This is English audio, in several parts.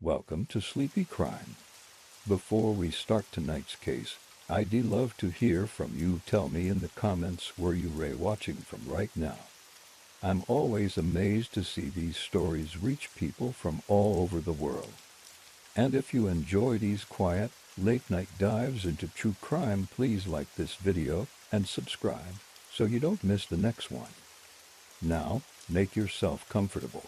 Welcome to Sleepy Crime. Before we start tonight's case, I'd love to hear from you. Tell me in the comments where you're watching from right now. I'm always amazed to see these stories reach people from all over the world. And if you enjoy these quiet, late-night dives into true crime, please like this video and subscribe so you don't miss the next one. Now, make yourself comfortable.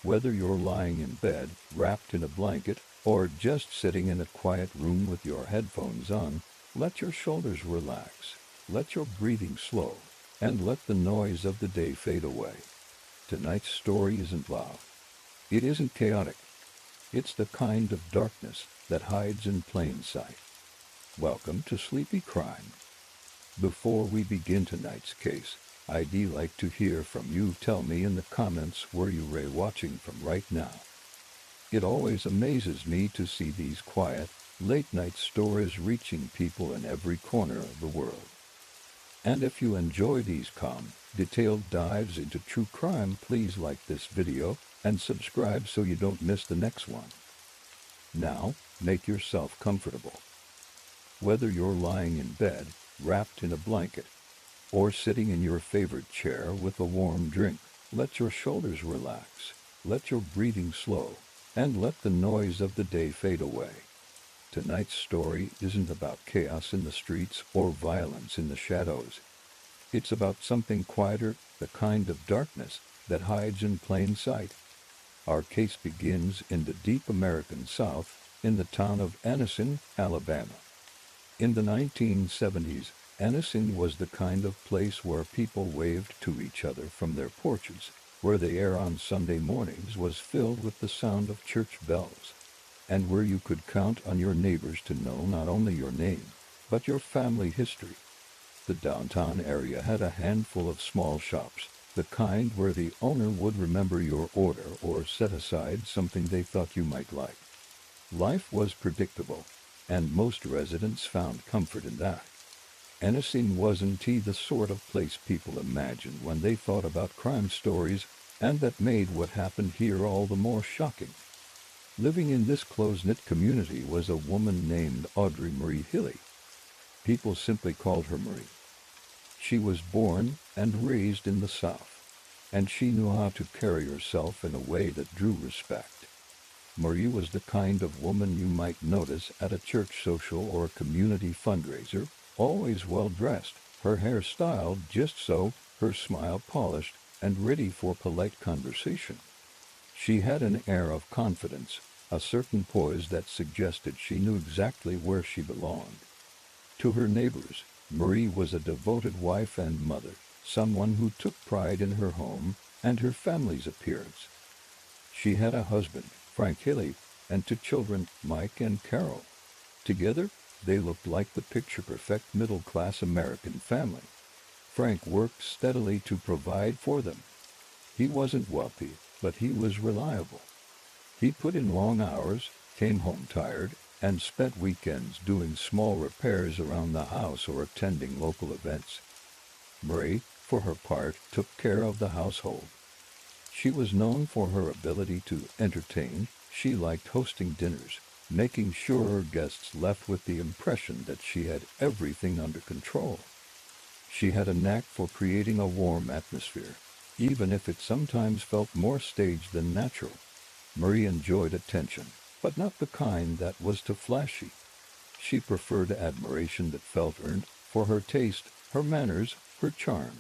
Whether you're lying in bed, wrapped in a blanket, or just sitting in a quiet room with your headphones on, let your shoulders relax, let your breathing slow, and let the noise of the day fade away. Tonight's story isn't loud. It isn't chaotic. It's the kind of darkness that hides in plain sight. Welcome to Sleepy Crime. Before we begin tonight's case, I'd like to hear from you. Tell me in the comments where you're watching from right now. It always amazes me to see these quiet, late-night stories reaching people in every corner of the world. And if you enjoy these calm, detailed dives into true crime, please like this video and subscribe so you don't miss the next one. Now, make yourself comfortable. Whether you're lying in bed, wrapped in a blanket, or sitting in your favorite chair with a warm drink, let your shoulders relax, let your breathing slow, and let the noise of the day fade away. Tonight's story isn't about chaos in the streets or violence in the shadows. It's about something quieter, the kind of darkness that hides in plain sight. Our case begins in the deep American South, in the town of Anniston, Alabama. In the 1970s, Anniston was the kind of place where people waved to each other from their porches, where the air on Sunday mornings was filled with the sound of church bells, and where you could count on your neighbors to know not only your name, but your family history. The downtown area had a handful of small shops, the kind where the owner would remember your order or set aside something they thought you might like. Life was predictable, and most residents found comfort in that. Anniston wasn't the sort of place people imagined when they thought about crime stories, and that made what happened here all the more shocking. Living in this close-knit community was a woman named Audrey Marie Hilley. People simply called her Marie. She was born and raised in the South, and she knew how to carry herself in a way that drew respect. Marie was the kind of woman you might notice at a church social or community fundraiser, always well-dressed, her hair styled just so, her smile polished and ready for polite conversation. She had an air of confidence, a certain poise that suggested she knew exactly where she belonged. To her neighbors, Marie was a devoted wife and mother, someone who took pride in her home and her family's appearance. She had a husband, Frank Hilley, and two children, Mike and Carol. Together, they looked like the picture-perfect middle-class American family. Frank worked steadily to provide for them. He wasn't wealthy, but he was reliable. He put in long hours, came home tired, and spent weekends doing small repairs around the house or attending local events. Marie, for her part, took care of the household. She was known for her ability to entertain. She liked hosting dinners, making sure her guests left with the impression that she had everything under control. She had a knack for creating a warm atmosphere, even if it sometimes felt more staged than natural. Marie enjoyed attention, but not the kind that was too flashy. She preferred admiration that felt earned, for her taste, her manners, her charm.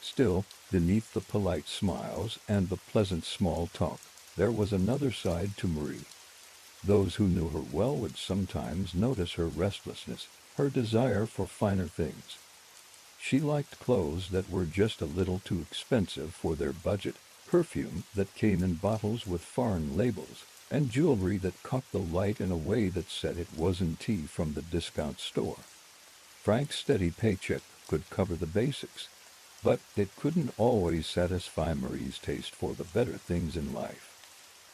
Still, beneath the polite smiles and the pleasant small talk, there was another side to Marie. Those who knew her well would sometimes notice her restlessness, her desire for finer things. She liked clothes that were just a little too expensive for their budget, perfume that came in bottles with foreign labels, and jewelry that caught the light in a way that said it wasn't tea from the discount store. Frank's steady paycheck could cover the basics, but it couldn't always satisfy Marie's taste for the better things in life.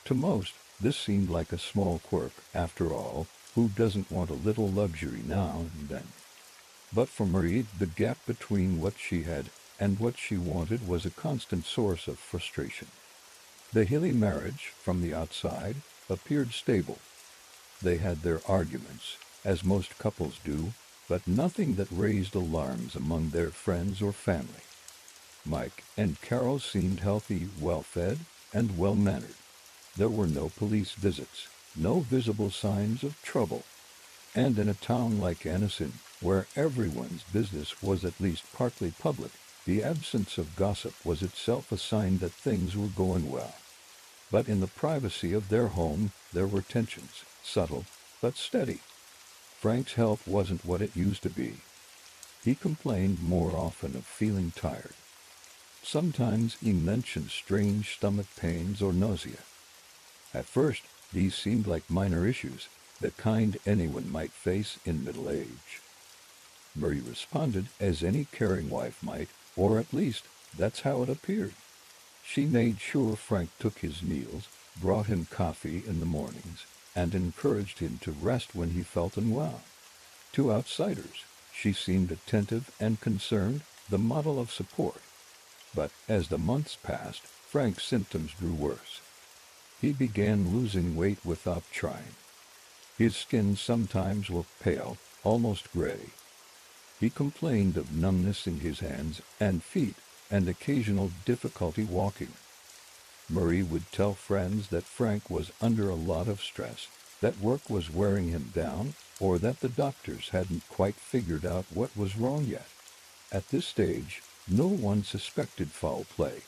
To most, this seemed like a small quirk. After all, who doesn't want a little luxury now and then? But for Marie, the gap between what she had and what she wanted was a constant source of frustration. The Hilley marriage, from the outside, appeared stable. They had their arguments, as most couples do, but nothing that raised alarms among their friends or family. Mike and Carol seemed healthy, well-fed, and well-mannered. There were no police visits, no visible signs of trouble. And in a town like Anniston, where everyone's business was at least partly public, the absence of gossip was itself a sign that things were going well. But in the privacy of their home, there were tensions, subtle but steady. Frank's health wasn't what it used to be. He complained more often of feeling tired. Sometimes he mentioned strange stomach pains or nausea. At first, these seemed like minor issues, the kind anyone might face in middle age. Marie responded as any caring wife might, or at least that's how it appeared. She made sure Frank took his meals, brought him coffee in the mornings, and encouraged him to rest when he felt unwell. To outsiders, she seemed attentive and concerned, the model of support. But as the months passed, Frank's symptoms grew worse. He began losing weight without trying. His skin sometimes looked pale, almost gray. He complained of numbness in his hands and feet and occasional difficulty walking. Marie would tell friends that Frank was under a lot of stress, that work was wearing him down, or that the doctors hadn't quite figured out what was wrong yet. At this stage, no one suspected foul play.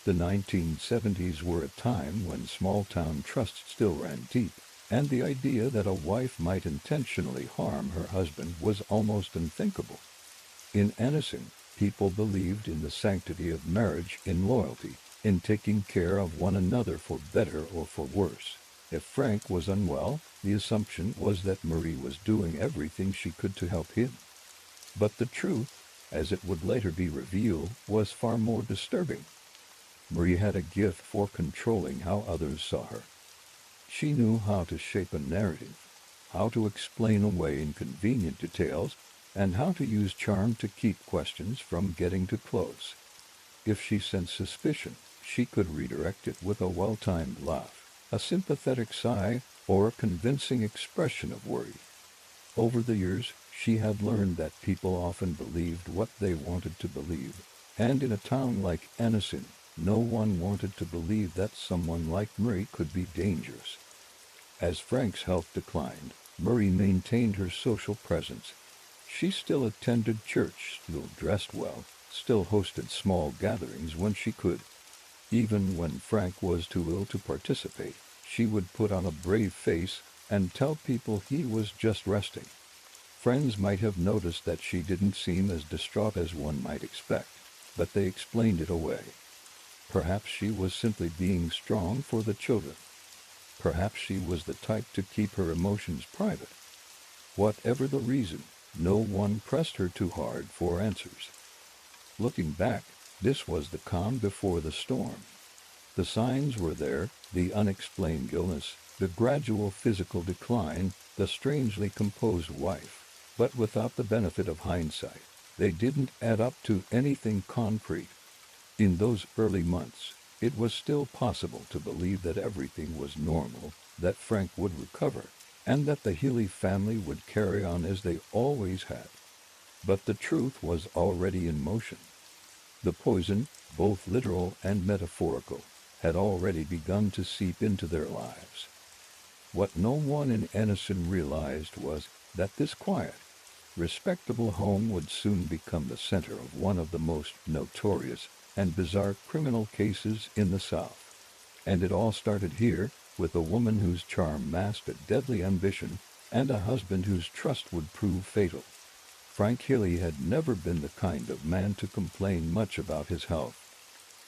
The 1970s were a time when small-town trust still ran deep, and the idea that a wife might intentionally harm her husband was almost unthinkable. In Anniston, people believed in the sanctity of marriage, in loyalty, in taking care of one another for better or for worse. If Frank was unwell, the assumption was that Marie was doing everything she could to help him. But the truth, as it would later be revealed, was far more disturbing. Marie had a gift for controlling how others saw her. She knew how to shape a narrative, how to explain away inconvenient details, and how to use charm to keep questions from getting too close. If she sensed suspicion, she could redirect it with a well-timed laugh, a sympathetic sigh, or a convincing expression of worry. Over the years, she had learned that people often believed what they wanted to believe, and in a town like Anniston, no one wanted to believe that someone like Marie could be dangerous. As Frank's health declined, Marie maintained her social presence. She still attended church, still dressed well, still hosted small gatherings when she could. Even when Frank was too ill to participate, she would put on a brave face and tell people he was just resting. Friends might have noticed that she didn't seem as distraught as one might expect, but they explained it away. Perhaps she was simply being strong for the children. Perhaps she was the type to keep her emotions private. Whatever the reason, no one pressed her too hard for answers. Looking back, this was the calm before the storm. The signs were there, the unexplained illness, the gradual physical decline, the strangely composed wife. But without the benefit of hindsight, they didn't add up to anything concrete. In those early months, it was still possible to believe that everything was normal, that Frank would recover, and that the Hilley family would carry on as they always had. But the truth was already in motion. The poison, both literal and metaphorical, had already begun to seep into their lives. What no one in Anniston realized was that this quiet, respectable home would soon become the center of one of the most notorious and bizarre criminal cases in the South. And it all started here, with a woman whose charm masked a deadly ambition and a husband whose trust would prove fatal. Frank Hilley had never been the kind of man to complain much about his health.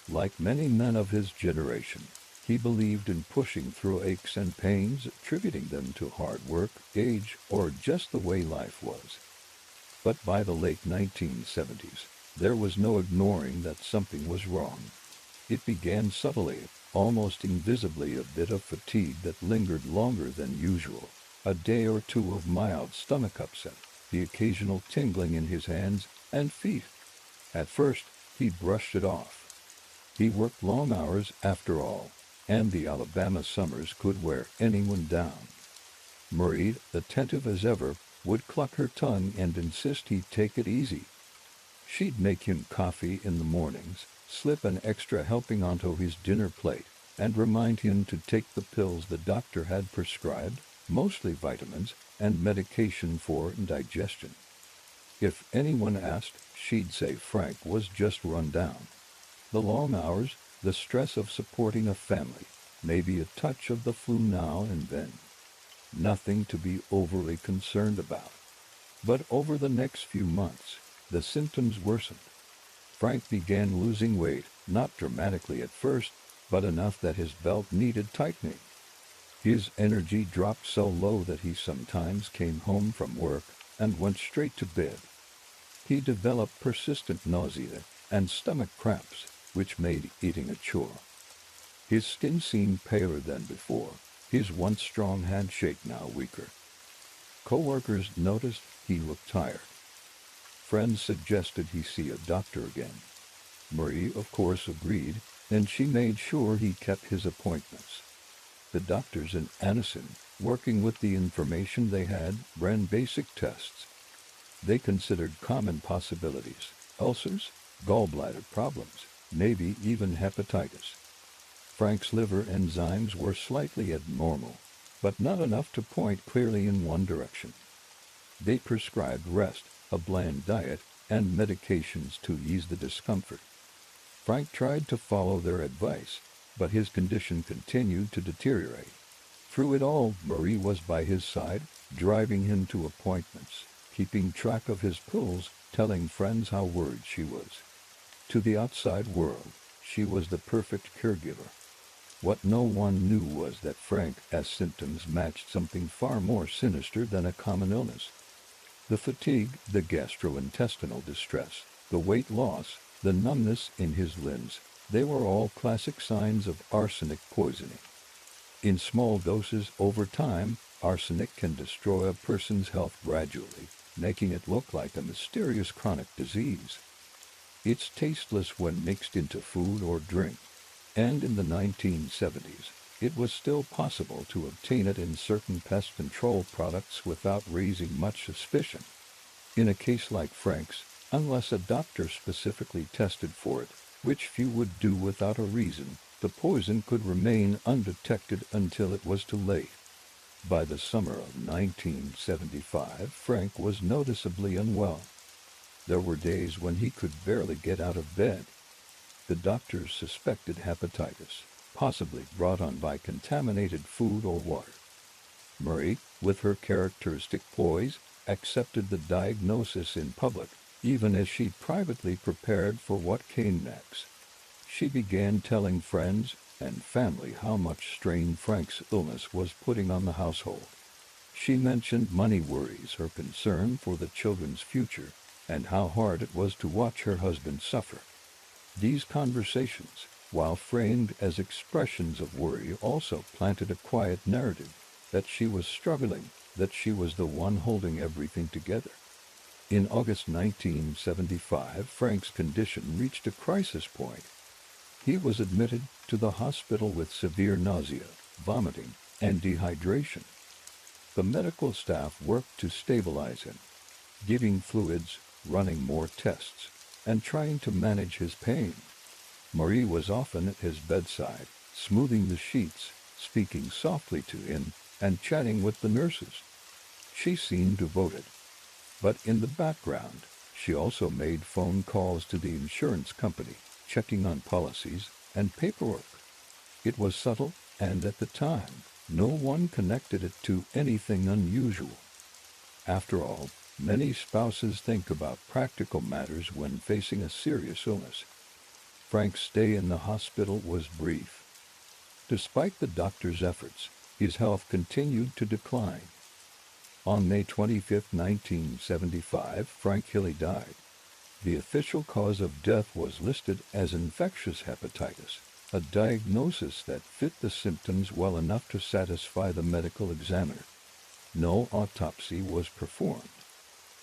Like many men of his generation, he believed in pushing through aches and pains, attributing them to hard work, age, or just the way life was. But by the late 1970s, there was no ignoring that something was wrong. It began subtly, almost invisibly, a bit of fatigue that lingered longer than usual, a day or two of mild stomach upset, the occasional tingling in his hands and feet. At first, he brushed it off. He worked long hours after all, and the Alabama summers could wear anyone down. Marie, attentive as ever, would cluck her tongue and insist he take it easy. She'd make him coffee in the mornings, slip an extra helping onto his dinner plate, and remind him to take the pills the doctor had prescribed, mostly vitamins, and medication for indigestion. If anyone asked, she'd say Frank was just run down. The long hours, the stress of supporting a family, maybe a touch of the flu now and then. Nothing to be overly concerned about. But over the next few months, the symptoms worsened. Frank began losing weight, not dramatically at first, but enough that his belt needed tightening. His energy dropped so low that he sometimes came home from work and went straight to bed. He developed persistent nausea and stomach cramps, which made eating a chore. His skin seemed paler than before, his once strong handshake now weaker. Co-workers noticed he looked tired. Friends suggested he see a doctor again. Marie, of course, agreed, and she made sure he kept his appointments. The doctors in Anniston, working with the information they had, ran basic tests. They considered common possibilities: ulcers, gallbladder problems, maybe even hepatitis. Frank's liver enzymes were slightly abnormal, but not enough to point clearly in one direction. They prescribed rest, a bland diet, and medications to ease the discomfort. Frank tried to follow their advice, but his condition continued to deteriorate. Through it all, Marie was by his side, driving him to appointments, keeping track of his pills, telling friends how worried she was. To the outside world, she was the perfect caregiver. What no one knew was that Frank's symptoms matched something far more sinister than a common illness. The fatigue, the gastrointestinal distress, the weight loss, the numbness in his limbs, they were all classic signs of arsenic poisoning. In small doses over time, arsenic can destroy a person's health gradually, making it look like a mysterious chronic disease. It's tasteless when mixed into food or drink, and in the 1970s, it was still possible to obtain it in certain pest control products without raising much suspicion. In a case like Frank's, unless a doctor specifically tested for it, which few would do without a reason, the poison could remain undetected until it was too late. By the summer of 1975, Frank was noticeably unwell. There were days when he could barely get out of bed. The doctors suspected hepatitis, possibly brought on by contaminated food or water. Marie, with her characteristic poise, accepted the diagnosis in public, even as she privately prepared for what came next. She began telling friends and family how much strain Frank's illness was putting on the household. She mentioned money worries, her concern for the children's future, and how hard it was to watch her husband suffer. These conversations, while framed as expressions of worry, also planted a quiet narrative that she was struggling, that she was the one holding everything together. In August 1975, Frank's condition reached a crisis point. He was admitted to the hospital with severe nausea, vomiting, and dehydration. The medical staff worked to stabilize him, giving fluids, running more tests, and trying to manage his pain. Marie was often at his bedside, smoothing the sheets, speaking softly to him, and chatting with the nurses. She seemed devoted. But in the background, she also made phone calls to the insurance company, checking on policies and paperwork. It was subtle, and at the time, no one connected it to anything unusual. After all, many spouses think about practical matters when facing a serious illness. Frank's stay in the hospital was brief. Despite the doctor's efforts, his health continued to decline. On May 25, 1975, Frank Hilley died. The official cause of death was listed as infectious hepatitis, a diagnosis that fit the symptoms well enough to satisfy the medical examiner. No autopsy was performed.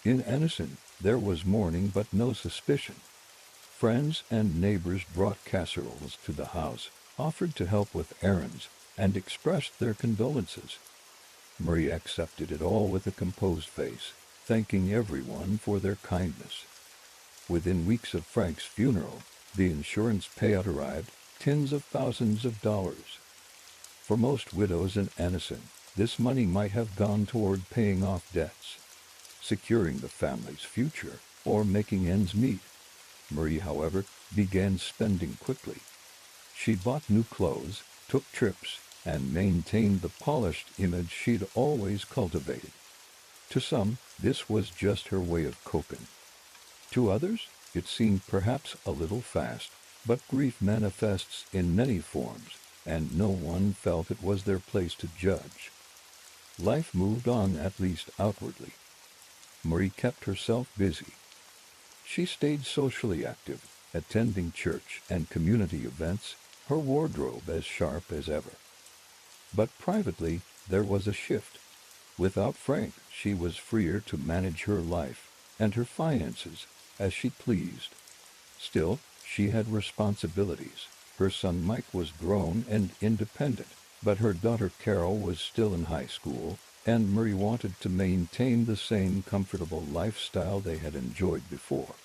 In Anniston, there was mourning but no suspicion. Friends and neighbors brought casseroles to the house, offered to help with errands, and expressed their condolences. Marie accepted it all with a composed face, thanking everyone for their kindness. Within weeks of Frank's funeral, the insurance payout arrived, tens of thousands of dollars. For most widows in Anniston, this money might have gone toward paying off debts, securing the family's future, or making ends meet. Marie, however, began spending quickly. She bought new clothes, took trips, and maintained the polished image she'd always cultivated. To some, this was just her way of coping. To others, it seemed perhaps a little fast, but grief manifests in many forms, and no one felt it was their place to judge. Life moved on, at least outwardly. Marie kept herself busy. She stayed socially active, attending church and community events, her wardrobe as sharp as ever. But privately, there was a shift. Without Frank, she was freer to manage her life and her finances as she pleased. Still, she had responsibilities. Her son Mike was grown and independent, but her daughter Carol was still in high school, and Marie wanted to maintain the same comfortable lifestyle they had enjoyed before.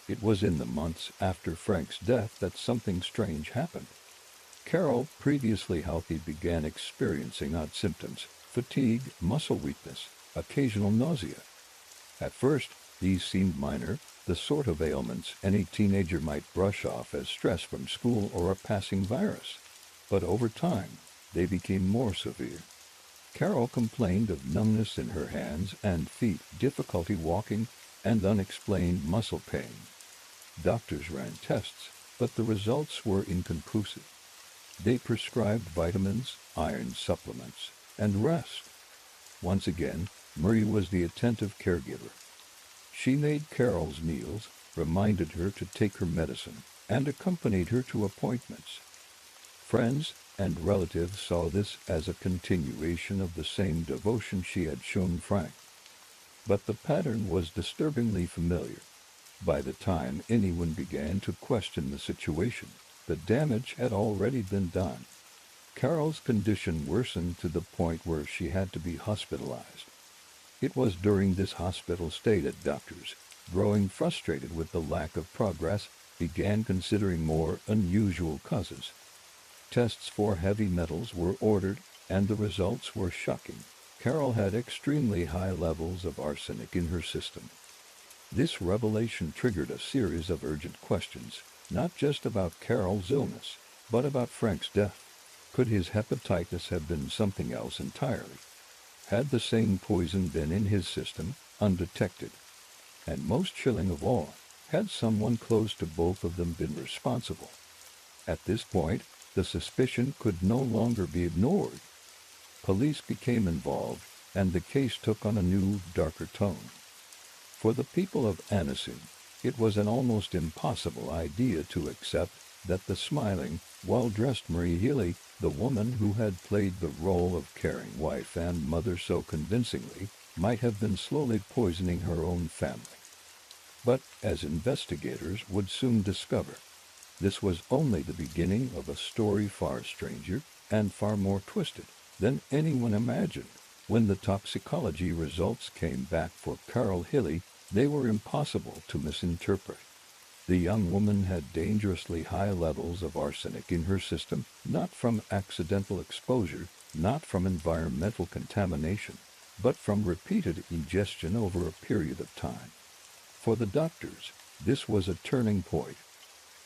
It was in the months after Frank's death that something strange happened. Carol, previously healthy, began experiencing odd symptoms: fatigue, muscle weakness, occasional nausea. At first, these seemed minor, the sort of ailments any teenager might brush off as stress from school or a passing virus. But over time, they became more severe. Carol complained of numbness in her hands and feet, difficulty walking, and unexplained muscle pain. Doctors ran tests, but the results were inconclusive. They prescribed vitamins, iron supplements, and rest. Once again, Marie was the attentive caregiver. She made Carol's meals, reminded her to take her medicine, and accompanied her to appointments. Friends and relatives saw this as a continuation of the same devotion she had shown Frank. But the pattern was disturbingly familiar. By the time anyone began to question the situation, the damage had already been done. Carol's condition worsened to the point where she had to be hospitalized. It was during this hospital stay that doctors, growing frustrated with the lack of progress, began considering more unusual causes. Tests for heavy metals were ordered, and the results were shocking. Carol had extremely high levels of arsenic in her system. This revelation triggered a series of urgent questions, not just about Carol's illness, but about Frank's death. Could his hepatitis have been something else entirely? Had the same poison been in his system, undetected? And most chilling of all, had someone close to both of them been responsible? At this point, the suspicion could no longer be ignored. Police became involved, and the case took on a new, darker tone. For the people of Anniston, it was an almost impossible idea to accept that the smiling, well-dressed Marie Hilley, the woman who had played the role of caring wife and mother so convincingly, might have been slowly poisoning her own family. But, as investigators would soon discover, this was only the beginning of a story far stranger and far more twisted than anyone imagined. When the toxicology results came back for Carol Hilley, they were impossible to misinterpret. The young woman had dangerously high levels of arsenic in her system, not from accidental exposure, not from environmental contamination, but from repeated ingestion over a period of time. For the doctors, this was a turning point.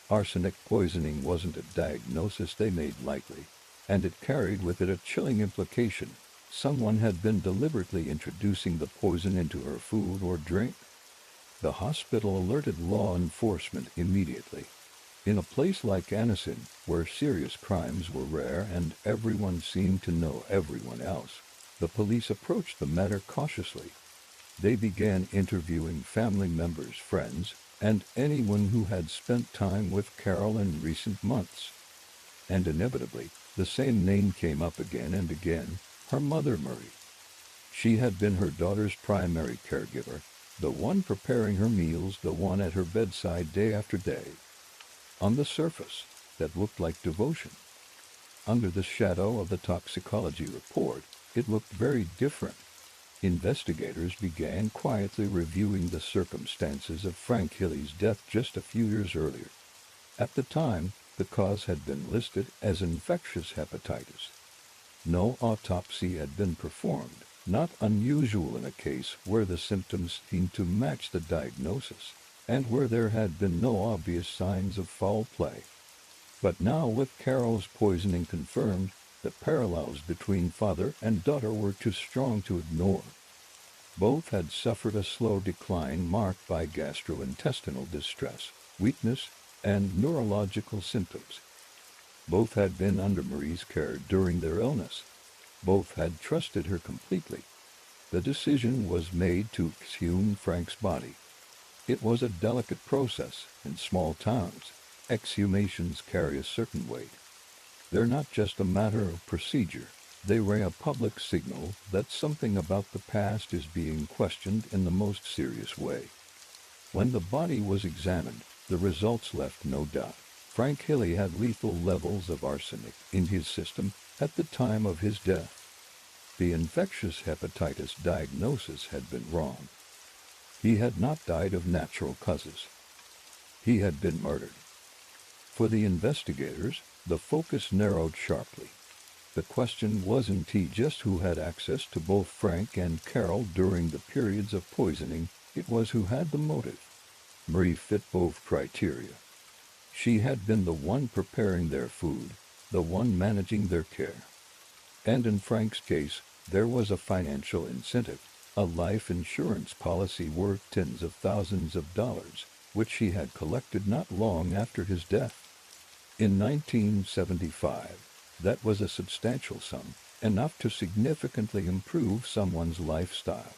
Arsenic poisoning wasn't a diagnosis they made lightly, and it carried with it a chilling implication. Someone had been deliberately introducing the poison into her food or drink. The hospital alerted law enforcement immediately. In a place like Anniston, where serious crimes were rare and everyone seemed to know everyone else, the police approached the matter cautiously. They began interviewing family members, friends, and anyone who had spent time with Carol in recent months. And inevitably, the same name came up again and again: her mother, Marie. She had been her daughter's primary caregiver, the one preparing her meals, the one at her bedside day after day. On the surface, that looked like devotion. Under the shadow of the toxicology report, it looked very different. Investigators began quietly reviewing the circumstances of Frank Hilley's death just a few years earlier. At the time, the cause had been listed as infectious hepatitis. No autopsy had been performed, not unusual in a case where the symptoms seemed to match the diagnosis, and where there had been no obvious signs of foul play. But now, with Carol's poisoning confirmed, the parallels between father and daughter were too strong to ignore. Both had suffered a slow decline marked by gastrointestinal distress, weakness, and neurological symptoms. Both had been under Marie's care during their illness. Both had trusted her completely. The decision was made to exhume Frank's body. It was a delicate process. In small towns, exhumations carry a certain weight. They're not just a matter of procedure. They ring a public signal that something about the past is being questioned in the most serious way. When the body was examined, the results left no doubt. Frank Hilley had lethal levels of arsenic in his system at the time of his death. The infectious hepatitis diagnosis had been wrong. He had not died of natural causes. He had been murdered. For the investigators, the focus narrowed sharply. The question wasn't just who had access to both Frank and Carol during the periods of poisoning, it was who had the motive. Marie fit both criteria. She had been the one preparing their food, the one managing their care. And in Frank's case, there was a financial incentive, a life insurance policy worth tens of thousands of dollars, which she had collected not long after his death. In 1975, that was a substantial sum, enough to significantly improve someone's lifestyle.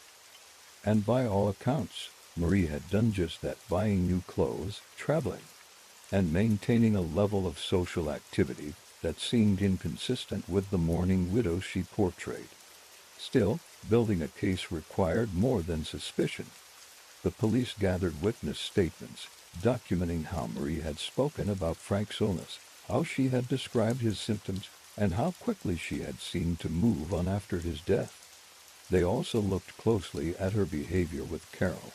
And by all accounts, Marie had done just that, buying new clothes, traveling, and maintaining a level of social activity that seemed inconsistent with the mourning widow she portrayed. Still, building a case required more than suspicion. The police gathered witness statements, documenting how Marie had spoken about Frank's illness, how she had described his symptoms, and how quickly she had seemed to move on after his death. They also looked closely at her behavior with Carol.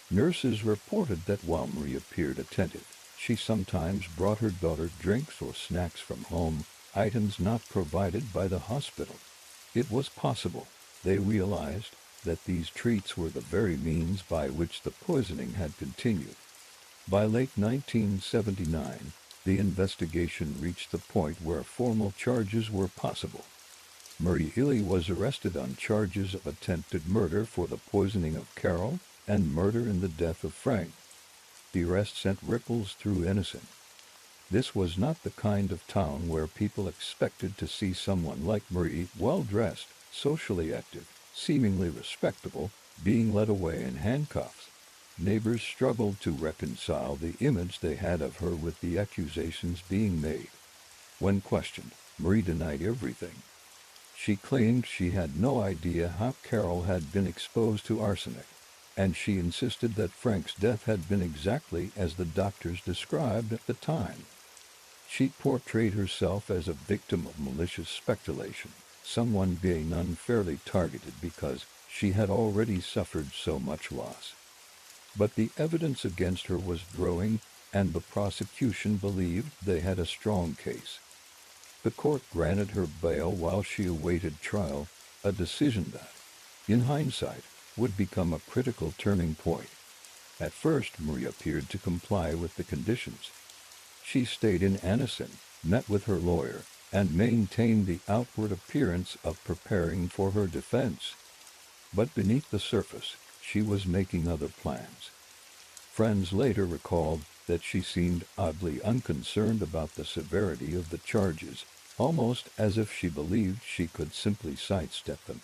Nurses reported that while Marie appeared attentive, she sometimes brought her daughter drinks or snacks from home, items not provided by the hospital. It was possible, they realized, that these treats were the very means by which the poisoning had continued. By late 1979, the investigation reached the point where formal charges were possible. Marie Hilley was arrested on charges of attempted murder for the poisoning of Carol and murder in the death of Frank. The arrest sent ripples through innocent. This was not the kind of town where people expected to see someone like Marie, well-dressed, socially active, seemingly respectable, being led away in handcuffs. Neighbors struggled to reconcile the image they had of her with the accusations being made. When questioned, Marie denied everything. She claimed she had no idea how Carol had been exposed to arsenic, and she insisted that Frank's death had been exactly as the doctors described at the time. She portrayed herself as a victim of malicious speculation, someone being unfairly targeted because she had already suffered so much loss. But the evidence against her was growing, and the prosecution believed they had a strong case. The court granted her bail while she awaited trial, a decision that, in hindsight, would become a critical turning point. At first, Marie appeared to comply with the conditions. She stayed in Anniston, met with her lawyer, and maintained the outward appearance of preparing for her defense. But beneath the surface, she was making other plans. Friends later recalled that she seemed oddly unconcerned about the severity of the charges, almost as if she believed she could simply sidestep them.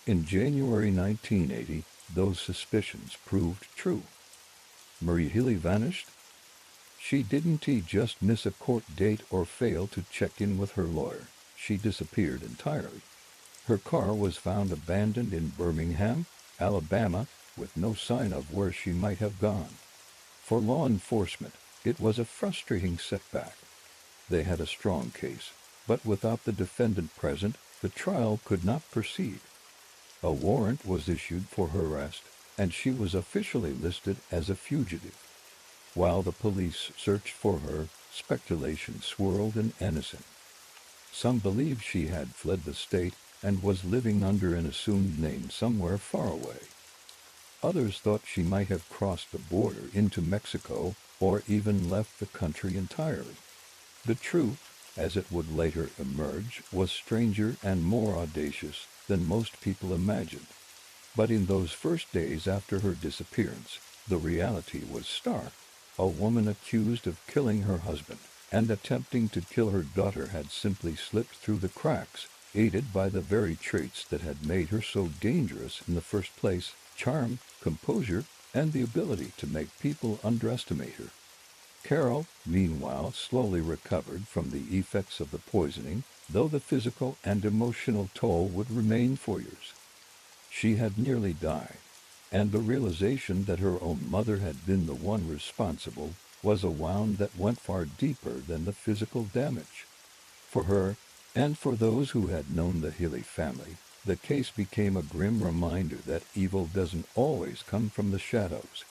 In January 1980, those suspicions proved true. Marie Hilley vanished. She didn't just miss a court date or fail to check in with her lawyer. She disappeared entirely. Her car was found abandoned in Birmingham, Alabama, with no sign of where she might have gone. For law enforcement, it was a frustrating setback. They had a strong case, But without the defendant present, the trial could not proceed. A warrant was issued for her arrest, and she was officially listed as a fugitive. While the police searched for her, speculation swirled in Innocent. Some believed she had fled the state and was living under an assumed name somewhere far away. Others thought she might have crossed the border into Mexico or even left the country entirely. The truth, as it would later emerge, was stranger and more audacious than most people imagined. But in those first days after her disappearance, the reality was stark. A woman accused of killing her husband and attempting to kill her daughter had simply slipped through the cracks, aided by the very traits that had made her so dangerous in the first place: charm, composure, and the ability to make people underestimate her. Carol, meanwhile, slowly recovered from the effects of the poisoning, though the physical and emotional toll would remain for years. She had nearly died, and the realization that her own mother had been the one responsible was a wound that went far deeper than the physical damage. For her, and for those who had known the Hilley family, the case became a grim reminder that evil doesn't always come from the shadows.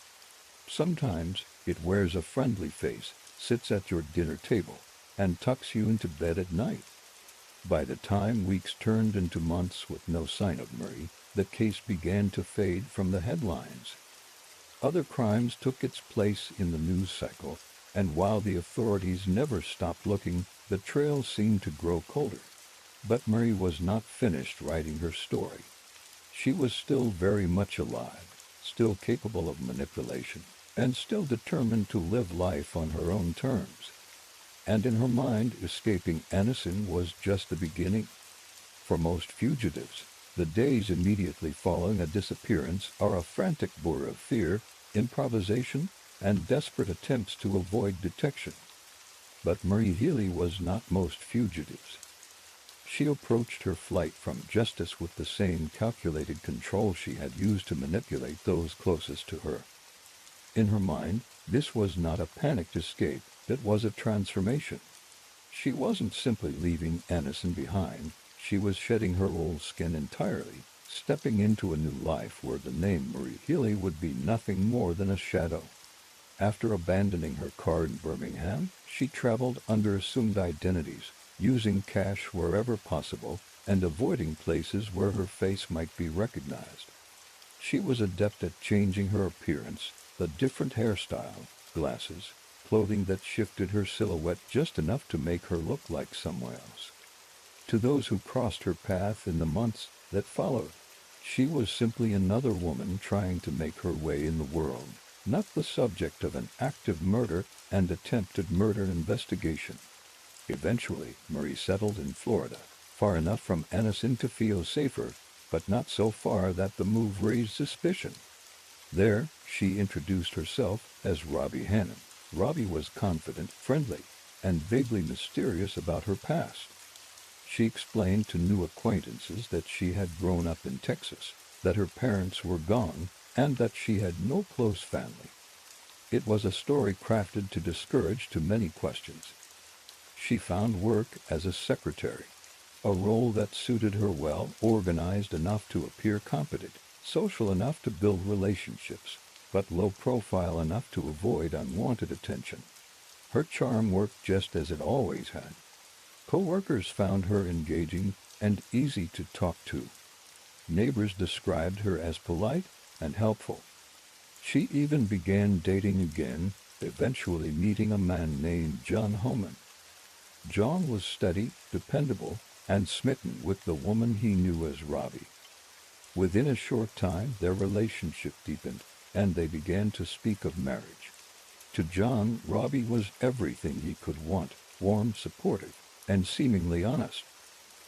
Sometimes it wears a friendly face, sits at your dinner table, and tucks you into bed at night. By the time weeks turned into months with no sign of Marie, the case began to fade from the headlines. Other crimes took its place in the news cycle, and while the authorities never stopped looking, the trail seemed to grow colder. But Marie was not finished writing her story. She was still very much alive, still capable of manipulation, and still determined to live life on her own terms. And in her mind, escaping Innocent was just the beginning. For most fugitives, the days immediately following a disappearance are a frantic blur of fear, improvisation, and desperate attempts to avoid detection. But Marie Hilley was not most fugitives. She approached her flight from justice with the same calculated control she had used to manipulate those closest to her. In her mind, this was not a panicked escape, it was a transformation. She wasn't simply leaving Innocent behind, she was shedding her old skin entirely, stepping into a new life where the name Marie Hilley would be nothing more than a shadow. After abandoning her car in Birmingham, she traveled under assumed identities, using cash wherever possible and avoiding places where her face might be recognized. She was adept at changing her appearance, a different hairstyle, glasses, clothing that shifted her silhouette just enough to make her look like someone else. To those who crossed her path in the months that followed, she was simply another woman trying to make her way in the world, not the subject of an active murder and attempted murder investigation. Eventually, Marie settled in Florida, far enough from Innocent to feel safer, but not so far that the move raised suspicion. There, she introduced herself as Robbie Hannon. Robbie was confident, friendly, and vaguely mysterious about her past. She explained to new acquaintances that she had grown up in Texas, that her parents were gone, and that she had no close family. It was a story crafted to discourage too many questions. She found work as a secretary, a role that suited her well, organized enough to appear competent, social enough to build relationships, but low profile enough to avoid unwanted attention. Her charm worked just as it always had. Co-workers found her engaging and easy to talk to. Neighbors described her as polite and helpful. She even began dating again, eventually meeting a man named John Homan. John was steady, dependable, and smitten with the woman he knew as Robbie. Within a short time, their relationship deepened, and they began to speak of marriage. To John, Robbie was everything he could want: warm, supportive, and seemingly honest.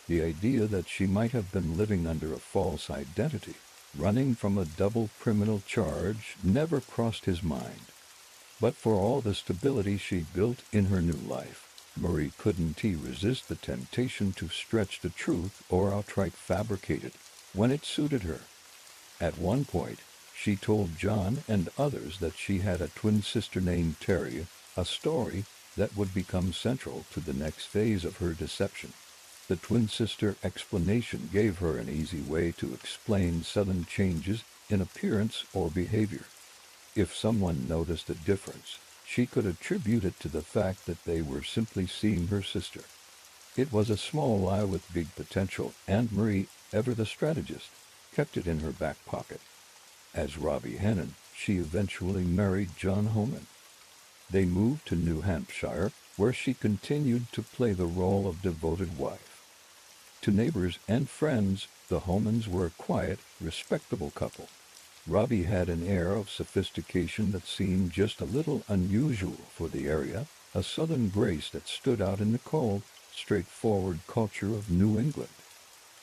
The idea that she might have been living under a false identity, running from a double criminal charge, never crossed his mind. But for all the stability she built in her new life, Marie couldn't resist the temptation to stretch the truth or outright fabricate it when it suited her. At one point, she told John and others that she had a twin sister named Terry, a story that would become central to the next phase of her deception. The twin sister explanation gave her an easy way to explain sudden changes in appearance or behavior. If someone noticed a difference, she could attribute it to the fact that they were simply seeing her sister. It was a small lie with big potential, and Marie, ever the strategist, kept it in her back pocket. As Robbie Hannon, she eventually married John Homan. They moved to New Hampshire, where she continued to play the role of devoted wife. To neighbors and friends, the Homans were a quiet, respectable couple. Robbie had an air of sophistication that seemed just a little unusual for the area, a southern grace that stood out in the cold, straightforward culture of New England.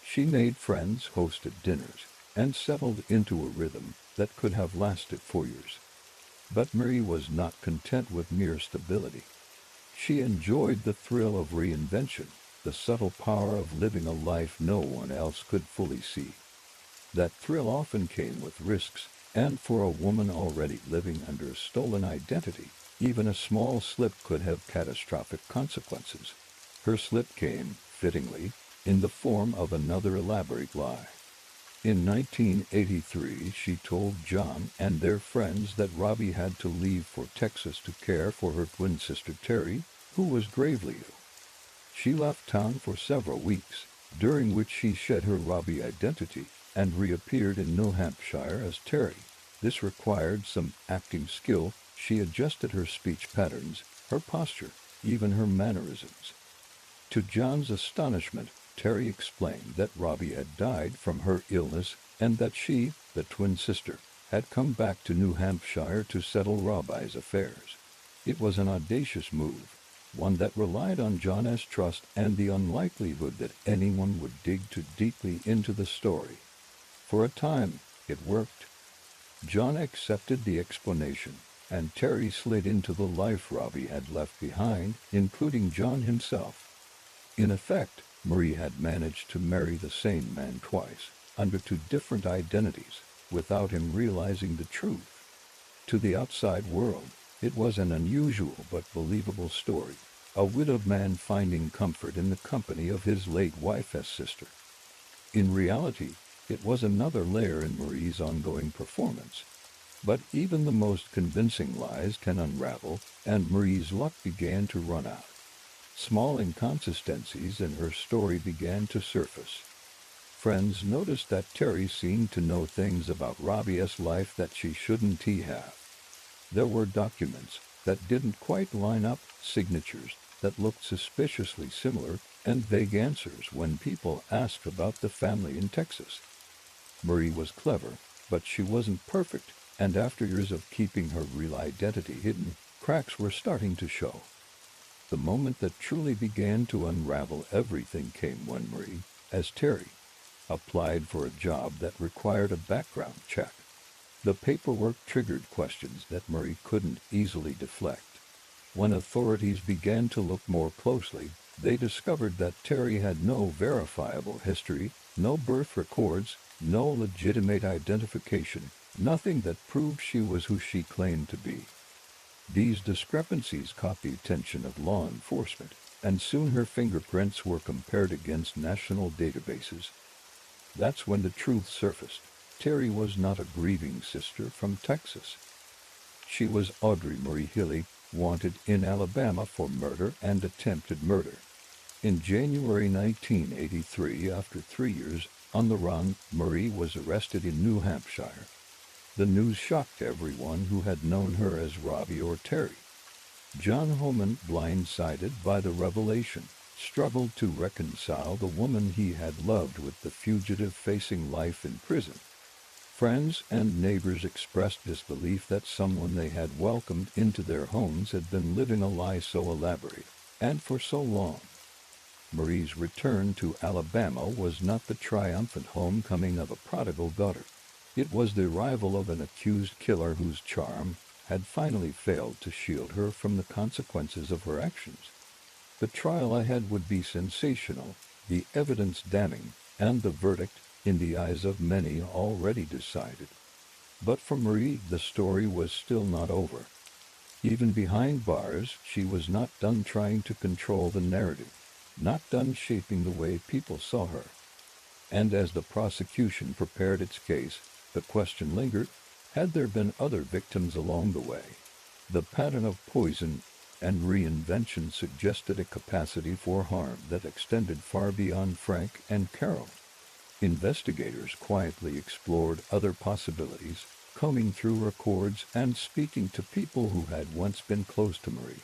She made friends, hosted dinners, and settled into a rhythm that could have lasted for years. But Marie was not content with mere stability. She enjoyed the thrill of reinvention, the subtle power of living a life no one else could fully see. That thrill often came with risks, and for a woman already living under a stolen identity, even a small slip could have catastrophic consequences. Her slip came, fittingly, in the form of another elaborate lie. In 1983, she told John and their friends that Robbie had to leave for Texas to care for her twin sister Terry, who was gravely ill. She left town for several weeks, during which she shed her Robbie identity and reappeared in New Hampshire as Terry. This required some acting skill. She adjusted her speech patterns, her posture, even her mannerisms. To John's astonishment, Terry explained that Robbie had died from her illness and that she, the twin sister, had come back to New Hampshire to settle Robbie's affairs. It was an audacious move, one that relied on John's trust and the unlikelihood that anyone would dig too deeply into the story. For a time, it worked. John accepted the explanation, and Terry slid into the life Robbie had left behind, including John himself. In effect, Marie had managed to marry the same man twice, under two different identities, without him realizing the truth. To the outside world, it was an unusual but believable story, a widowed man finding comfort in the company of his late wife's sister. In reality, it was another layer in Marie's ongoing performance. But even the most convincing lies can unravel, and Marie's luck began to run out. Small inconsistencies in her story began to surface. Friends noticed that Terry seemed to know things about Robbie's life that she shouldn't have. There were documents that didn't quite line up, signatures that looked suspiciously similar, and vague answers when people asked about the family in Texas. Marie was clever, but she wasn't perfect, and after years of keeping her real identity hidden, cracks were starting to show. The moment that truly began to unravel everything came when Marie, as Terry, applied for a job that required a background check. The paperwork triggered questions that Marie couldn't easily deflect. When authorities began to look more closely, they discovered that Terry had no verifiable history, no birth records, no legitimate identification, nothing that proved she was who she claimed to be. These discrepancies caught the attention of law enforcement, and soon her fingerprints were compared against national databases. That's when the truth surfaced. Terry was not a grieving sister from Texas. She was Audrey Marie Hilley, wanted in Alabama for murder and attempted murder. In January 1983, after 3 years on the run, Marie was arrested in New Hampshire. The news shocked everyone who had known her as Robbie or Terry. John Homan, blindsided by the revelation, struggled to reconcile the woman he had loved with the fugitive facing life in prison. Friends and neighbors expressed disbelief that someone they had welcomed into their homes had been living a lie so elaborate, and for so long. Marie's return to Alabama was not the triumphant homecoming of a prodigal daughter. It was the arrival of an accused killer whose charm had finally failed to shield her from the consequences of her actions. The trial ahead would be sensational, the evidence damning, and the verdict, in the eyes of many, already decided. But for Marie, the story was still not over. Even behind bars, she was not done trying to control the narrative, not done shaping the way people saw her. And as the prosecution prepared its case, the question lingered, had there been other victims along the way? The pattern of poison and reinvention suggested a capacity for harm that extended far beyond Frank and Carol. Investigators quietly explored other possibilities, combing through records and speaking to people who had once been close to Marie.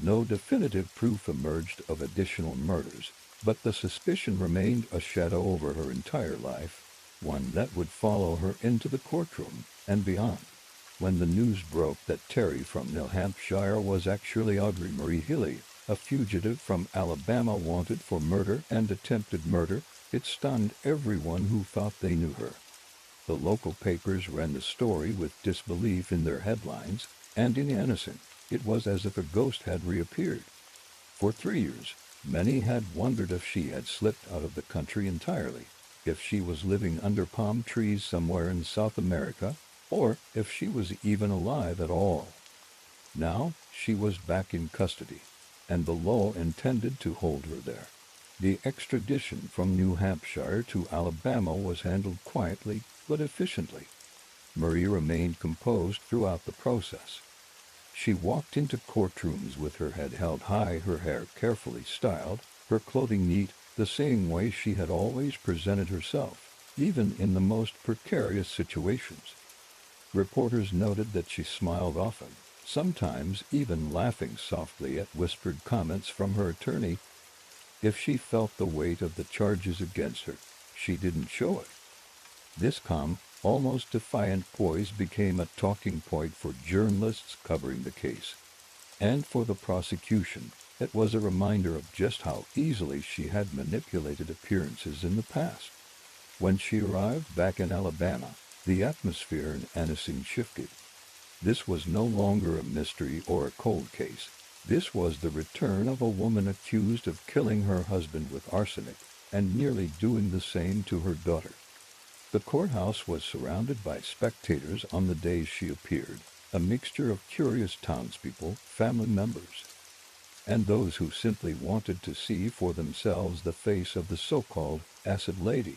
No definitive proof emerged of additional murders, but the suspicion remained a shadow over her entire life, one that would follow her into the courtroom and beyond. When the news broke that Terry from New Hampshire was actually Audrey Marie Hilley, a fugitive from Alabama wanted for murder and attempted murder, it stunned everyone who thought they knew her. The local papers ran the story with disbelief in their headlines, and in unison, it was as if a ghost had reappeared. For 3 years, many had wondered if she had slipped out of the country entirely, if she was living under palm trees somewhere in South America, or if she was even alive at all. Now she was back in custody, and the law intended to hold her there. The extradition from New Hampshire to Alabama was handled quietly but efficiently. Marie remained composed throughout the process. She walked into courtrooms with her head held high, her hair carefully styled, her clothing neat, the same way she had always presented herself, even in the most precarious situations. Reporters noted that she smiled often, sometimes even laughing softly at whispered comments from her attorney. If she felt the weight of the charges against her, she didn't show it. This calm, almost defiant poise became a talking point for journalists covering the case. And for the prosecution, it was a reminder of just how easily she had manipulated appearances in the past. When she arrived back in Alabama, the atmosphere in Anniston shifted. This was no longer a mystery or a cold case. This was the return of a woman accused of killing her husband with arsenic and nearly doing the same to her daughter. The courthouse was surrounded by spectators on the day she appeared, a mixture of curious townspeople, family members, and those who simply wanted to see for themselves the face of the so-called acid lady.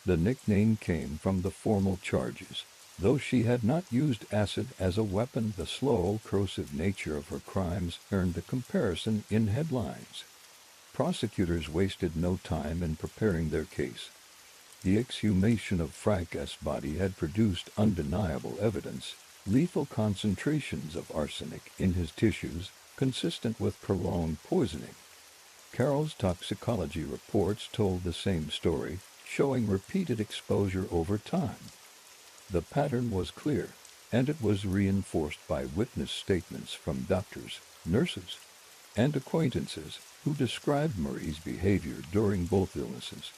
The nickname came from the formal charges. Though she had not used acid as a weapon, the slow, corrosive nature of her crimes earned the comparison in headlines. Prosecutors wasted no time in preparing their case. The exhumation of Frank S. body had produced undeniable evidence, lethal concentrations of arsenic in his tissues, consistent with prolonged poisoning. Carol's toxicology reports told the same story, showing repeated exposure over time. The pattern was clear, and it was reinforced by witness statements from doctors, nurses, and acquaintances who described Marie's behavior during both illnesses.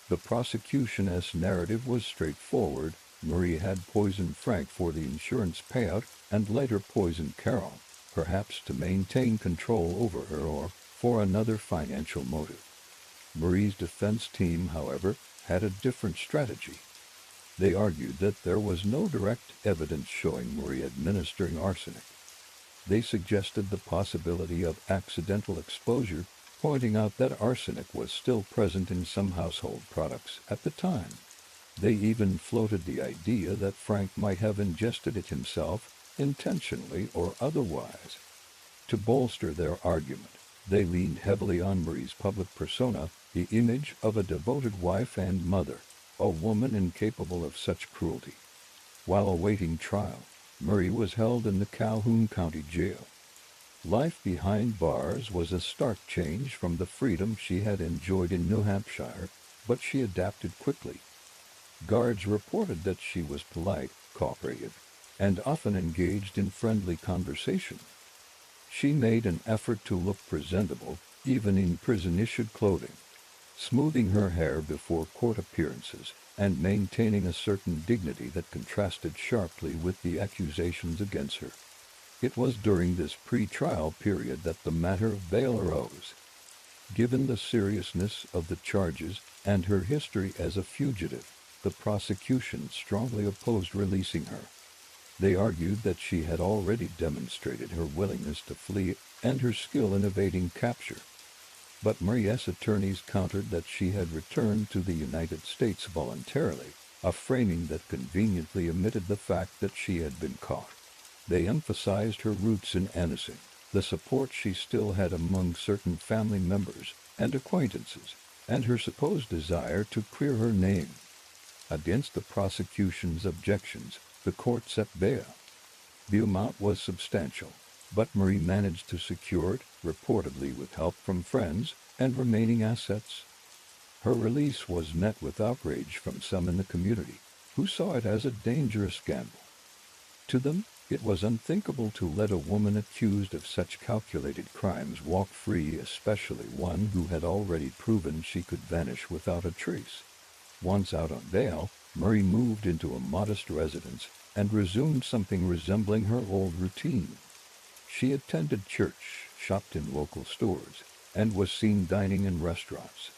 The prosecution's narrative was straightforward. Marie had poisoned Frank for the insurance payout and later poisoned Carol, perhaps to maintain control over her or for another financial motive. Marie's defense team, however, had a different strategy. They argued that there was no direct evidence showing Marie administering arsenic. They suggested the possibility of accidental exposure, pointing out that arsenic was still present in some household products at the time. They even floated the idea that Frank might have ingested it himself, intentionally or otherwise. To bolster their argument, they leaned heavily on Marie's public persona, the image of a devoted wife and mother, a woman incapable of such cruelty. While awaiting trial, Marie was held in the Calhoun County Jail. Life behind bars was a stark change from the freedom she had enjoyed in New Hampshire, but she adapted quickly. Guards reported that she was polite, cooperative, and often engaged in friendly conversation. She made an effort to look presentable, even in prison-issued clothing, smoothing her hair before court appearances and maintaining a certain dignity that contrasted sharply with the accusations against her. It was during this pre-trial period that the matter of bail arose. Given the seriousness of the charges and her history as a fugitive, the prosecution strongly opposed releasing her. They argued that she had already demonstrated her willingness to flee and her skill in evading capture. But Maria's attorneys countered that she had returned to the United States voluntarily, a framing that conveniently omitted the fact that she had been caught. They emphasized her roots in Annecy, the support she still had among certain family members and acquaintances, and her supposed desire to clear her name. Against the prosecution's objections, the court set bail. The amount was substantial, but Marie managed to secure it, reportedly with help from friends and remaining assets. Her release was met with outrage from some in the community, who saw it as a dangerous gamble. To them, it was unthinkable to let a woman accused of such calculated crimes walk free, especially one who had already proven she could vanish without a trace. Once out on bail, Marie moved into a modest residence and resumed something resembling her old routine. She attended church, shopped in local stores, and was seen dining in restaurants.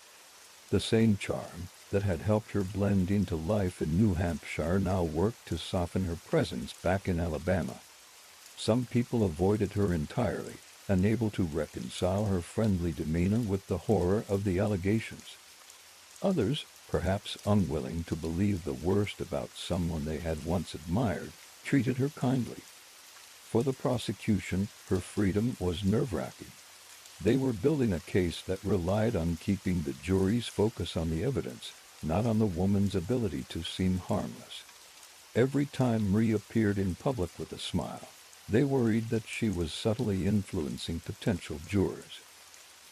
The same charm that had helped her blend into life in New Hampshire now worked to soften her presence back in Alabama. Some people avoided her entirely, unable to reconcile her friendly demeanor with the horror of the allegations. Others, perhaps unwilling to believe the worst about someone they had once admired, treated her kindly. For the prosecution, her freedom was nerve-wracking. They were building a case that relied on keeping the jury's focus on the evidence, not on the woman's ability to seem harmless. Every time Marie appeared in public with a smile, they worried that she was subtly influencing potential jurors.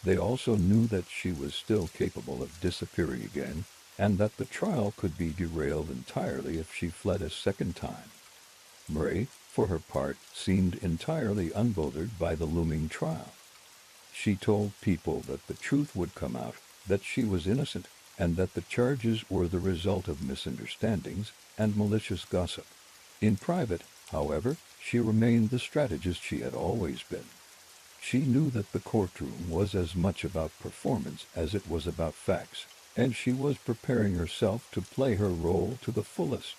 They also knew that she was still capable of disappearing again, and that the trial could be derailed entirely if she fled a second time. Marie, for her part, seemed entirely unbothered by the looming trial. She told people that the truth would come out, that she was innocent, and that the charges were the result of misunderstandings and malicious gossip. In private, however, she remained the strategist she had always been. She knew that the courtroom was as much about performance as it was about facts, and she was preparing herself to play her role to the fullest.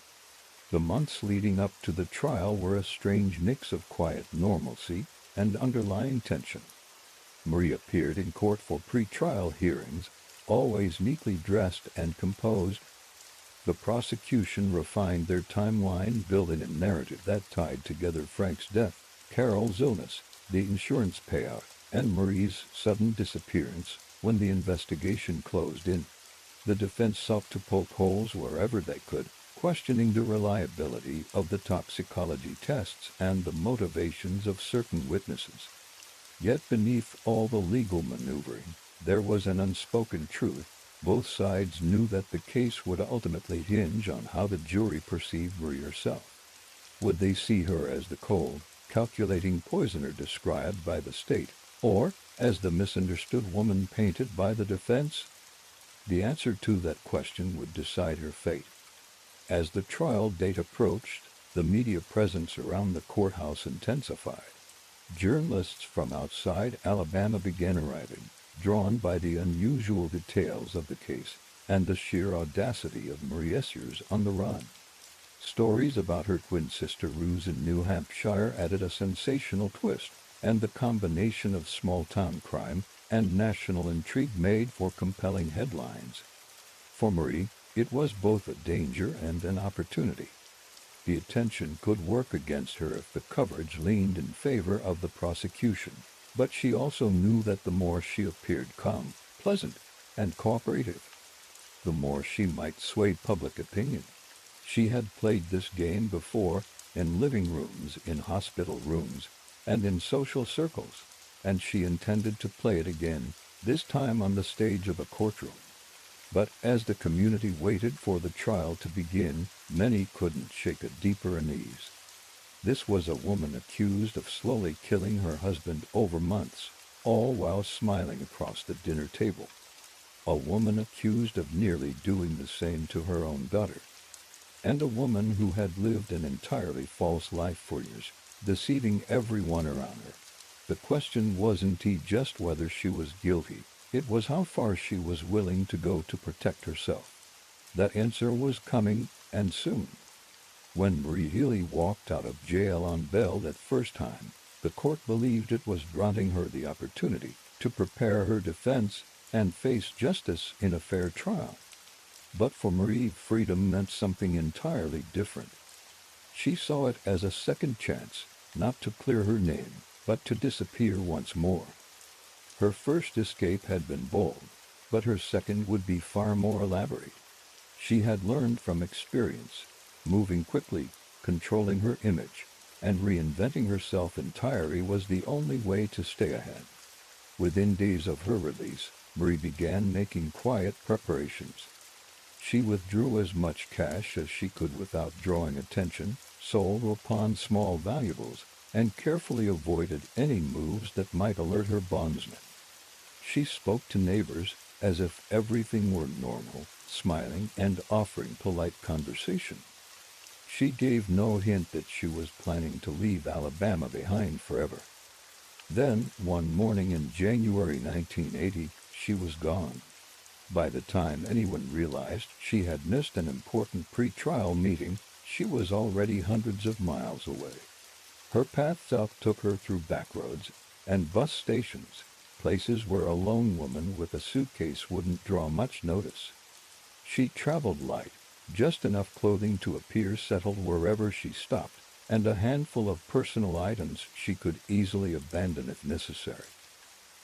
The months leading up to the trial were a strange mix of quiet normalcy and underlying tension. Marie appeared in court for pre-trial hearings, always neatly dressed and composed. The prosecution refined their timeline, building a narrative that tied together Frank's death, Carol's illness, the insurance payout, and Marie's sudden disappearance when the investigation closed in. The defense sought to poke holes wherever they could, questioning the reliability of the toxicology tests and the motivations of certain witnesses. Yet beneath all the legal maneuvering, there was an unspoken truth. Both sides knew that the case would ultimately hinge on how the jury perceived Marie herself. Would they see her as the cold, calculating poisoner described by the state, or as the misunderstood woman painted by the defense? The answer to that question would decide her fate. As the trial date approached, the media presence around the courthouse intensified. Journalists from outside Alabama began arriving, drawn by the unusual details of the case and the sheer audacity of Marie Essier's on the run. Stories about her twin sister ruse in New Hampshire added a sensational twist, and the combination of small-town crime and national intrigue made for compelling headlines. For Marie, it was both a danger and an opportunity. The attention could work against her if the coverage leaned in favor of the prosecution, but she also knew that the more she appeared calm, pleasant, and cooperative, the more she might sway public opinion. She had played this game before, in living rooms, in hospital rooms, and in social circles, and she intended to play it again, this time on the stage of a courtroom. But as the community waited for the trial to begin, many couldn't shake a deeper unease. This was a woman accused of slowly killing her husband over months, all while smiling across the dinner table. A woman accused of nearly doing the same to her own daughter. And a woman who had lived an entirely false life for years, deceiving everyone around her. The question wasn't just whether she was guilty. It was how far she was willing to go to protect herself. That answer was coming, and soon. When Marie Hilley walked out of jail on bail that first time, the court believed it was granting her the opportunity to prepare her defense and face justice in a fair trial. But for Marie, freedom meant something entirely different. She saw it as a second chance, not to clear her name, but to disappear once more. Her first escape had been bold, but her second would be far more elaborate. She had learned from experience, moving quickly, controlling her image, and reinventing herself entirely was the only way to stay ahead. Within days of her release, Marie began making quiet preparations. She withdrew as much cash as she could without drawing attention, sold or pawned small valuables, and carefully avoided any moves that might alert her bondsmen. She spoke to neighbors as if everything were normal, smiling and offering polite conversation. She gave no hint that she was planning to leave Alabama behind forever. Then, one morning in January 1980, she was gone. By the time anyone realized she had missed an important pre-trial meeting, she was already hundreds of miles away. Her path south took her through back roads and bus stations, places where a lone woman with a suitcase wouldn't draw much notice. She traveled light, just enough clothing to appear settled wherever she stopped, and a handful of personal items she could easily abandon if necessary.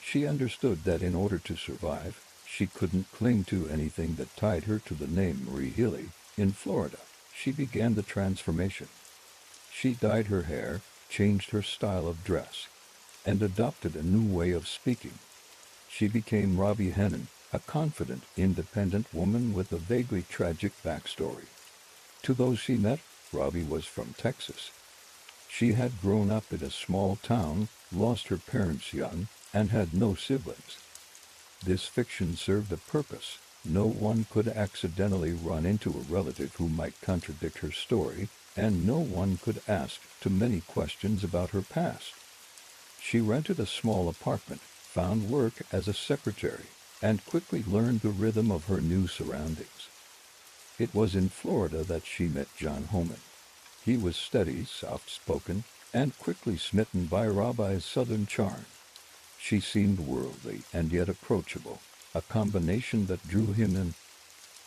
She understood that in order to survive, she couldn't cling to anything that tied her to the name Marie Hilley. In Florida, she began the transformation. She dyed her hair, changed her style of dress, and adopted a new way of speaking. She became Robbie Hennon, a confident, independent woman with a vaguely tragic backstory. To those she met, Robbie was from Texas. She had grown up in a small town, lost her parents young, and had no siblings. This fiction served a purpose. No one could accidentally run into a relative who might contradict her story, and no one could ask too many questions about her past. She rented a small apartment, found work as a secretary, and quickly learned the rhythm of her new surroundings. It was in Florida that she met John Homan. He was steady, soft-spoken, and quickly smitten by Robbie's southern charm. She seemed worldly and yet approachable, a combination that drew him in.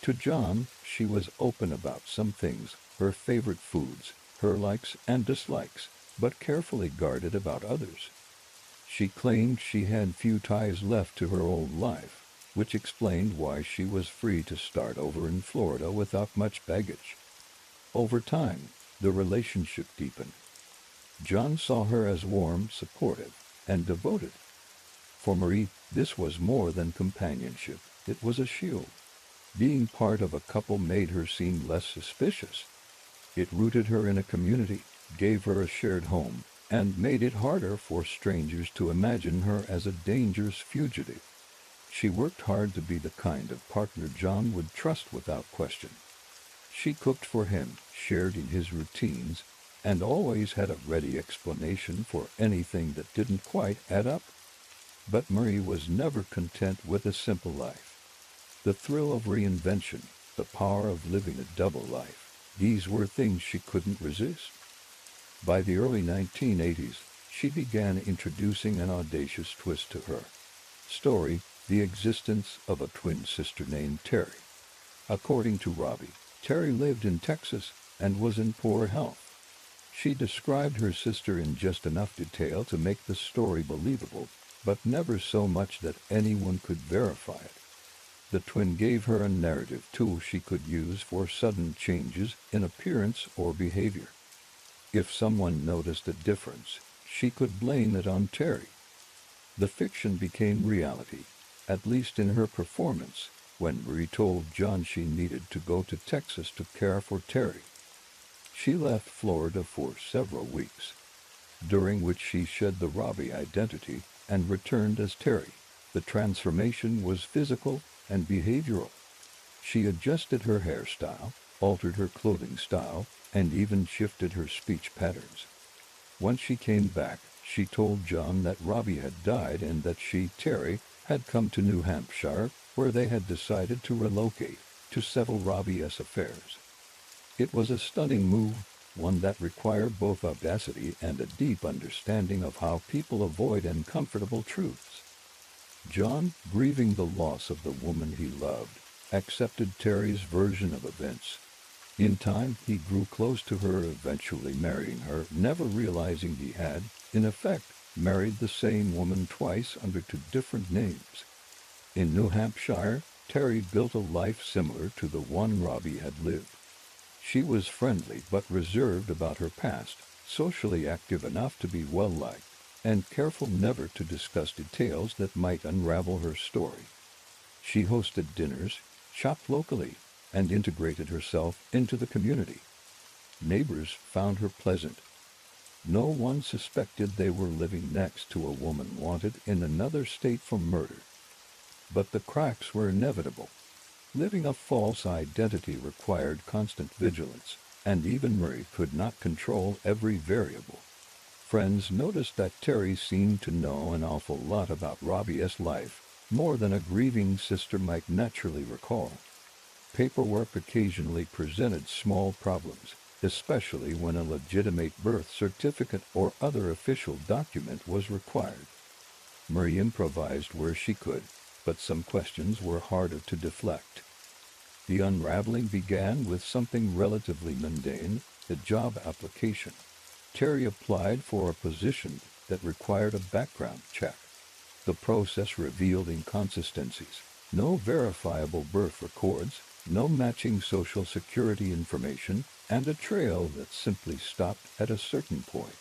To John, she was open about some things, her favorite foods, her likes and dislikes, but carefully guarded about others. She claimed she had few ties left to her old life, which explained why she was free to start over in Florida without much baggage. Over time, the relationship deepened. John saw her as warm, supportive, and devoted. For Marie, this was more than companionship, it was a shield. Being part of a couple made her seem less suspicious. It rooted her in a community, gave her a shared home, and made it harder for strangers to imagine her as a dangerous fugitive. She worked hard to be the kind of partner John would trust without question. She cooked for him, shared in his routines, and always had a ready explanation for anything that didn't quite add up. But Marie was never content with a simple life. The thrill of reinvention, the power of living a double life, these were things she couldn't resist. By the early 1980s, she began introducing an audacious twist to her story, the existence of a twin sister named Terry. According to Robbie, Terry lived in Texas and was in poor health. She described her sister in just enough detail to make the story believable, but never so much that anyone could verify it. The twin gave her a narrative tool she could use for sudden changes in appearance or behavior. If someone noticed a difference, she could blame it on Terry. The fiction became reality, at least in her performance, when Marie told John she needed to go to Texas to care for Terry. She left Florida for several weeks, during which she shed the Robbie identity and returned as Terry. The transformation was physical and behavioral. She adjusted her hairstyle, altered her clothing style, and even shifted her speech patterns. Once she came back, she told John that Robbie had died and that she, Terry, had come to New Hampshire, where they had decided to relocate to settle Robbie's affairs. It was a stunning move, one that required both audacity and a deep understanding of how people avoid uncomfortable truths. John, grieving the loss of the woman he loved, accepted Terry's version of events. In time, he grew close to her, eventually marrying her, never realizing he had, in effect, married the same woman twice under two different names. In New Hampshire, Terry built a life similar to the one Robbie had lived. She was friendly but reserved about her past, socially active enough to be well-liked, and careful never to discuss details that might unravel her story. She hosted dinners, shopped locally, and integrated herself into the community. Neighbors found her pleasant. No one suspected they were living next to a woman wanted in another state for murder. But the cracks were inevitable. Living a false identity required constant vigilance, and even Murray could not control every variable. Friends noticed that Terry seemed to know an awful lot about Robbie's life, more than a grieving sister might naturally recall. Paperwork occasionally presented small problems, especially when a legitimate birth certificate or other official document was required. Marie improvised where she could, but some questions were harder to deflect. The unraveling began with something relatively mundane, a job application. Terry applied for a position that required a background check. The process revealed inconsistencies, no verifiable birth records, no matching social security information, and a trail that simply stopped at a certain point.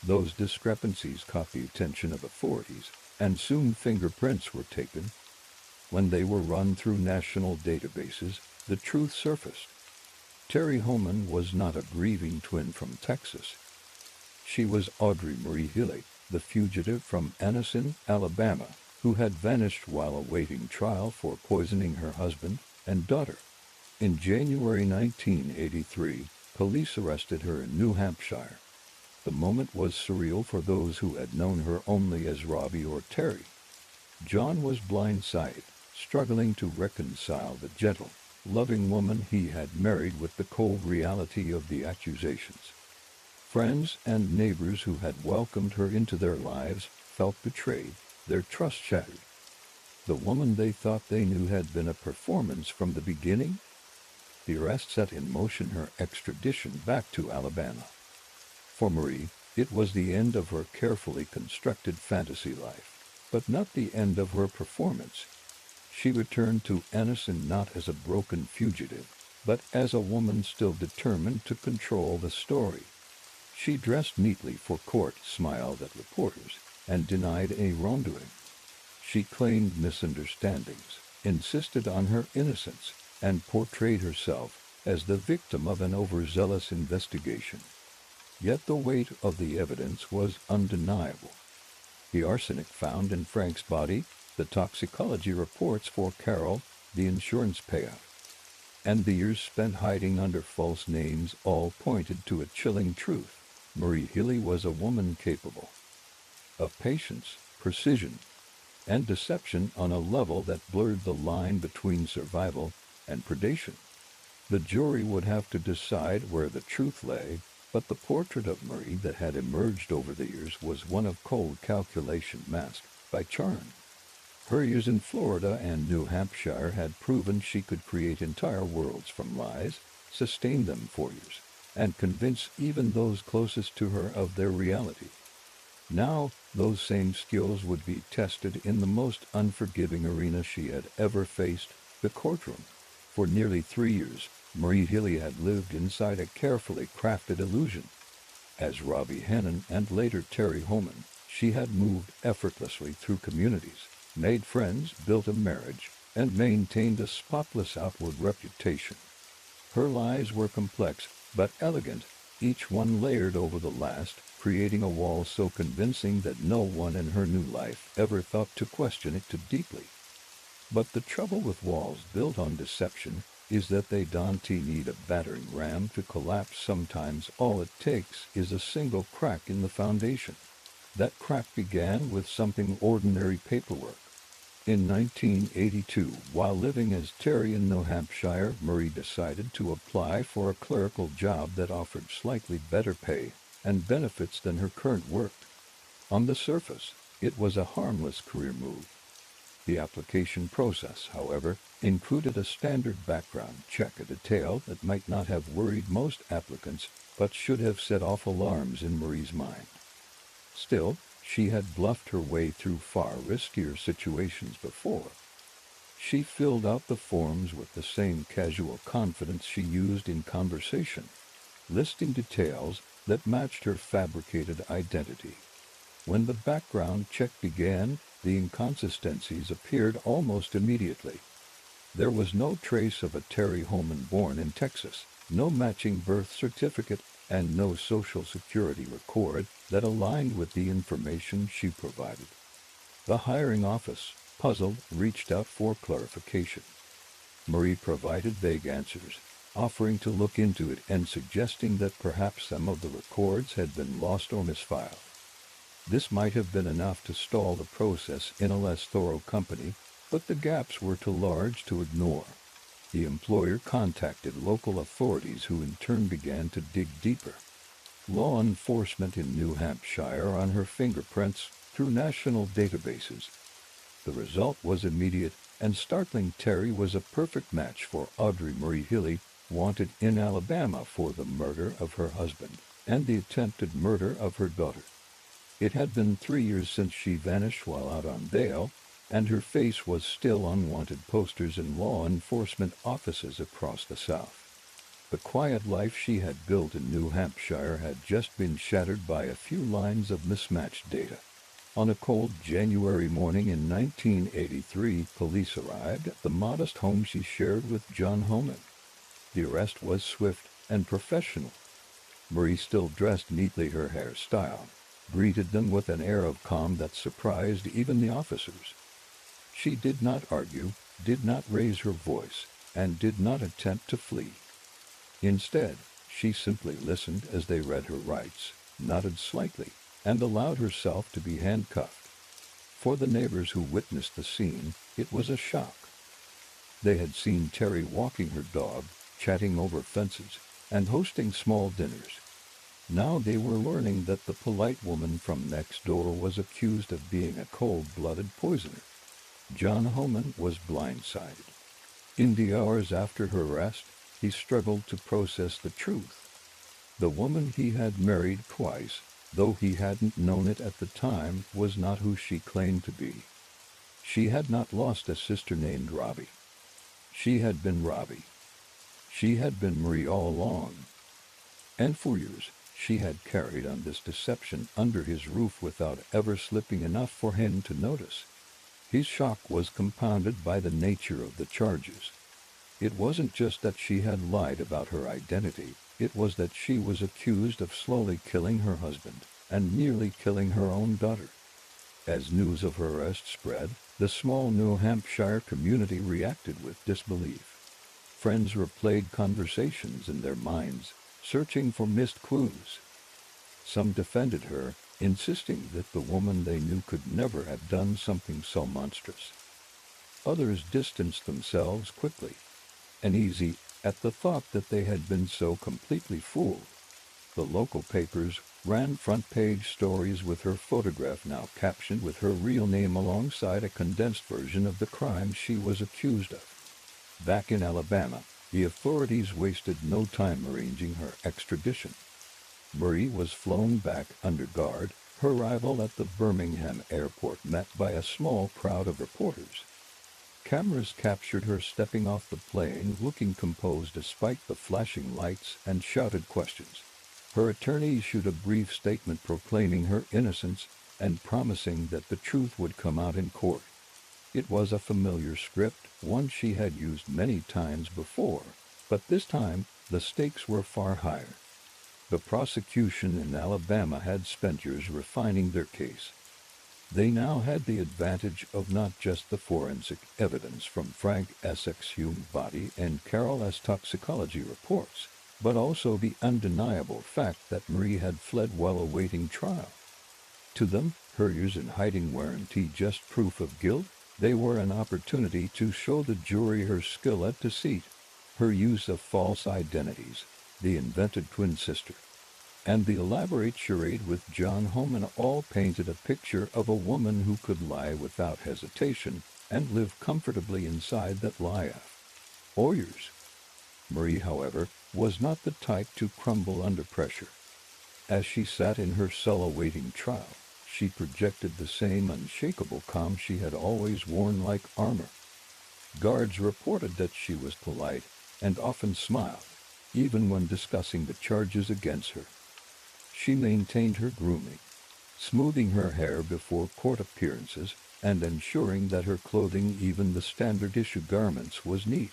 Those discrepancies caught the attention of authorities, and soon fingerprints were taken. When they were run through national databases, the truth surfaced. Terry Homan was not a grieving twin from Texas. She was Audrey Marie Hilley, the fugitive from Anniston, Alabama, who had vanished while awaiting trial for poisoning her husband and daughter. In January 1983, police arrested her in New Hampshire. The moment was surreal for those who had known her only as Robbie or Terry. John was blindsided, struggling to reconcile the gentle, loving woman he had married with the cold reality of the accusations. Friends and neighbors who had welcomed her into their lives felt betrayed, their trust shattered. The woman they thought they knew had been a performance from the beginning. The arrest set in motion her extradition back to Alabama. For Marie, it was the end of her carefully constructed fantasy life, but not the end of her performance. She returned to Anniston not as a broken fugitive, but as a woman still determined to control the story. She dressed neatly for court, smiled at reporters, and denied a wrongdoing. She claimed misunderstandings, insisted on her innocence, and portrayed herself as the victim of an overzealous investigation. Yet the weight of the evidence was undeniable. The arsenic found in Frank's body, the toxicology reports for Carol, the insurance payout, and the years spent hiding under false names all pointed to a chilling truth. Marie Hilley was a woman capable of patience, precision, and deception on a level that blurred the line between survival and predation. The jury would have to decide where the truth lay, but the portrait of Marie that had emerged over the years was one of cold calculation masked by charm. Her years in Florida and New Hampshire had proven she could create entire worlds from lies, sustain them for years, and convince even those closest to her of their reality. Now, those same skills would be tested in the most unforgiving arena she had ever faced, the courtroom. For nearly 3 years, Marie Hilley had lived inside a carefully crafted illusion. As Robbie Hannon and later Terry Homan, she had moved effortlessly through communities, made friends, built a marriage, and maintained a spotless outward reputation. Her lies were complex, but elegant, each one layered over the last, creating a wall so convincing that no one in her new life ever thought to question it too deeply. But the trouble with walls built on deception is that they don't need a battering ram to collapse. Sometimes all it takes is a single crack in the foundation. That crack began with something ordinary: paperwork. In 1982, while living as Terry in New Hampshire, Marie decided to apply for a clerical job that offered slightly better pay and benefits than her current work. On the surface, it was a harmless career move. The application process, however, included a standard background check, a detail that might not have worried most applicants, but should have set off alarms in Marie's mind. Still, she had bluffed her way through far riskier situations before. She filled out the forms with the same casual confidence she used in conversation, listing details that matched her fabricated identity. When the background check began, the inconsistencies appeared almost immediately. There was no trace of a Terry Holman born in Texas, no matching birth certificate, and no social security record that aligned with the information she provided. The hiring office, puzzled, reached out for clarification. Marie provided vague answers, offering to look into it and suggesting that perhaps some of the records had been lost or misfiled. This might have been enough to stall the process in a less thorough company, but the gaps were too large to ignore. The employer contacted local authorities, who in turn began to dig deeper. Law enforcement in New Hampshire on her fingerprints through national databases. The result was immediate and startling. Terry was a perfect match for Audrey Marie Hilley, wanted in Alabama for the murder of her husband and the attempted murder of her daughter. It had been 3 years since she vanished while out on bail, and her face was still on wanted posters in law enforcement offices across the South. The quiet life she had built in New Hampshire had just been shattered by a few lines of mismatched data. On a cold January morning in 1983, police arrived at the modest home she shared with John Holman. The arrest was swift and professional. Marie, still dressed neatly, her hair styled, greeted them with an air of calm that surprised even the officers. She did not argue, did not raise her voice, and did not attempt to flee. Instead, she simply listened as they read her rights, nodded slightly, and allowed herself to be handcuffed. For the neighbors who witnessed the scene, it was a shock. They had seen Terry walking her dog, chatting over fences, and hosting small dinners. Now they were learning that the polite woman from next door was accused of being a cold-blooded poisoner. John Holman was blindsided. In the hours after her arrest, he struggled to process the truth. The woman he had married twice, though he hadn't known it at the time, was not who she claimed to be. She had not lost a sister named Robbie. She had been Robbie. She had been Marie all along. And for years, she had carried on this deception under his roof without ever slipping enough for him to notice. His shock was compounded by the nature of the charges. It wasn't just that she had lied about her identity, it was that she was accused of slowly killing her husband and nearly killing her own daughter. As news of her arrest spread, the small New Hampshire community reacted with disbelief. Friends replayed conversations in their minds, searching for missed clues. Some defended her, insisting that the woman they knew could never have done something so monstrous. Others distanced themselves quickly, uneasy at the thought that they had been so completely fooled. The local papers ran front-page stories with her photograph now captioned with her real name alongside a condensed version of the crime she was accused of. Back in Alabama, the authorities wasted no time arranging her extradition. Marie was flown back under guard, her arrival at the Birmingham airport met by a small crowd of reporters. Cameras captured her stepping off the plane, looking composed despite the flashing lights and shouted questions. Her attorney issued a brief statement proclaiming her innocence and promising that the truth would come out in court. It was a familiar script, one she had used many times before, but this time the stakes were far higher. The prosecution in Alabama had spent years refining their case. They now had the advantage of not just the forensic evidence from Frank Essex's human body and Carol S. toxicology reports, but also the undeniable fact that Marie had fled while awaiting trial. To them, her years in hiding weren't just proof of guilt, They were an opportunity to show the jury her skill at deceit, her use of false identities, the invented twin sister, and the elaborate charade with John Homan all painted a picture of a woman who could lie without hesitation and live comfortably inside that lie. Oyers. Marie, however, was not the type to crumble under pressure. As she sat in her cell awaiting trial, she projected the same unshakable calm she had always worn like armor. Guards reported that she was polite and often smiled, even when discussing the charges against her. She maintained her grooming, smoothing her hair before court appearances and ensuring that her clothing, even the standard-issue garments, was neat.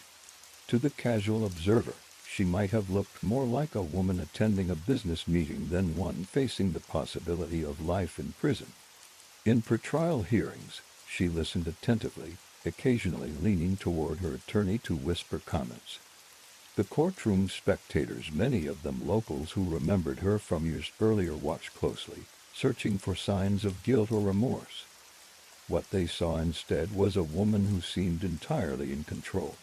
To the casual observer, she might have looked more like a woman attending a business meeting than one facing the possibility of life in prison. In pretrial hearings, she listened attentively, occasionally leaning toward her attorney to whisper comments. The courtroom spectators, many of them locals who remembered her from years earlier, watched closely, searching for signs of guilt or remorse. What they saw instead was a woman who seemed entirely in control,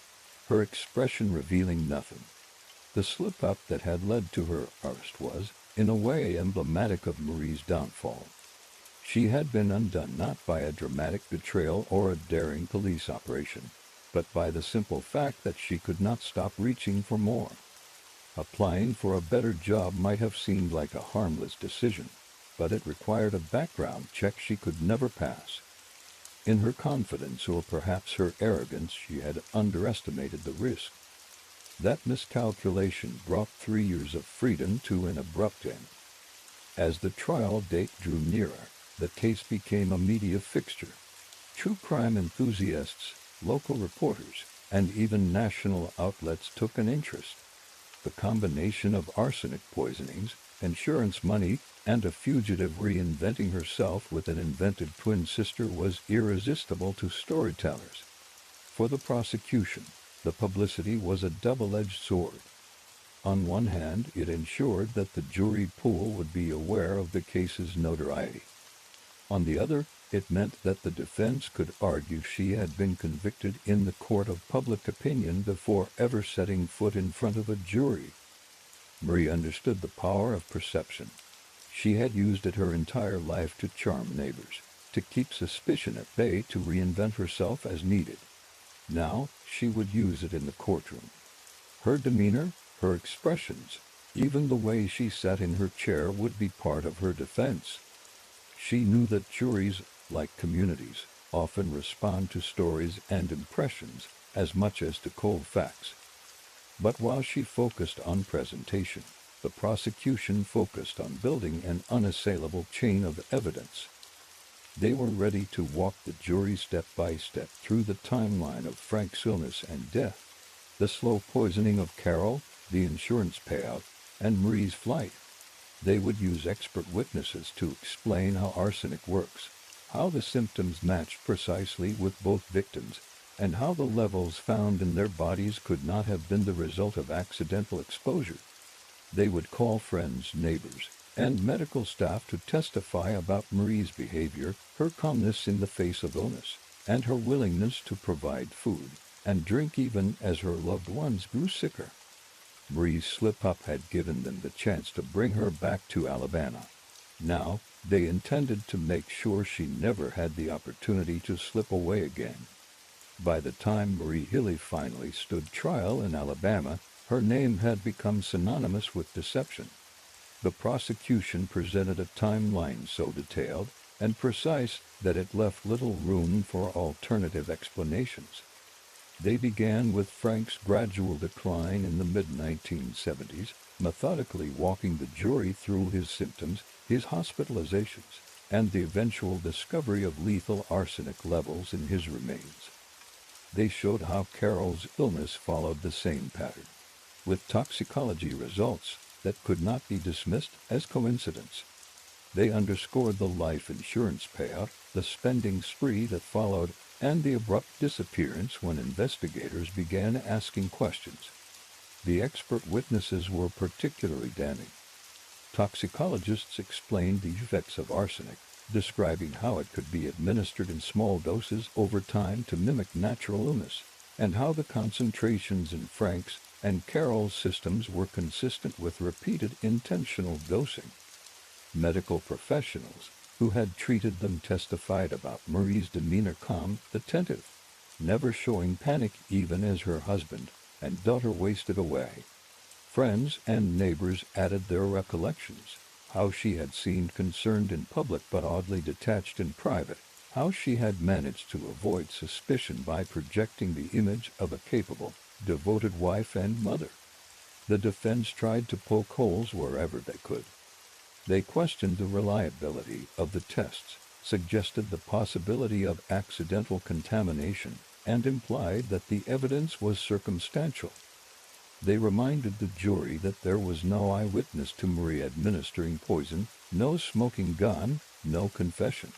her expression revealing nothing. The slip-up that had led to her arrest was, in a way, emblematic of Marie's downfall. She had been undone not by a dramatic betrayal or a daring police operation, but by the simple fact that she could not stop reaching for more. Applying for a better job might have seemed like a harmless decision, but it required a background check she could never pass. In her confidence, or perhaps her arrogance, she had underestimated the risk. That miscalculation brought 3 years of freedom to an abrupt end. As the trial date drew nearer, the case became a media fixture. True crime enthusiasts, local reporters, and even national outlets took an interest. The combination of arsenic poisonings, insurance money, and a fugitive reinventing herself with an invented twin sister was irresistible to storytellers. For the prosecution, the publicity was a double-edged sword. On one hand, it ensured that the jury pool would be aware of the case's notoriety. On the other, it meant that the defense could argue she had been convicted in the court of public opinion before ever setting foot in front of a jury. Marie understood the power of perception. She had used it her entire life to charm neighbors, to keep suspicion at bay, to reinvent herself as needed. Now she would use it in the courtroom. Her demeanor, her expressions, even the way she sat in her chair would be part of her defense. She knew that juries, like communities, often respond to stories and impressions as much as to cold facts. But while she focused on presentation, the prosecution focused on building an unassailable chain of evidence. They were ready to walk the jury step by step through the timeline of Frank's illness and death, the slow poisoning of Carol, the insurance payout, and Marie's flight. They would use expert witnesses to explain how arsenic works, how the symptoms matched precisely with both victims, and how the levels found in their bodies could not have been the result of accidental exposure. They would call friends, neighbors, and medical staff to testify about Marie's behavior, her calmness in the face of illness, and her willingness to provide food and drink even as her loved ones grew sicker. Marie's slip-up had given them the chance to bring her back to Alabama. Now, they intended to make sure she never had the opportunity to slip away again. By the time Marie Hilley finally stood trial in Alabama, her name had become synonymous with deception. The prosecution presented a timeline so detailed and precise that it left little room for alternative explanations. They began with Frank's gradual decline in the mid-1970s, methodically walking the jury through his symptoms, his hospitalizations, and the eventual discovery of lethal arsenic levels in his remains. They showed how Carol's illness followed the same pattern, with toxicology results that could not be dismissed as coincidence. They underscored the life insurance payout, the spending spree that followed, and the abrupt disappearance when investigators began asking questions. The expert witnesses were particularly damning. Toxicologists explained the effects of arsenic, describing how it could be administered in small doses over time to mimic natural illness, and how the concentrations in Frank's and Carol's systems were consistent with repeated intentional dosing. Medical professionals who had treated them testified about Marie's demeanor, calm, attentive, never showing panic even as her husband and daughter wasted away. Friends and neighbors added their recollections, how she had seemed concerned in public but oddly detached in private, how she had managed to avoid suspicion by projecting the image of a capable, devoted wife and mother. The defense tried to poke holes wherever they could. They questioned the reliability of the tests, suggested the possibility of accidental contamination, and implied that the evidence was circumstantial. They reminded the jury that there was no eyewitness to Marie administering poison, no smoking gun, no confession.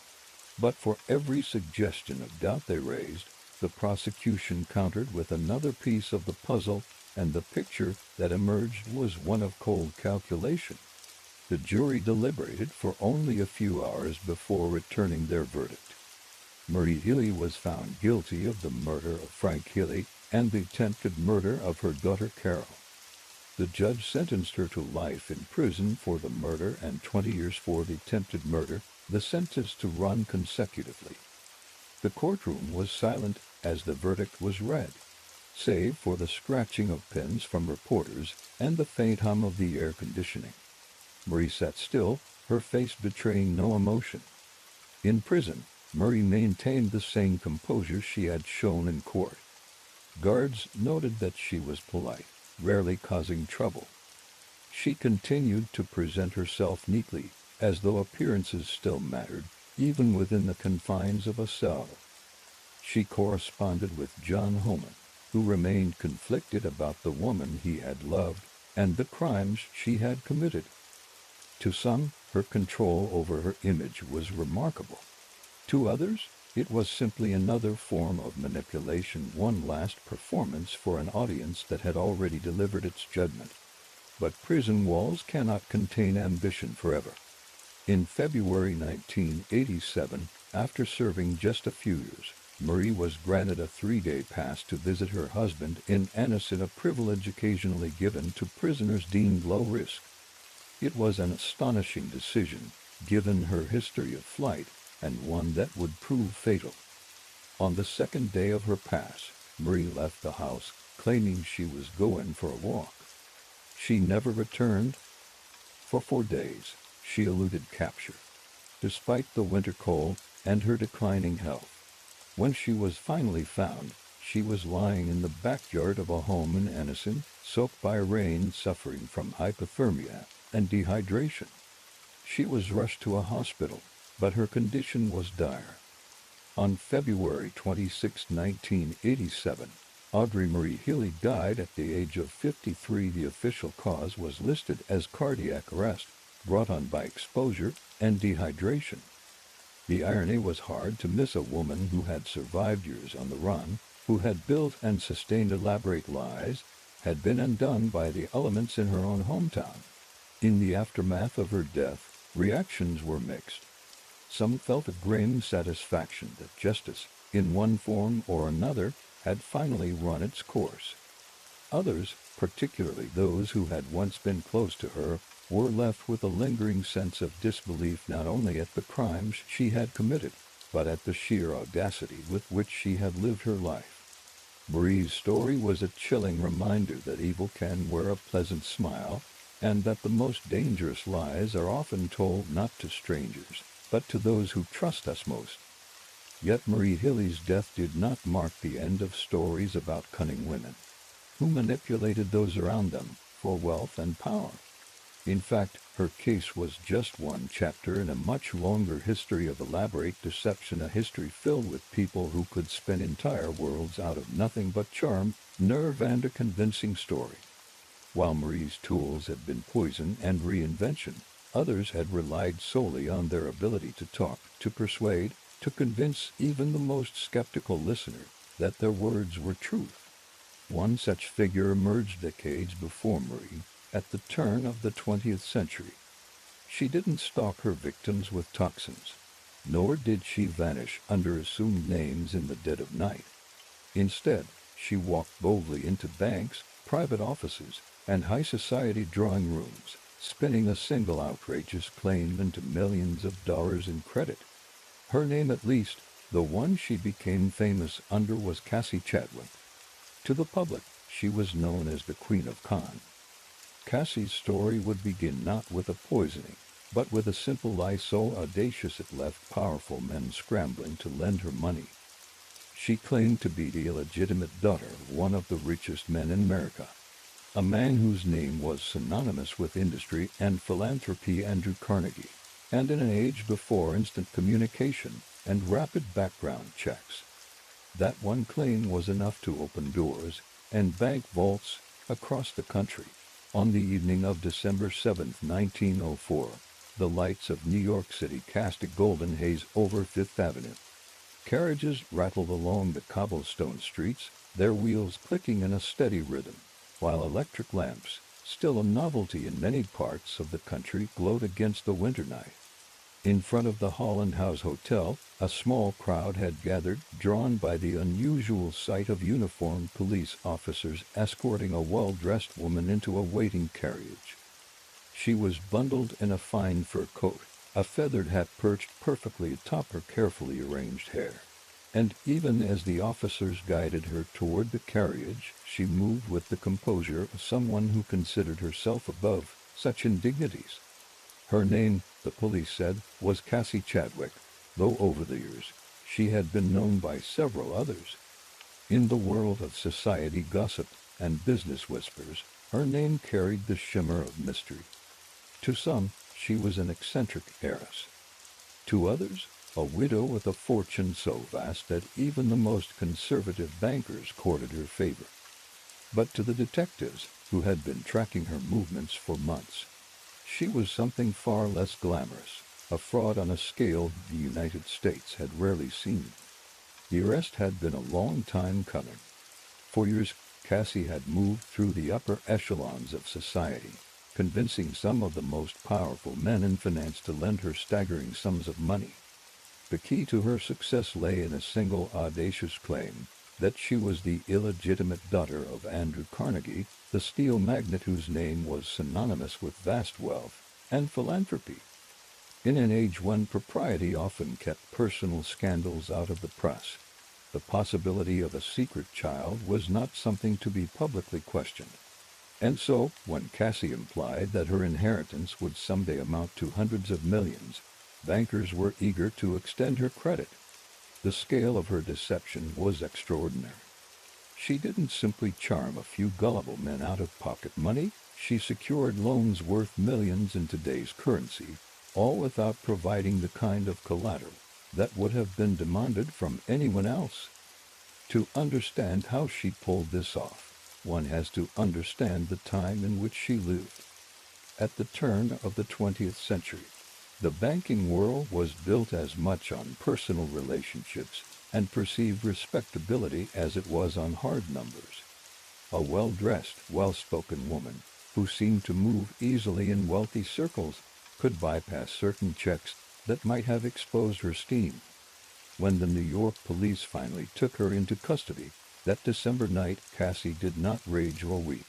But for every suggestion of doubt they raised, the prosecution countered with another piece of the puzzle, and the picture that emerged was one of cold calculation. The jury deliberated for only a few hours before returning their verdict. Marie Hilley was found guilty of the murder of Frank Hilley and the attempted murder of her daughter Carol. The judge sentenced her to life in prison for the murder and 20 years for the attempted murder, the sentence to run consecutively. The courtroom was silent as the verdict was read, save for the scratching of pens from reporters and the faint hum of the air conditioning. Marie sat still, her face betraying no emotion. In prison, Marie maintained the same composure she had shown in court. Guards noted that she was polite, rarely causing trouble. She continued to present herself neatly, as though appearances still mattered, even within the confines of a cell. She corresponded with John Holman, who remained conflicted about the woman he had loved and the crimes she had committed. To some, her control over her image was remarkable. To others, it was simply another form of manipulation, one last performance for an audience that had already delivered its judgment. But prison walls cannot contain ambition forever. In February 1987, after serving just a few years, Marie was granted a 3-day pass to visit her husband in Anniston, a privilege occasionally given to prisoners deemed low risk. It was an astonishing decision, given her history of flight, and one that would prove fatal. On the second day of her pass, Marie left the house, claiming she was going for a walk. She never returned. For 4 days, she eluded capture, despite the winter cold and her declining health. When she was finally found, she was lying in the backyard of a home in Anniston, soaked by rain, suffering from hypothermia and dehydration. She was rushed to a hospital, but her condition was dire. On February 26, 1987, Audrey Marie Hilley died at the age of 53. The official cause was listed as cardiac arrest, brought on by exposure and dehydration. The irony was hard to miss. A woman who had survived years on the run, who had built and sustained elaborate lies, had been undone by the elements in her own hometown. In the aftermath of her death, reactions were mixed. Some felt a grim satisfaction that justice, in one form or another, had finally run its course. Others, particularly those who had once been close to her, were left with a lingering sense of disbelief, not only at the crimes she had committed, but at the sheer audacity with which she had lived her life. Marie's story was a chilling reminder that evil can wear a pleasant smile, and that the most dangerous lies are often told not to strangers, but to those who trust us most. Yet Marie Hilley's death did not mark the end of stories about cunning women, who manipulated those around them for wealth and power. In fact, her case was just one chapter in a much longer history of elaborate deception, a history filled with people who could spin entire worlds out of nothing but charm, nerve, and a convincing story. While Marie's tools had been poison and reinvention, others had relied solely on their ability to talk, to persuade, to convince even the most skeptical listener that their words were truth. One such figure emerged decades before Marie, at the turn of the 20th century. She didn't stalk her victims with toxins. Nor did she vanish under assumed names in the dead of night. Instead, she walked boldly into banks, private offices, and high society drawing rooms, spinning a single outrageous claim into millions of dollars in credit. Her name, at least, the one she became famous under, was Cassie Chadwick. To the public, she was known as the Queen of Con. Cassie's story would begin not with a poisoning, but with a simple lie so audacious it left powerful men scrambling to lend her money. She claimed to be the illegitimate daughter of one of the richest men in America, a man whose name was synonymous with industry and philanthropy, Andrew Carnegie. And in an age before instant communication and rapid background checks, that one claim was enough to open doors and bank vaults across the country. On the evening of December 7, 1904, the lights of New York City cast a golden haze over Fifth Avenue. Carriages rattled along the cobblestone streets, their wheels clicking in a steady rhythm, while electric lamps, still a novelty in many parts of the country, glowed against the winter night. In front of the Holland House Hotel, a small crowd had gathered, drawn by the unusual sight of uniformed police officers escorting a well-dressed woman into a waiting carriage. She was bundled in a fine fur coat, a feathered hat perched perfectly atop her carefully arranged hair. And even as the officers guided her toward the carriage, she moved with the composure of someone who considered herself above such indignities. Her name, the police said, was Cassie Chadwick, though over the years she had been known by several others. In the world of society gossip and business whispers, her name carried the shimmer of mystery. To some, she was an eccentric heiress. To others, a widow with a fortune so vast that even the most conservative bankers courted her favor. But to the detectives, who had been tracking her movements for months, she was something far less glamorous, a fraud on a scale the United States had rarely seen. The arrest had been a long time coming. For years, Cassie had moved through the upper echelons of society, convincing some of the most powerful men in finance to lend her staggering sums of money. The key to her success lay in a single audacious claim, that she was the illegitimate daughter of Andrew Carnegie, the steel magnate whose name was synonymous with vast wealth and philanthropy. In an age when propriety often kept personal scandals out of the press, the possibility of a secret child was not something to be publicly questioned. And so, when Cassie implied that her inheritance would someday amount to hundreds of millions, bankers were eager to extend her credit. The scale of her deception was extraordinary. She didn't simply charm a few gullible men out of pocket money, she secured loans worth millions in today's currency, all without providing the kind of collateral that would have been demanded from anyone else. To understand how she pulled this off, one has to understand the time in which she lived. At the turn of the 20th century, the banking world was built as much on personal relationships and perceived respectability as it was on hard numbers. A well-dressed, well-spoken woman, who seemed to move easily in wealthy circles, could bypass certain checks that might have exposed her scheme. When the New York police finally took her into custody that December night, Cassie did not rage or weep.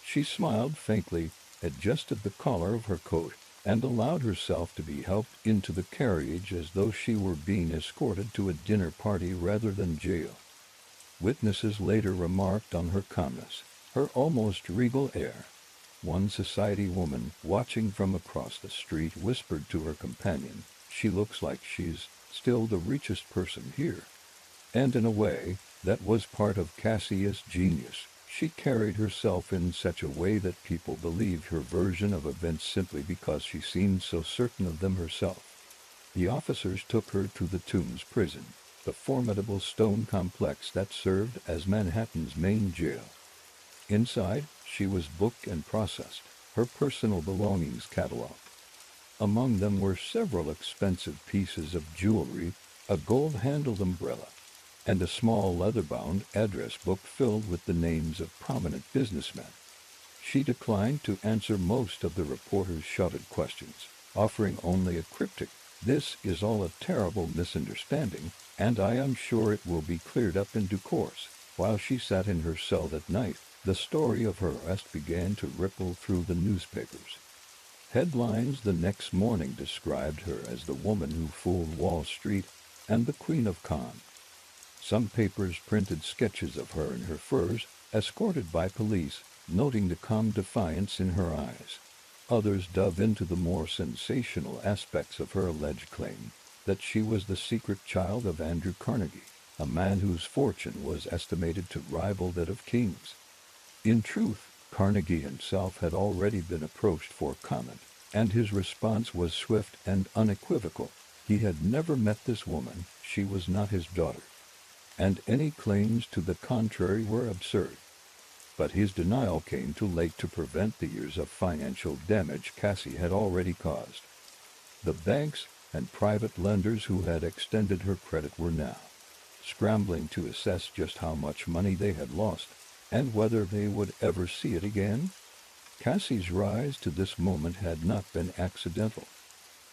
She smiled faintly, adjusted the collar of her coat, and allowed herself to be helped into the carriage as though she were being escorted to a dinner party rather than jail. Witnesses later remarked on her calmness, her almost regal air. One society woman, watching from across the street, whispered to her companion, "She looks like she's still the richest person here." And in a way, that was part of Cassie's genius. She carried herself in such a way that people believed her version of events simply because she seemed so certain of them herself. The officers took her to the Tombs prison, the formidable stone complex that served as Manhattan's main jail. Inside, she was booked and processed, her personal belongings cataloged. Among them were several expensive pieces of jewelry, a gold-handled umbrella, and a small leather-bound address book filled with the names of prominent businessmen. She declined to answer most of the reporters' shouted questions, offering only a cryptic, This is all a terrible misunderstanding, and I am sure it will be cleared up in due course." While she sat in her cell that night, the story of her arrest began to ripple through the newspapers. Headlines the next morning described her as the woman who fooled Wall Street and the Queen of Con. Some papers printed sketches of her in her furs, escorted by police, noting the calm defiance in her eyes. Others dove into the more sensational aspects of her alleged claim that she was the secret child of Andrew Carnegie, a man whose fortune was estimated to rival that of kings. In truth, Carnegie himself had already been approached for comment, and his response was swift and unequivocal. He had never met this woman, she was not his daughter, and any claims to the contrary were absurd. But his denial came too late to prevent the years of financial damage Cassie had already caused. The banks and private lenders who had extended her credit were now scrambling to assess just how much money they had lost and whether they would ever see it again. Cassie's rise to this moment had not been accidental.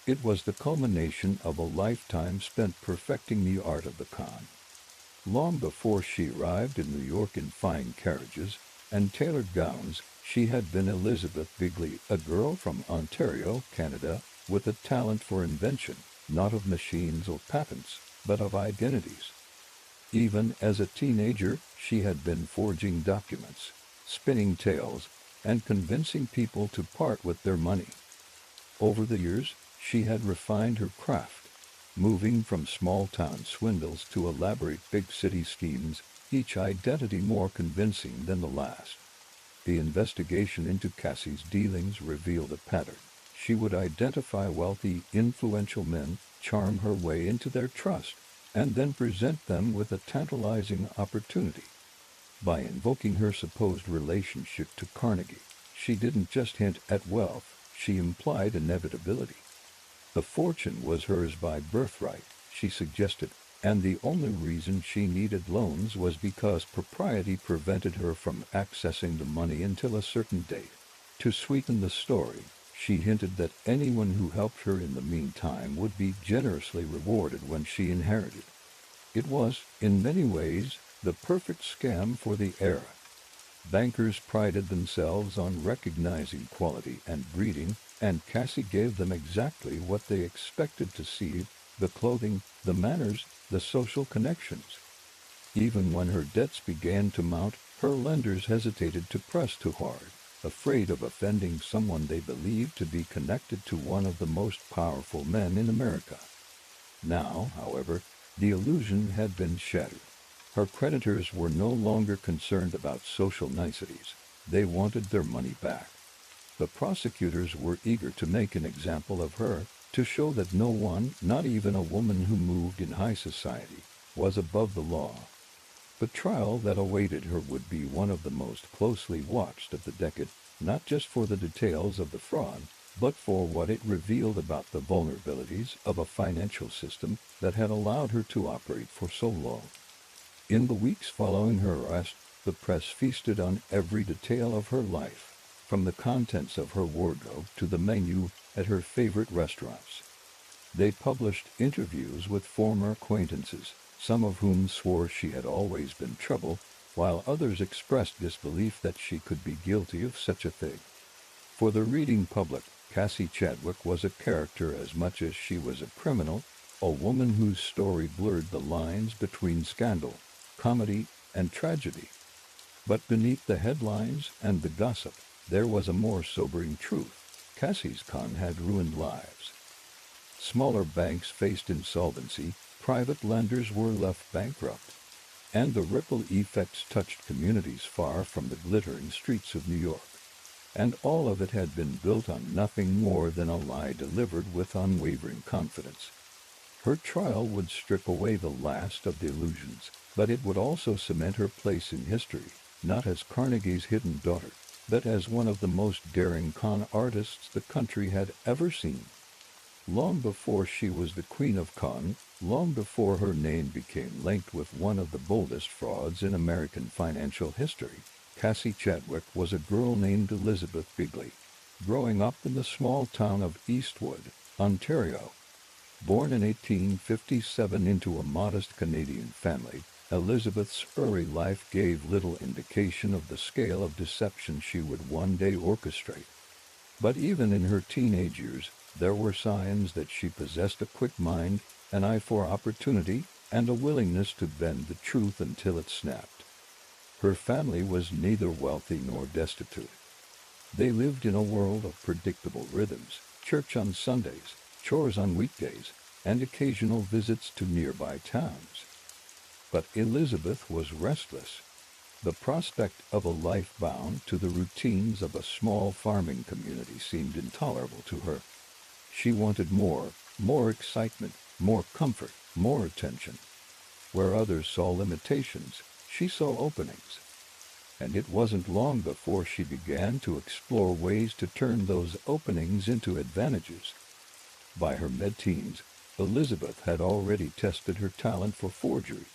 It was the culmination of a lifetime spent perfecting the art of the con. Long before she arrived in New York in fine carriages and tailored gowns, she had been Elizabeth Bigley, a girl from Ontario, Canada, with a talent for invention, not of machines or patents, but of identities. Even as a teenager, she had been forging documents, spinning tales, and convincing people to part with their money. Over the years, she had refined her craft, moving from small-town swindles to elaborate big-city schemes, each identity more convincing than the last. The investigation into Cassie's dealings revealed a pattern. She would identify wealthy, influential men, charm her way into their trust, and then present them with a tantalizing opportunity. By invoking her supposed relationship to Carnegie, she didn't just hint at wealth, she implied inevitability. The fortune was hers by birthright, she suggested, and the only reason she needed loans was because propriety prevented her from accessing the money until a certain date. To sweeten the story, she hinted that anyone who helped her in the meantime would be generously rewarded when she inherited. It was, in many ways, the perfect scam for the era. Bankers prided themselves on recognizing quality and breeding, and Cassie gave them exactly what they expected to see: the clothing, the manners, the social connections. Even when her debts began to mount, her lenders hesitated to press too hard, afraid of offending someone they believed to be connected to one of the most powerful men in America. Now, however, the illusion had been shattered. Her creditors were no longer concerned about social niceties. They wanted their money back. The prosecutors were eager to make an example of her, to show that no one, not even a woman who moved in high society, was above the law. The trial that awaited her would be one of the most closely watched of the decade, not just for the details of the fraud, but for what it revealed about the vulnerabilities of a financial system that had allowed her to operate for so long. In the weeks following her arrest, the press feasted on every detail of her life, from the contents of her wardrobe to the menu at her favorite restaurants. They published interviews with former acquaintances, some of whom swore she had always been trouble, while others expressed disbelief that she could be guilty of such a thing. For the reading public, Cassie Chadwick was a character as much as she was a criminal, a woman whose story blurred the lines between scandal, comedy, and tragedy. But beneath the headlines and the gossip, there was a more sobering truth. Cassie's con had ruined lives. Smaller banks faced insolvency, private lenders were left bankrupt, and the ripple effects touched communities far from the glittering streets of New York. And all of it had been built on nothing more than a lie delivered with unwavering confidence. Her trial would strip away the last of the illusions, but it would also cement her place in history, not as Carnegie's hidden daughter, but as one of the most daring con artists the country had ever seen. Long before she was the Queen of Con, long before her name became linked with one of the boldest frauds in American financial history, Cassie Chadwick was a girl named Elizabeth Bigley, growing up in the small town of Eastwood, Ontario. Born in 1857 into a modest Canadian family, Elizabeth's early life gave little indication of the scale of deception she would one day orchestrate. But even in her teenage years, there were signs that she possessed a quick mind, an eye for opportunity, and a willingness to bend the truth until it snapped. Her family was neither wealthy nor destitute. They lived in a world of predictable rhythms: church on Sundays, chores on weekdays, and occasional visits to nearby towns. But Elizabeth was restless. The prospect of a life bound to the routines of a small farming community seemed intolerable to her. She wanted more excitement, more comfort, more attention. Where others saw limitations, she saw openings. And it wasn't long before she began to explore ways to turn those openings into advantages. By her mid-teens, Elizabeth had already tested her talent for forgery.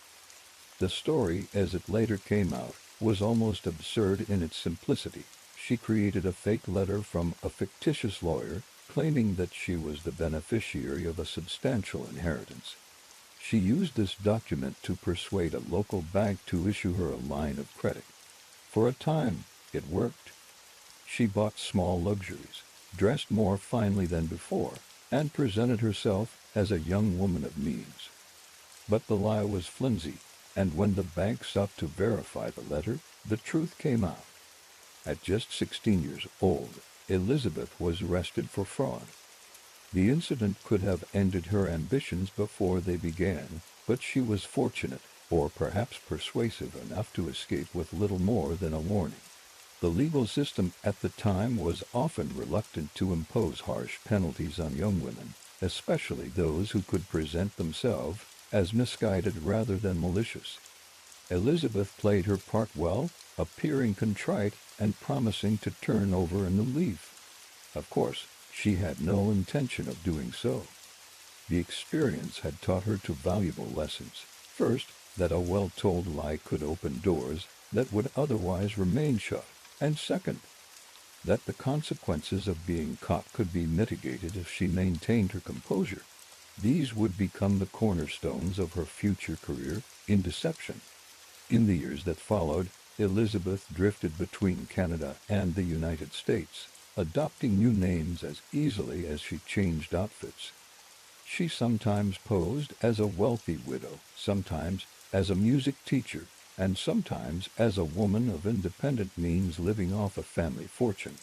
The story, as it later came out, was almost absurd in its simplicity. She created a fake letter from a fictitious lawyer, claiming that she was the beneficiary of a substantial inheritance. She used this document to persuade a local bank to issue her a line of credit. For a time, it worked. She bought small luxuries, dressed more finely than before, and presented herself as a young woman of means. But the lie was flimsy, and when the bank sought to verify the letter, the truth came out. At just 16 years old, Elizabeth was arrested for fraud. The incident could have ended her ambitions before they began, but she was fortunate, or perhaps persuasive enough, to escape with little more than a warning. The legal system at the time was often reluctant to impose harsh penalties on young women, especially those who could present themselves as misguided rather than malicious. Elizabeth played her part well, appearing contrite and promising to turn over a new leaf. Of course, she had no intention of doing so. The experience had taught her two valuable lessons. First, that a well-told lie could open doors that would otherwise remain shut, and second, that the consequences of being caught could be mitigated if she maintained her composure. These would become the cornerstones of her future career in deception. In the years that followed, Elizabeth drifted between Canada and the United States, adopting new names as easily as she changed outfits. She sometimes posed as a wealthy widow, sometimes as a music teacher, and sometimes as a woman of independent means living off a family fortune.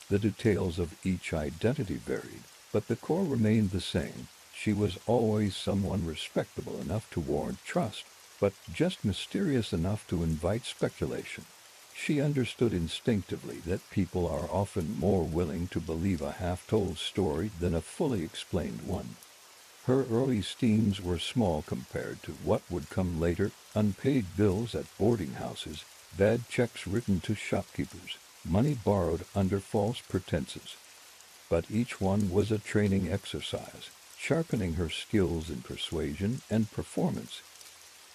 The details of each identity varied, but the core remained the same. She was always someone respectable enough to warrant trust, but just mysterious enough to invite speculation. She understood instinctively that people are often more willing to believe a half-told story than a fully explained one. Her early schemes were small compared to what would come later: unpaid bills at boarding houses, bad checks written to shopkeepers, money borrowed under false pretenses. But each one was a training exercise, sharpening her skills in persuasion and performance.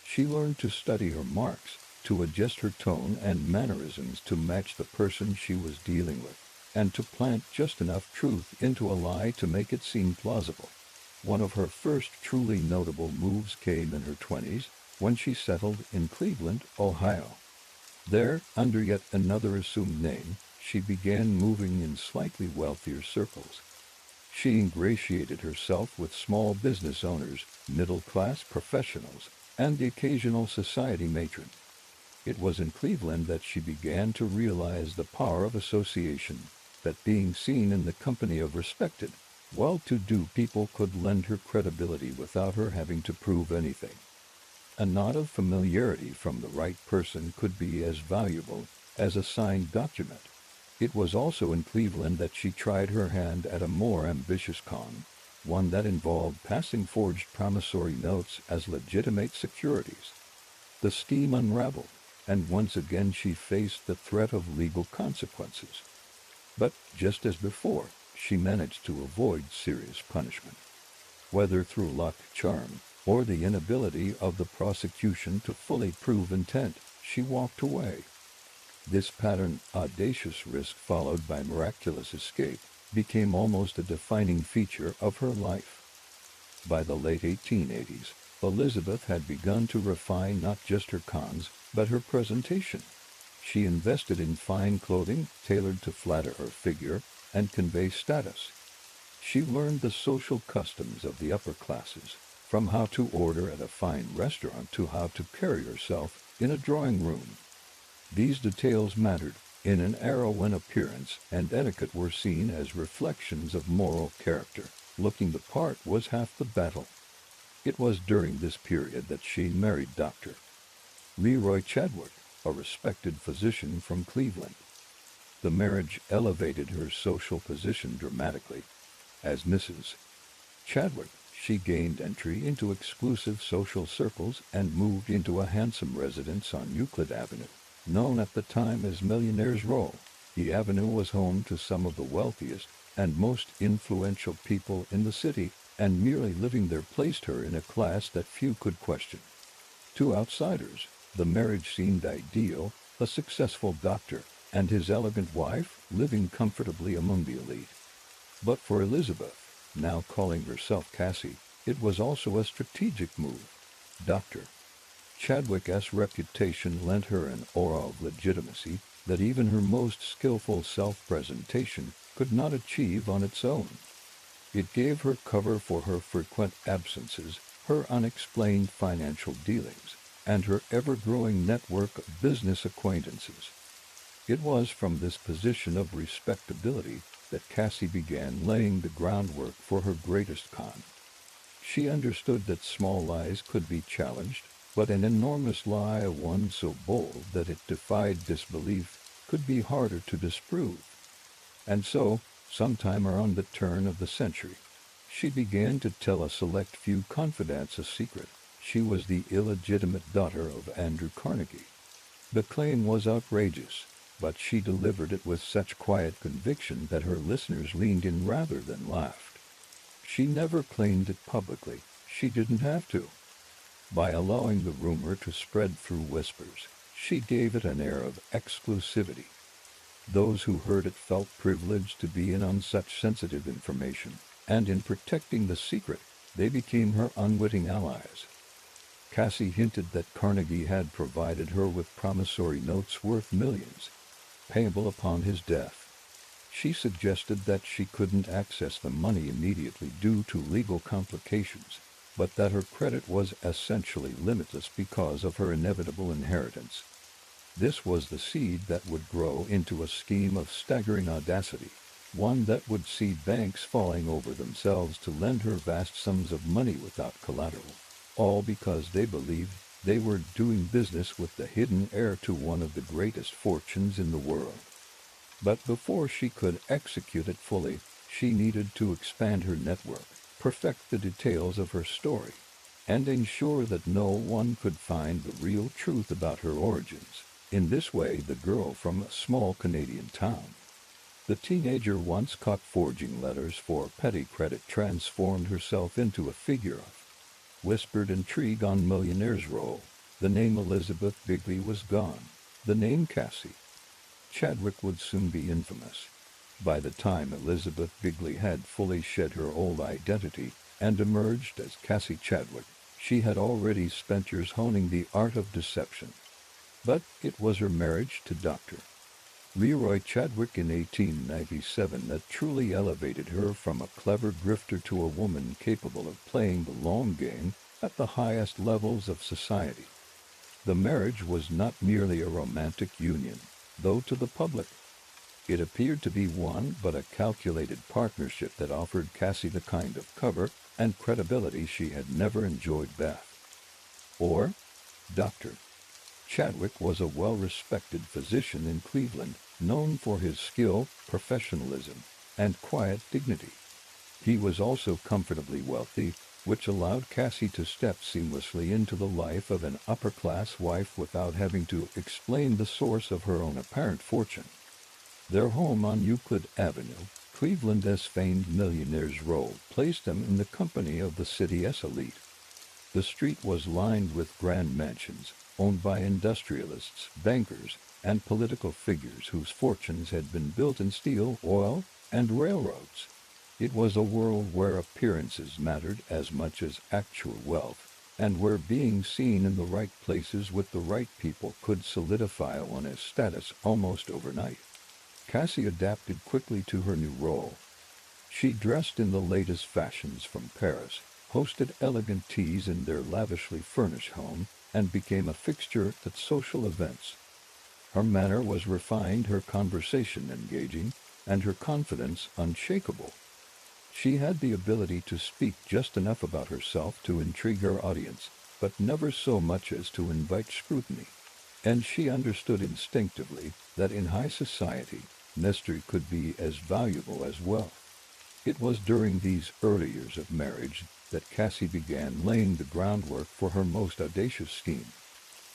She learned to study her marks, to adjust her tone and mannerisms to match the person she was dealing with, and to plant just enough truth into a lie to make it seem plausible. One of her first truly notable moves came in her 20s, when she settled in Cleveland, Ohio. There, under yet another assumed name, she began moving in slightly wealthier circles. She ingratiated herself with small business owners, middle-class professionals, and the occasional society matron. It was in Cleveland that she began to realize the power of association, that being seen in the company of respected, well-to-do people could lend her credibility without her having to prove anything. A nod of familiarity from the right person could be as valuable as a signed document. It was also in Cleveland that she tried her hand at a more ambitious con, one that involved passing forged promissory notes as legitimate securities. The scheme unraveled, and once again she faced the threat of legal consequences. But just as before, she managed to avoid serious punishment. Whether through luck, charm, or the inability of the prosecution to fully prove intent, she walked away. This pattern, audacious risk followed by miraculous escape, became almost a defining feature of her life. By the late 1880s, Elizabeth had begun to refine not just her cons, but her presentation. She invested in fine clothing tailored to flatter her figure and convey status. She learned the social customs of the upper classes, from how to order at a fine restaurant to how to carry herself in a drawing room. These details mattered in an era when appearance and etiquette were seen as reflections of moral character. Looking the part was half the battle. It was during this period that she married Dr. Leroy Chadwick, a respected physician from Cleveland. The marriage elevated her social position dramatically. As Mrs. Chadwick, she gained entry into exclusive social circles and moved into a handsome residence on Euclid Avenue, known at the time as Millionaire's Row. The avenue was home to some of the wealthiest and most influential people in the city, and merely living there placed her in a class that few could question. To outsiders, the marriage seemed ideal, a successful doctor and his elegant wife living comfortably among the elite. But for Elizabeth, now calling herself Cassie, it was also a strategic move. Dr. Chadwick's reputation lent her an aura of legitimacy that even her most skillful self-presentation could not achieve on its own. It gave her cover for her frequent absences, her unexplained financial dealings, and her ever-growing network of business acquaintances. It was from this position of respectability that Cassie began laying the groundwork for her greatest con. She understood that small lies could be challenged, but an enormous lie, one so bold that it defied disbelief, could be harder to disprove. And so, sometime around the turn of the century, she began to tell a select few confidants a secret. She was the illegitimate daughter of Andrew Carnegie. The claim was outrageous, but she delivered it with such quiet conviction that her listeners leaned in rather than laughed. She never claimed it publicly. She didn't have to. By allowing the rumor to spread through whispers, she gave it an air of exclusivity. Those who heard it felt privileged to be in on such sensitive information, and in protecting the secret, they became her unwitting allies. Cassie hinted that Carnegie had provided her with promissory notes worth millions, payable upon his death. She suggested that she couldn't access the money immediately due to legal complications, but that her credit was essentially limitless because of her inevitable inheritance. This was the seed that would grow into a scheme of staggering audacity, one that would see banks falling over themselves to lend her vast sums of money without collateral, all because they believed they were doing business with the hidden heir to one of the greatest fortunes in the world. But before she could execute it fully, she needed to expand her network, perfect the details of her story, and ensure that no one could find the real truth about her origins. In this way, the girl from a small Canadian town, the teenager once caught forging letters for petty credit, transformed herself into a figure of whispered intrigue on Millionaire's Row. The name Elizabeth Bigley was gone. The name Cassie Chadwick would soon be infamous. By the time Elizabeth Bigley had fully shed her old identity and emerged as Cassie Chadwick, she had already spent years honing the art of deception. But it was her marriage to Dr. Leroy Chadwick in 1897 that truly elevated her from a clever grifter to a woman capable of playing the long game at the highest levels of society. The marriage was not merely a romantic union, though to the public it appeared to be one, but a calculated partnership that offered Cassie the kind of cover and credibility she had never enjoyed or Dr. Chadwick was a well-respected physician in Cleveland, known for his skill, professionalism, and quiet dignity. He was also comfortably wealthy, which allowed Cassie to step seamlessly into the life of an upper-class wife without having to explain the source of her own apparent fortune. Their home on Euclid Avenue, Cleveland's famed Millionaire's Row, placed them in the company of the city's elite. The street was lined with grand mansions, owned by industrialists, bankers, and political figures whose fortunes had been built in steel, oil, and railroads. It was a world where appearances mattered as much as actual wealth, and where being seen in the right places with the right people could solidify one's status almost overnight. Cassie adapted quickly to her new role. She dressed in the latest fashions from Paris, hosted elegant teas in their lavishly furnished home, and became a fixture at social events. Her manner was refined, her conversation engaging, and her confidence unshakable. She had the ability to speak just enough about herself to intrigue her audience, but never so much as to invite scrutiny. And she understood instinctively that in high society, mystery could be as valuable as wealth. It was during these early years of marriage that Cassie began laying the groundwork for her most audacious scheme.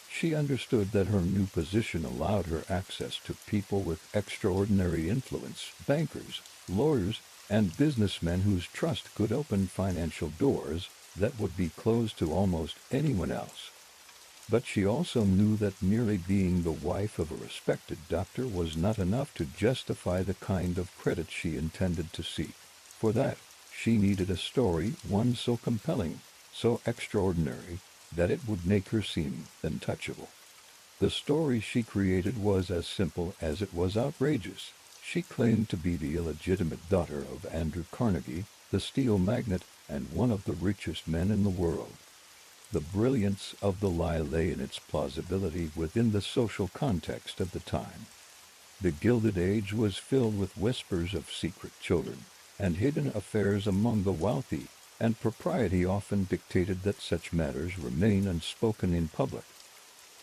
She understood that her new position allowed her access to people with extraordinary influence, bankers, lawyers, and businessmen whose trust could open financial doors that would be closed to almost anyone else. But she also knew that merely being the wife of a respected doctor was not enough to justify the kind of credit she intended to seek. For that, she needed a story, one so compelling, so extraordinary, that it would make her seem untouchable. The story she created was as simple as it was outrageous. She claimed to be the illegitimate daughter of Andrew Carnegie, the steel magnate and one of the richest men in the world. The brilliance of the lie lay in its plausibility within the social context of the time. The Gilded Age was filled with whispers of secret children and hidden affairs among the wealthy, and propriety often dictated that such matters remain unspoken in public.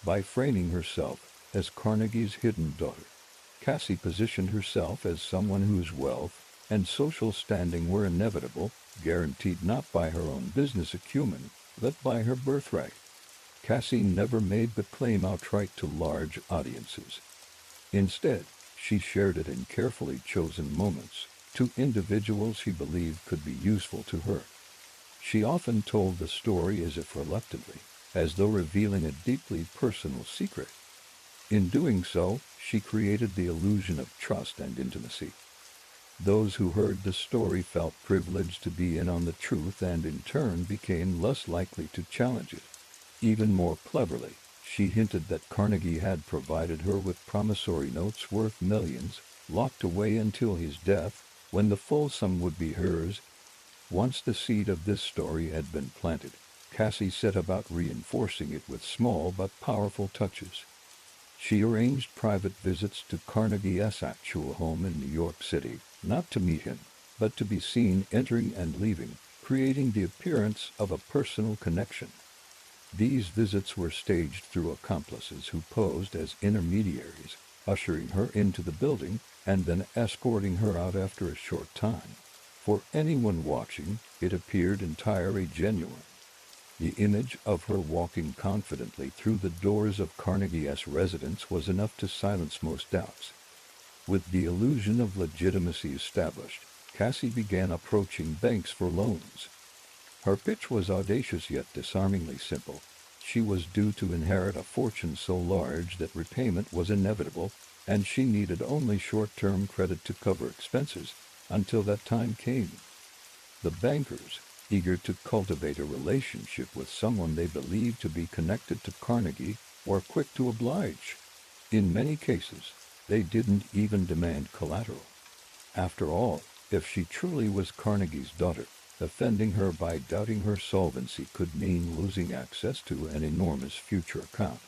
By framing herself as Carnegie's hidden daughter, Cassie positioned herself as someone whose wealth and social standing were inevitable, guaranteed not by her own business acumen, but by her birthright. Cassie never made the claim outright to large audiences. Instead, she shared it in carefully chosen moments, to individuals she believed could be useful to her. She often told the story as if reluctantly, as though revealing a deeply personal secret. In doing so, she created the illusion of trust and intimacy. Those who heard the story felt privileged to be in on the truth and in turn became less likely to challenge it. Even more cleverly, she hinted that Carnegie had provided her with promissory notes worth millions, locked away until his death, when the full sum would be hers. Once the seed of this story had been planted, Cassie set about reinforcing it with small but powerful touches. She arranged private visits to Carnegie's actual home in New York City, not to meet him, but to be seen entering and leaving, creating the appearance of a personal connection. These visits were staged through accomplices who posed as intermediaries, ushering her into the building and then escorting her out after a short time. For anyone watching, it appeared entirely genuine. The image of her walking confidently through the doors of Carnegie's residence was enough to silence most doubts. With the illusion of legitimacy established, Cassie began approaching banks for loans. Her pitch was audacious yet disarmingly simple. She was due to inherit a fortune so large that repayment was inevitable, and she needed only short-term credit to cover expenses until that time came. The bankers, eager to cultivate a relationship with someone they believed to be connected to Carnegie, were quick to oblige. In many cases, they didn't even demand collateral. After all, if she truly was Carnegie's daughter, offending her by doubting her solvency could mean losing access to an enormous future account.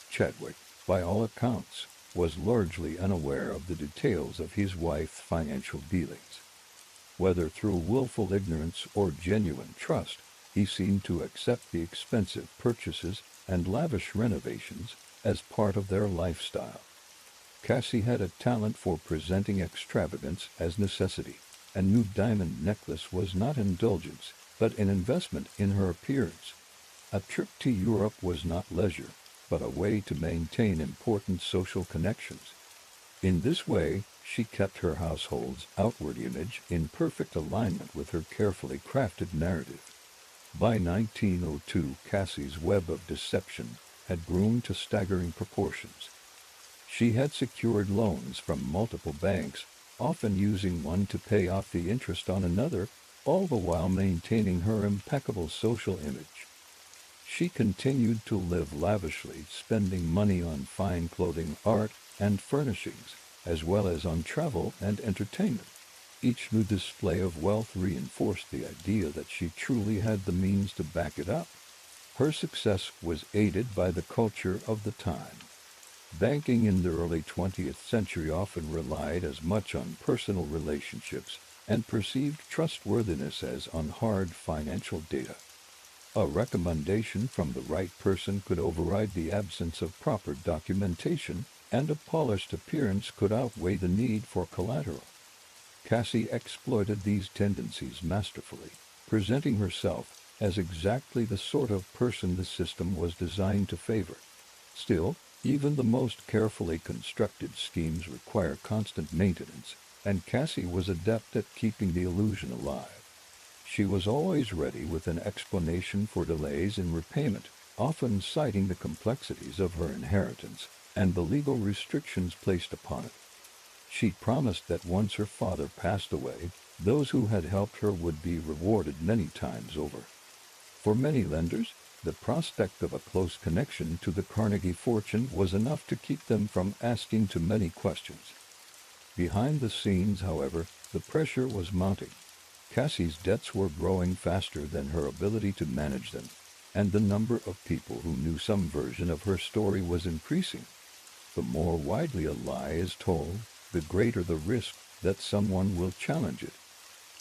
Chadwick, by all accounts, was largely unaware of the details of his wife's financial dealings. Whether through willful ignorance or genuine trust, he seemed to accept the expensive purchases and lavish renovations as part of their lifestyle. Cassie had a talent for presenting extravagance as necessity. A new diamond necklace was not indulgence, but an investment in her appearance. A trip to Europe was not leisure, but a way to maintain important social connections. In this way, she kept her household's outward image in perfect alignment with her carefully crafted narrative. By 1902, Cassie's web of deception had grown to staggering proportions. She had secured loans from multiple banks, often using one to pay off the interest on another, all the while maintaining her impeccable social image. She continued to live lavishly, spending money on fine clothing, art, and furnishings, as well as on travel and entertainment. Each new display of wealth reinforced the idea that she truly had the means to back it up. Her success was aided by the culture of the time. Banking in the early 20th century often relied as much on personal relationships and perceived trustworthiness as on hard financial data. A recommendation from the right person could override the absence of proper documentation, and a polished appearance could outweigh the need for collateral. Cassie exploited these tendencies masterfully, presenting herself as exactly the sort of person the system was designed to favor. Still, even the most carefully constructed schemes require constant maintenance, and Cassie was adept at keeping the illusion alive. She was always ready with an explanation for delays in repayment, often citing the complexities of her inheritance and the legal restrictions placed upon it. She promised that once her father passed away, those who had helped her would be rewarded many times over. For many lenders, the prospect of a close connection to the Carnegie fortune was enough to keep them from asking too many questions. Behind the scenes, however, the pressure was mounting. Cassie's debts were growing faster than her ability to manage them, and the number of people who knew some version of her story was increasing. The more widely a lie is told, the greater the risk that someone will challenge it.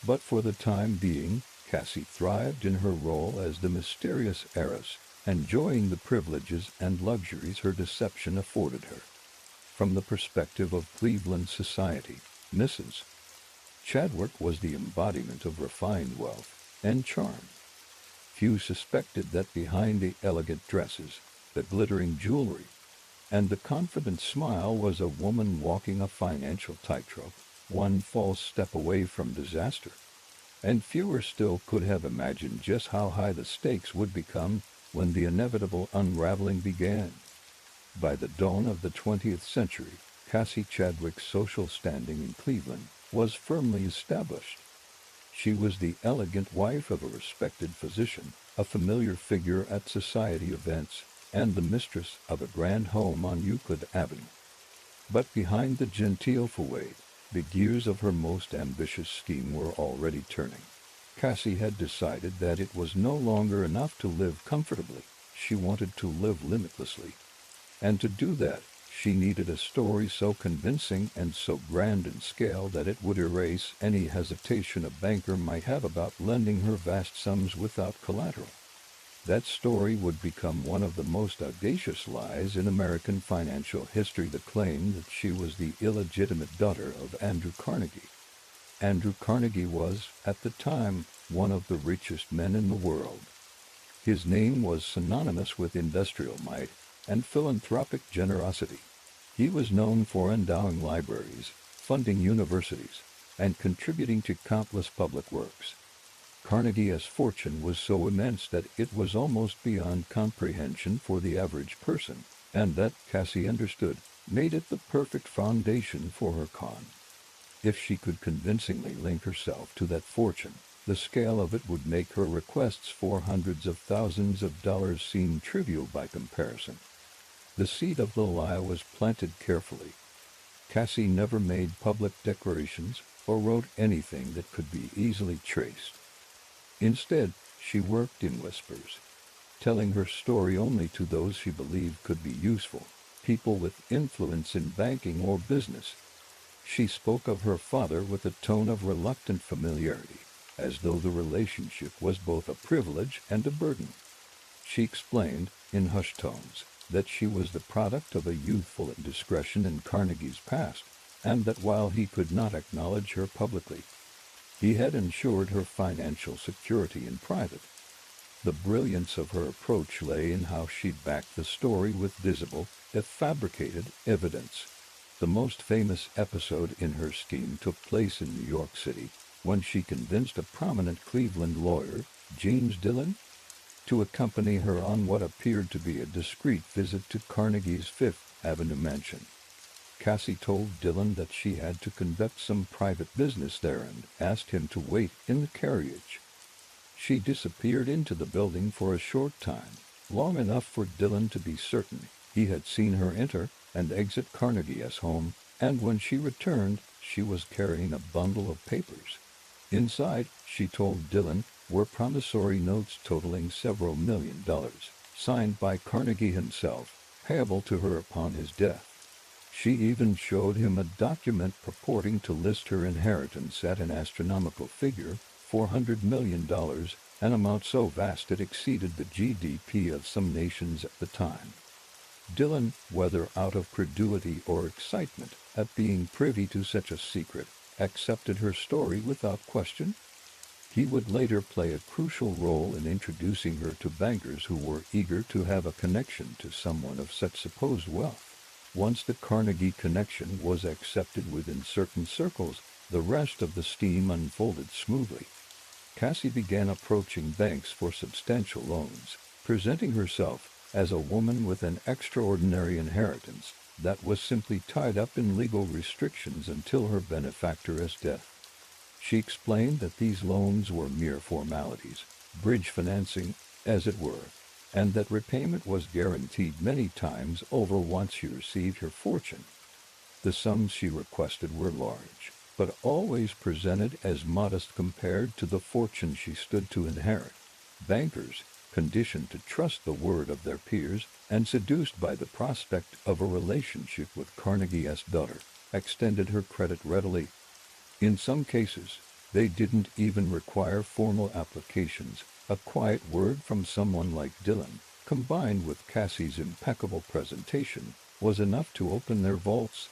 But for the time being, Cassie thrived in her role as the mysterious heiress, enjoying the privileges and luxuries her deception afforded her. From the perspective of Cleveland society, Mrs. Chadwick was the embodiment of refined wealth and charm. Few suspected that behind the elegant dresses, the glittering jewelry, and the confident smile was a woman walking a financial tightrope, one false step away from disaster. And fewer still could have imagined just how high the stakes would become when the inevitable unraveling began. By the dawn of the 20th century, Cassie Chadwick's social standing in Cleveland was firmly established. She was the elegant wife of a respected physician, a familiar figure at society events, and the mistress of a grand home on Euclid Avenue. But behind the genteel facade, the gears of her most ambitious scheme were already turning. Cassie had decided that it was no longer enough to live comfortably. She wanted to live limitlessly. And to do that, she needed a story so convincing and so grand in scale that it would erase any hesitation a banker might have about lending her vast sums without collateral. That story would become one of the most audacious lies in American financial history, the claim that she was the illegitimate daughter of Andrew Carnegie. Andrew Carnegie was, at the time, one of the richest men in the world. His name was synonymous with industrial might and philanthropic generosity. He was known for endowing libraries, funding universities, and contributing to countless public works. Carnegie's fortune was so immense that it was almost beyond comprehension for the average person, and that, Cassie understood, made it the perfect foundation for her con. If she could convincingly link herself to that fortune, the scale of it would make her requests for hundreds of thousands of dollars seem trivial by comparison. The seed of the lie was planted carefully. Cassie never made public declarations or wrote anything that could be easily traced. Instead, she worked in whispers, telling her story only to those she believed could be useful, people with influence in banking or business. She spoke of her father with a tone of reluctant familiarity, as though the relationship was both a privilege and a burden. She explained, in hushed tones, that she was the product of a youthful indiscretion in Carnegie's past, and that while he could not acknowledge her publicly, he had ensured her financial security in private. The brilliance of her approach lay in how she backed the story with visible, if fabricated, evidence. The most famous episode in her scheme took place in New York City, when she convinced a prominent Cleveland lawyer, James Dillon, to accompany her on what appeared to be a discreet visit to Carnegie's Fifth Avenue mansion. Cassie told Dylan that she had to conduct some private business there and asked him to wait in the carriage. She disappeared into the building for a short time, long enough for Dylan to be certain he had seen her enter and exit Carnegie's home, and when she returned, she was carrying a bundle of papers. Inside, she told Dylan, were promissory notes totaling several $1,000,000, signed by Carnegie himself, payable to her upon his death. She even showed him a document purporting to list her inheritance at an astronomical figure, $400 million, an amount so vast it exceeded the GDP of some nations at the time. Dylan, whether out of credulity or excitement at being privy to such a secret, accepted her story without question. He would later play a crucial role in introducing her to bankers who were eager to have a connection to someone of such supposed wealth. Once the Carnegie connection was accepted within certain circles, the rest of the scheme unfolded smoothly. Cassie began approaching banks for substantial loans, presenting herself as a woman with an extraordinary inheritance that was simply tied up in legal restrictions until her benefactor's death. She explained that these loans were mere formalities, bridge financing, as it were, and that repayment was guaranteed many times over once she received her fortune. The sums she requested were large, but always presented as modest compared to the fortune she stood to inherit. Bankers, conditioned to trust the word of their peers and seduced by the prospect of a relationship with Carnegie's daughter, extended her credit readily. In some cases, they didn't even require formal applications. A quiet word from someone like Dylan, combined with Cassie's impeccable presentation, was enough to open their vaults.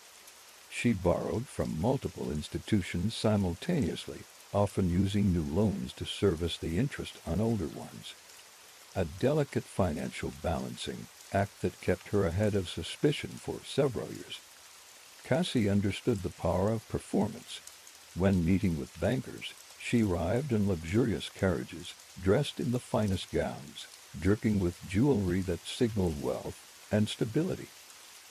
She borrowed from multiple institutions simultaneously, often using new loans to service the interest on older ones. A delicate financial balancing act that kept her ahead of suspicion for several years. Cassie understood the power of performance. When meeting with bankers, she arrived in luxurious carriages, dressed in the finest gowns, dripping with jewelry that signaled wealth and stability.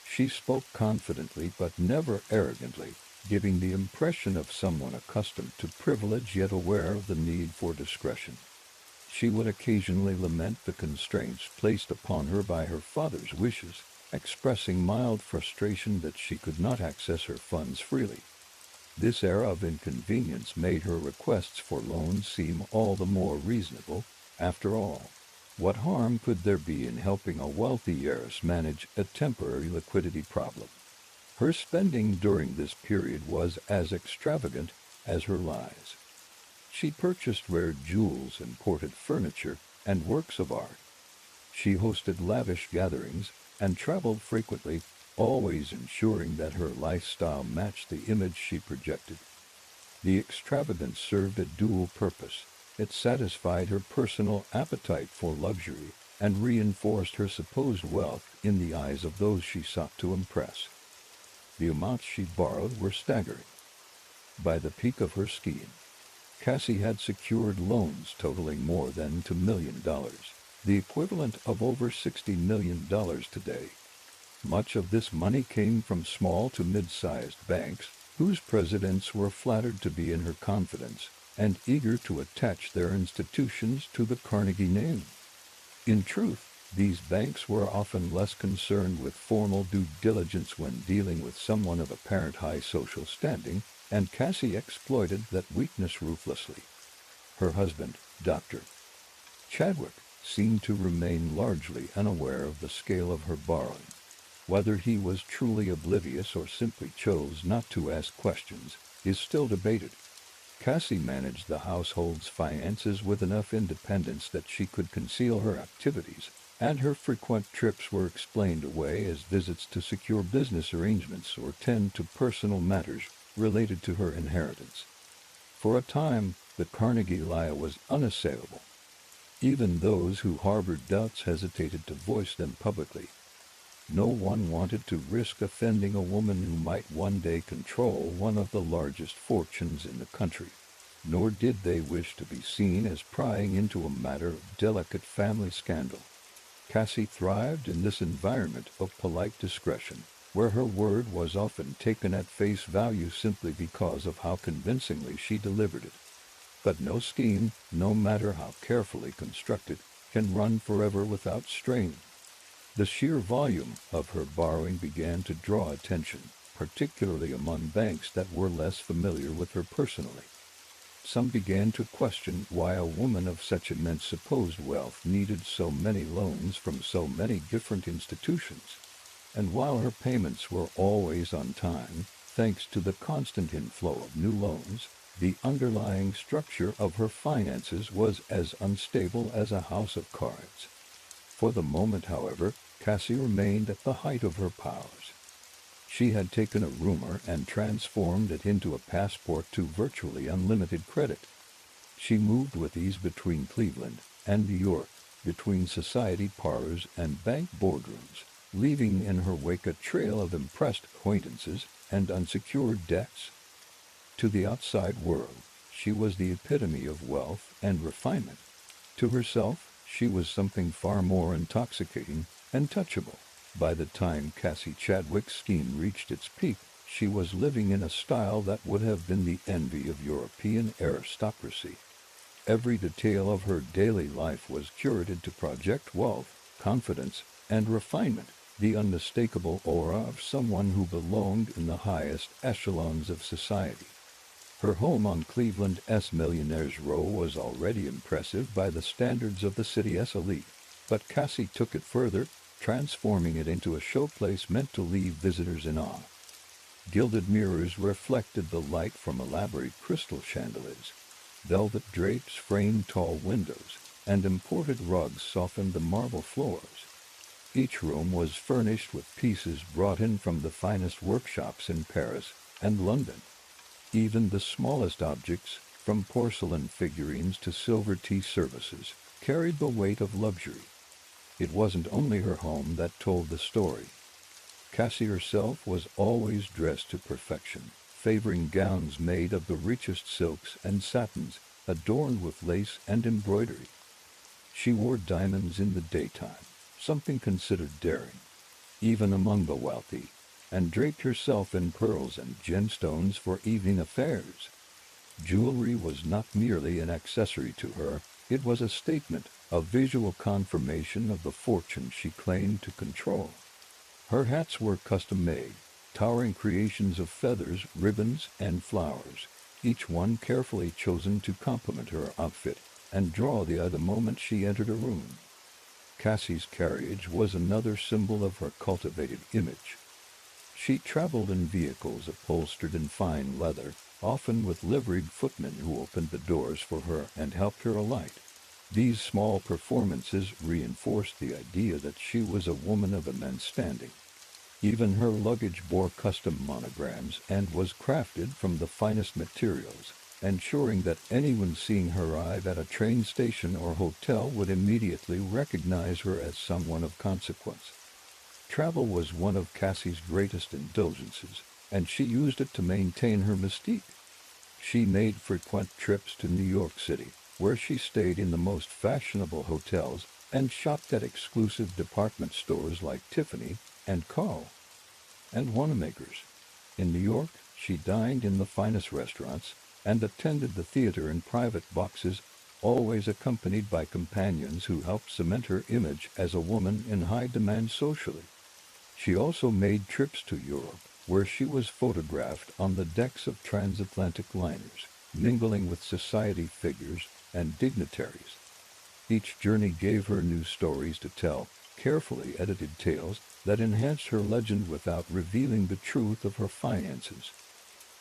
She spoke confidently but never arrogantly, giving the impression of someone accustomed to privilege yet aware of the need for discretion. She would occasionally lament the constraints placed upon her by her father's wishes, expressing mild frustration that she could not access her funds freely. This era of inconvenience made her requests for loans seem all the more reasonable. After all, what harm could there be in helping a wealthy heiress manage a temporary liquidity problem? Her spending during this period was as extravagant as her lies. She purchased rare jewels, imported furniture, and works of art. She hosted lavish gatherings and traveled frequently, always ensuring that her lifestyle matched the image she projected. The extravagance served a dual purpose. It satisfied her personal appetite for luxury and reinforced her supposed wealth in the eyes of those she sought to impress. The amounts she borrowed were staggering. By the peak of her scheme, Cassie had secured loans totaling more than $2 million, the equivalent of over $60 million today. Much of this money came from small to mid-sized banks, whose presidents were flattered to be in her confidence and eager to attach their institutions to the Carnegie name. In truth, these banks were often less concerned with formal due diligence when dealing with someone of apparent high social standing, and Cassie exploited that weakness ruthlessly. Her husband, Dr. Chadwick, seemed to remain largely unaware of the scale of her borrowing. Whether he was truly oblivious or simply chose not to ask questions is still debated. Cassie managed the household's finances with enough independence that she could conceal her activities, and her frequent trips were explained away as visits to secure business arrangements or tend to personal matters related to her inheritance. For a time, the Carnegie lie was unassailable. Even those who harbored doubts hesitated to voice them publicly. No one wanted to risk offending a woman who might one day control one of the largest fortunes in the country, nor did they wish to be seen as prying into a matter of delicate family scandal. Cassie thrived in this environment of polite discretion, where her word was often taken at face value simply because of how convincingly she delivered it. But no scheme, no matter how carefully constructed, can run forever without strain. The sheer volume of her borrowing began to draw attention, particularly among banks that were less familiar with her personally. Some began to question why a woman of such immense supposed wealth needed so many loans from so many different institutions. And while her payments were always on time, thanks to the constant inflow of new loans, the underlying structure of her finances was as unstable as a house of cards. For the moment, however, Cassie remained at the height of her powers. She had taken a rumor and transformed it into a passport to virtually unlimited credit. She moved with ease between Cleveland and New York, between society parlors and bank boardrooms, leaving in her wake a trail of impressed acquaintances and unsecured debts. To the outside world, she was the epitome of wealth and refinement. To herself, she was something far more intoxicating and touchable. By the time Cassie Chadwick's scheme reached its peak, she was living in a style that would have been the envy of European aristocracy. Every detail of her daily life was curated to project wealth, confidence, and refinement, the unmistakable aura of someone who belonged in the highest echelons of society. Her home on Cleveland's Millionaires Row was already impressive by the standards of the city's elite, but Cassie took it further, transforming it into a showplace meant to leave visitors in awe. Gilded mirrors reflected the light from elaborate crystal chandeliers. Velvet drapes framed tall windows, and imported rugs softened the marble floors. Each room was furnished with pieces brought in from the finest workshops in Paris and London. Even the smallest objects, from porcelain figurines to silver tea services, carried the weight of luxury. It wasn't only her home that told the story. Cassie herself was always dressed to perfection, favoring gowns made of the richest silks and satins, adorned with lace and embroidery. She wore diamonds in the daytime, something considered daring, even among the wealthy, and draped herself in pearls and gemstones for evening affairs. Jewelry was not merely an accessory to her, it was a statement, a visual confirmation of the fortune she claimed to control. Her hats were custom-made, towering creations of feathers, ribbons, and flowers, each one carefully chosen to complement her outfit and draw the eye the moment she entered a room. Cassie's carriage was another symbol of her cultivated image. She traveled in vehicles upholstered in fine leather, often with liveried footmen who opened the doors for her and helped her alight. These small performances reinforced the idea that she was a woman of immense standing. Even her luggage bore custom monograms and was crafted from the finest materials, ensuring that anyone seeing her arrive at a train station or hotel would immediately recognize her as someone of consequence. Travel was one of Cassie's greatest indulgences, and she used it to maintain her mystique. She made frequent trips to New York City, where she stayed in the most fashionable hotels and shopped at exclusive department stores like Tiffany and Carl and Wanamaker's. In New York, she dined in the finest restaurants and attended the theater in private boxes, always accompanied by companions who helped cement her image as a woman in high demand socially. She also made trips to Europe, where she was photographed on the decks of transatlantic liners, mingling with society figures and dignitaries. Each journey gave her new stories to tell, carefully edited tales that enhanced her legend without revealing the truth of her finances.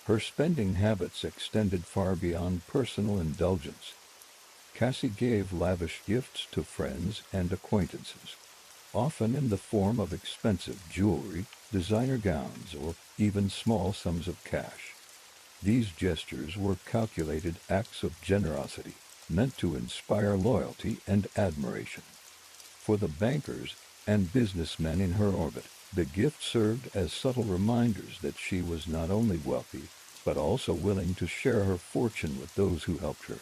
Her spending habits extended far beyond personal indulgence. Cassie gave lavish gifts to friends and acquaintances, often in the form of expensive jewelry, designer gowns, or even small sums of cash. These gestures were calculated acts of generosity, meant to inspire loyalty and admiration. For the bankers and businessmen in her orbit, the gift served as subtle reminders that she was not only wealthy, but also willing to share her fortune with those who helped her.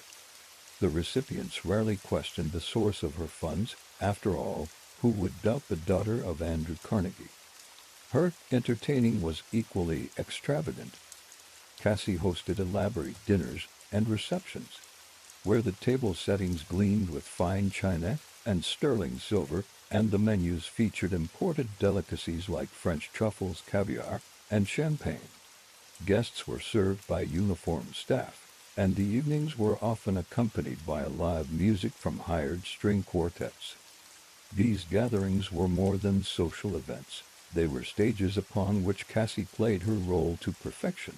The recipients rarely questioned the source of her funds. After all, who would doubt the daughter of Andrew Carnegie? Her entertaining was equally extravagant. Cassie hosted elaborate dinners and receptions, where the table settings gleamed with fine china and sterling silver, and the menus featured imported delicacies like French truffles, caviar, and champagne. Guests were served by uniformed staff, and the evenings were often accompanied by live music from hired string quartets. These gatherings were more than social events. They were stages upon which Cassie played her role to perfection.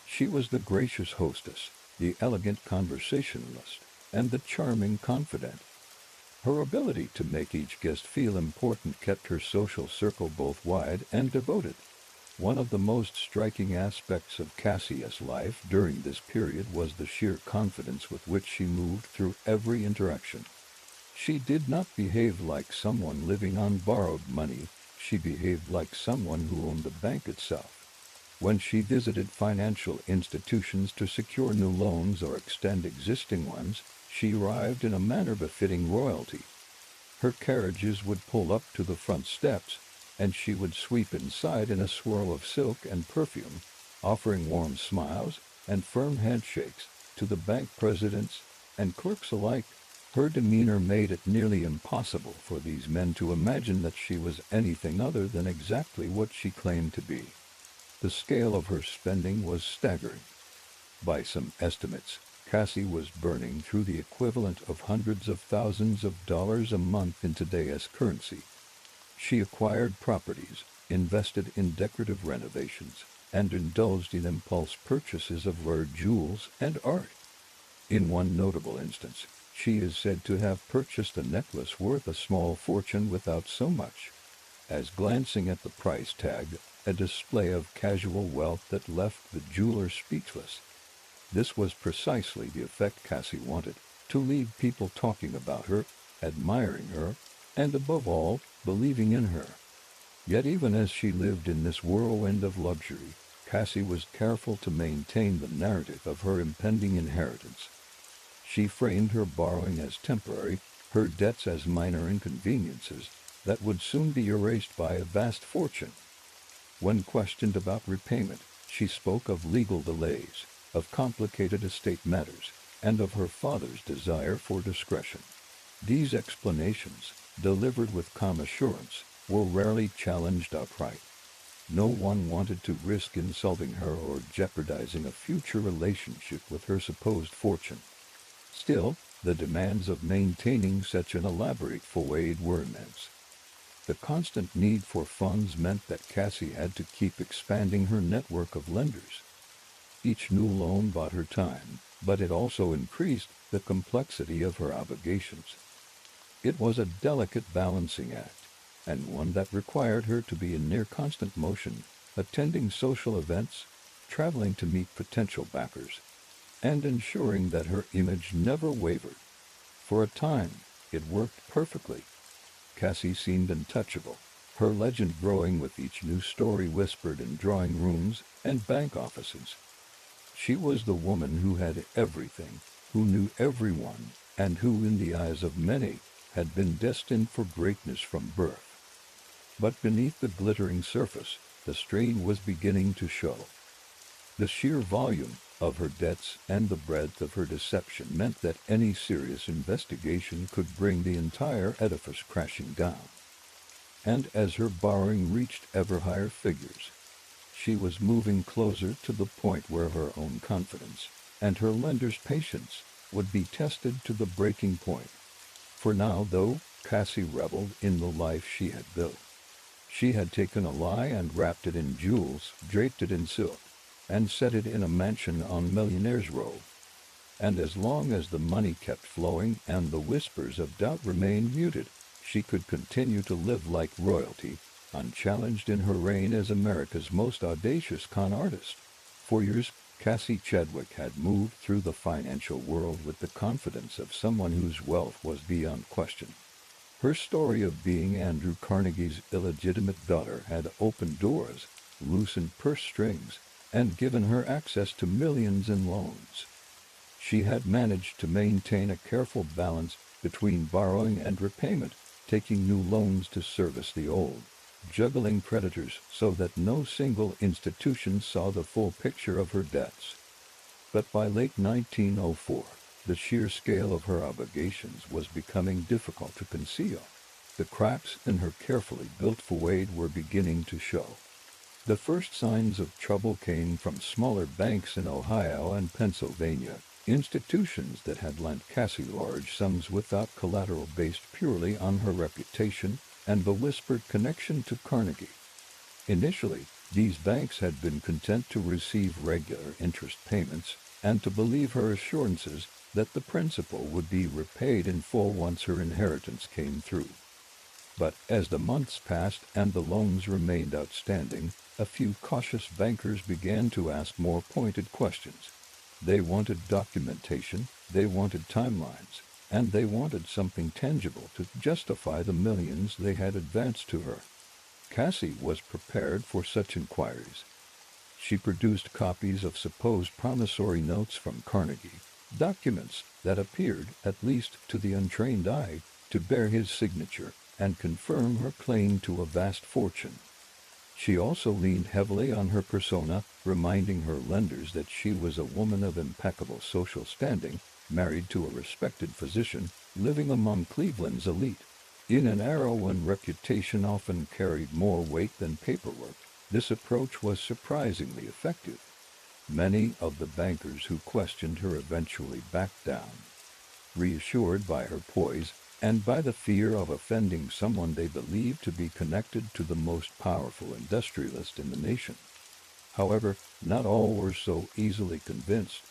She was the gracious hostess, the elegant conversationalist, and the charming confidant. Her ability to make each guest feel important kept her social circle both wide and devoted. One of the most striking aspects of Cassie's life during this period was the sheer confidence with which she moved through every interaction. She did not behave like someone living on borrowed money. She behaved like someone who owned the bank itself. When she visited financial institutions to secure new loans or extend existing ones, she arrived in a manner befitting royalty. Her carriages would pull up to the front steps, and she would sweep inside in a swirl of silk and perfume, offering warm smiles and firm handshakes to the bank presidents and clerks alike. Her demeanor made it nearly impossible for these men to imagine that she was anything other than exactly what she claimed to be. The scale of her spending was staggering. By some estimates, Cassie was burning through the equivalent of hundreds of thousands of dollars a month in today's currency. She acquired properties, invested in decorative renovations, and indulged in impulse purchases of rare jewels and art. In one notable instance, she is said to have purchased a necklace worth a small fortune without so much as glancing at the price tag, a display of casual wealth that left the jeweler speechless. This was precisely the effect Cassie wanted, to leave people talking about her, admiring her, and above all, believing in her. Yet even as she lived in this whirlwind of luxury, Cassie was careful to maintain the narrative of her impending inheritance. She framed her borrowing as temporary, her debts as minor inconveniences that would soon be erased by a vast fortune. When questioned about repayment, she spoke of legal delays, of complicated estate matters, and of her father's desire for discretion. These explanations, delivered with calm assurance, were rarely challenged outright. No one wanted to risk insulting her or jeopardizing a future relationship with her supposed fortune. Still, the demands of maintaining such an elaborate foyer were immense. The constant need for funds meant that Cassie had to keep expanding her network of lenders. Each new loan bought her time, but it also increased the complexity of her obligations. It was a delicate balancing act, and one that required her to be in near constant motion, attending social events, traveling to meet potential backers, and ensuring that her image never wavered. For a time, it worked perfectly. Cassie seemed untouchable, her legend growing with each new story whispered in drawing rooms and bank offices. She was the woman who had everything, who knew everyone, and who, in the eyes of many, had been destined for greatness from birth. But beneath the glittering surface, the strain was beginning to show. The sheer volume of her debts and the breadth of her deception meant that any serious investigation could bring the entire edifice crashing down. And as her borrowing reached ever higher figures, she was moving closer to the point where her own confidence and her lender's patience would be tested to the breaking point. For now, though, Cassie reveled in the life she had built. She had taken a lie and wrapped it in jewels, draped it in silk, and set it in a mansion on Millionaire's Row. And as long as the money kept flowing and the whispers of doubt remained muted, she could continue to live like royalty, unchallenged in her reign as America's most audacious con artist. For years, Cassie Chadwick had moved through the financial world with the confidence of someone whose wealth was beyond question. Her story of being Andrew Carnegie's illegitimate daughter had opened doors, loosened purse strings, and given her access to millions in loans. She had managed to maintain a careful balance between borrowing and repayment, taking new loans to service the old, juggling creditors so that no single institution saw the full picture of her debts. But by late 1904, the sheer scale of her obligations was becoming difficult to conceal. The cracks in her carefully built facade were beginning to show. The first signs of trouble came from smaller banks in Ohio and Pennsylvania, institutions that had lent Cassie large sums without collateral based purely on her reputation and the whispered connection to Carnegie. Initially, these banks had been content to receive regular interest payments and to believe her assurances that the principal would be repaid in full once her inheritance came through. But as the months passed and the loans remained outstanding, a few cautious bankers began to ask more pointed questions. They wanted documentation, they wanted timelines, and they wanted something tangible to justify the millions they had advanced to her. Cassie was prepared for such inquiries. She produced copies of supposed promissory notes from Carnegie, documents that appeared, at least to the untrained eye, to bear his signature and confirm her claim to a vast fortune. She also leaned heavily on her persona, reminding her lenders that she was a woman of impeccable social standing, married to a respected physician, living among Cleveland's elite. In an era when reputation often carried more weight than paperwork, this approach was surprisingly effective. Many of the bankers who questioned her eventually backed down, reassured by her poise and by the fear of offending someone they believed to be connected to the most powerful industrialist in the nation. However, not all were so easily convinced.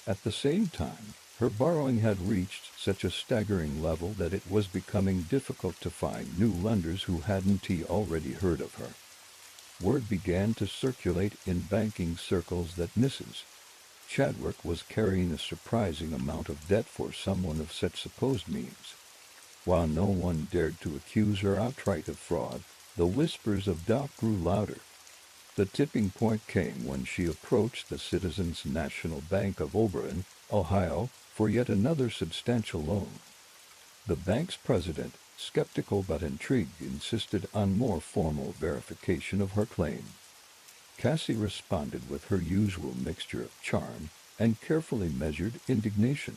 At the same time, her borrowing had reached such a staggering level that it was becoming difficult to find new lenders who hadn't already heard of her. Word began to circulate in banking circles that Mrs. Chadwick was carrying a surprising amount of debt for someone of such supposed means. While no one dared to accuse her outright of fraud, the whispers of doubt grew louder. The tipping point came when she approached the Citizens National Bank of Oberlin, Ohio, for yet another substantial loan. The bank's president, skeptical but intrigued, insisted on more formal verification of her claim. Cassie responded with her usual mixture of charm and carefully measured indignation.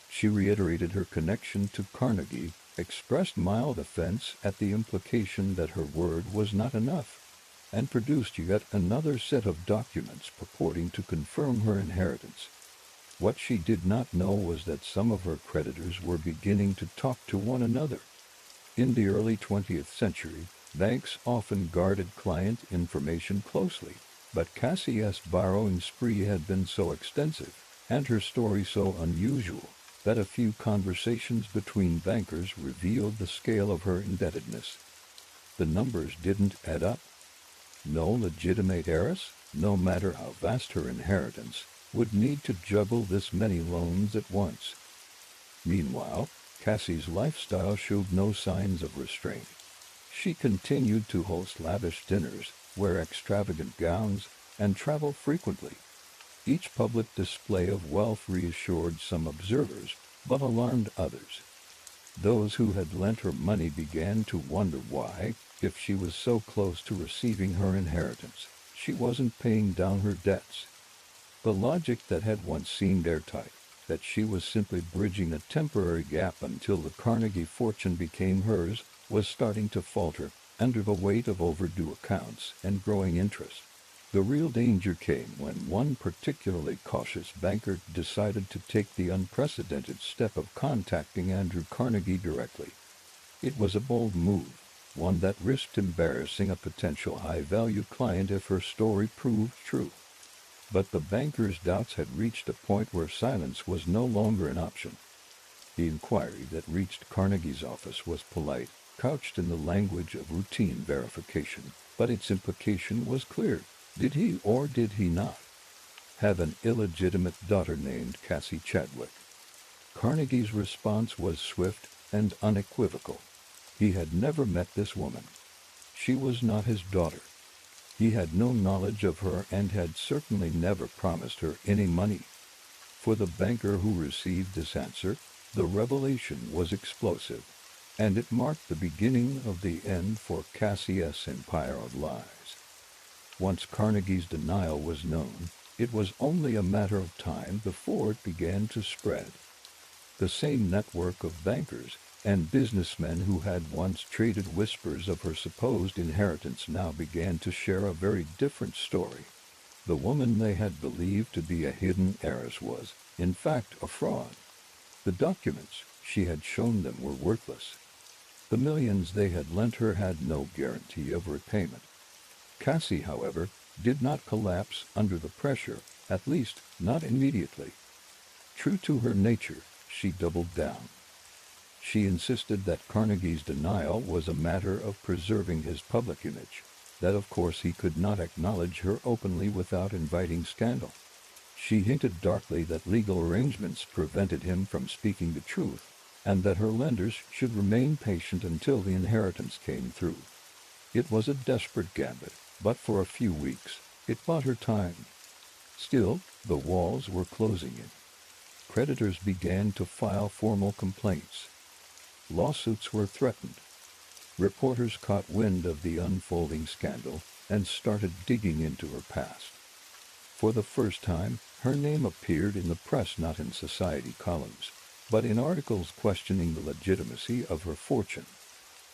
She reiterated her connection to Carnegie, expressed mild offense at the implication that her word was not enough, and produced yet another set of documents purporting to confirm her inheritance. What she did not know was that some of her creditors were beginning to talk to one another. In the early 20th century, banks often guarded client information closely, but Cassie's borrowing spree had been so extensive, and her story so unusual, that a few conversations between bankers revealed the scale of her indebtedness. The numbers didn't add up. No legitimate heiress, no matter how vast her inheritance, would need to juggle this many loans at once. Meanwhile, Cassie's lifestyle showed no signs of restraint. She continued to host lavish dinners, wear extravagant gowns, and travel frequently. Each public display of wealth reassured some observers, but alarmed others. Those who had lent her money began to wonder why, if she was so close to receiving her inheritance, she wasn't paying down her debts. The logic that had once seemed airtight, that she was simply bridging a temporary gap until the Carnegie fortune became hers, was starting to falter under the weight of overdue accounts and growing interest. The real danger came when one particularly cautious banker decided to take the unprecedented step of contacting Andrew Carnegie directly. It was a bold move, one that risked embarrassing a potential high-value client if her story proved true. But the banker's doubts had reached a point where silence was no longer an option. The inquiry that reached Carnegie's office was polite, couched in the language of routine verification, but its implication was clear. Did he or did he not have an illegitimate daughter named Cassie Chadwick? Carnegie's response was swift and unequivocal. He had never met this woman. She was not his daughter. He had no knowledge of her and had certainly never promised her any money. For the banker who received this answer, the revelation was explosive. and it marked the beginning of the end for Cassie's empire of lies. Once Carnegie's denial was known, it was only a matter of time before it began to spread. The same network of bankers and businessmen who had once traded whispers of her supposed inheritance now began to share a very different story. The woman they had believed to be a hidden heiress was, in fact, a fraud. The documents she had shown them were worthless. The millions they had lent her had no guarantee of repayment. Cassie, however, did not collapse under the pressure, at least not immediately. True to her nature, she doubled down. She insisted that Carnegie's denial was a matter of preserving his public image, that of course he could not acknowledge her openly without inviting scandal. She hinted darkly that legal arrangements prevented him from speaking the truth, and that her lenders should remain patient until the inheritance came through. It was a desperate gambit, but for a few weeks, it bought her time. Still, the walls were closing in. Creditors began to file formal complaints. Lawsuits were threatened. Reporters caught wind of the unfolding scandal and started digging into her past. For the first time, her name appeared in the press, not in society columns, but in articles questioning the legitimacy of her fortune.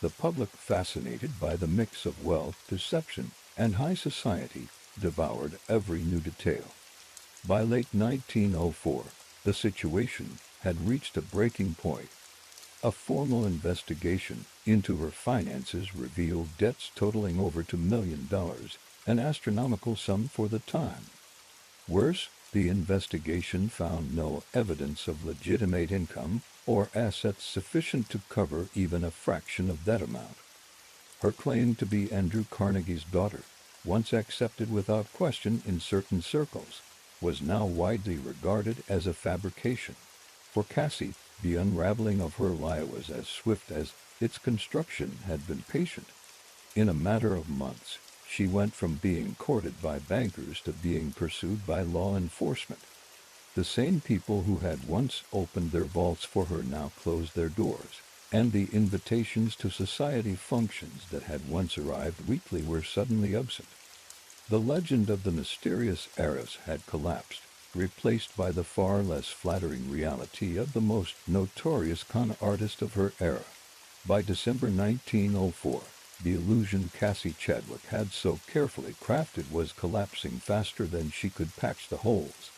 The public, fascinated by the mix of wealth, deception, and high society, devoured every new detail. By late 1904, the situation had reached a breaking point. A formal investigation into her finances revealed debts totaling over $2 million, an astronomical sum for the time. Worse, the investigation found no evidence of legitimate income or assets sufficient to cover even a fraction of that amount. Her claim to be Andrew Carnegie's daughter, once accepted without question in certain circles, was now widely regarded as a fabrication. For Cassie, the unraveling of her lie was as swift as its construction had been patient. In a matter of months, she went from being courted by bankers to being pursued by law enforcement. The same people who had once opened their vaults for her now closed their doors, and the invitations to society functions that had once arrived weekly were suddenly absent. The legend of the mysterious heiress had collapsed, replaced by the far less flattering reality of the most notorious con artist of her era. By December 1904, the illusion Cassie Chadwick had so carefully crafted was collapsing faster than she could patch the holes.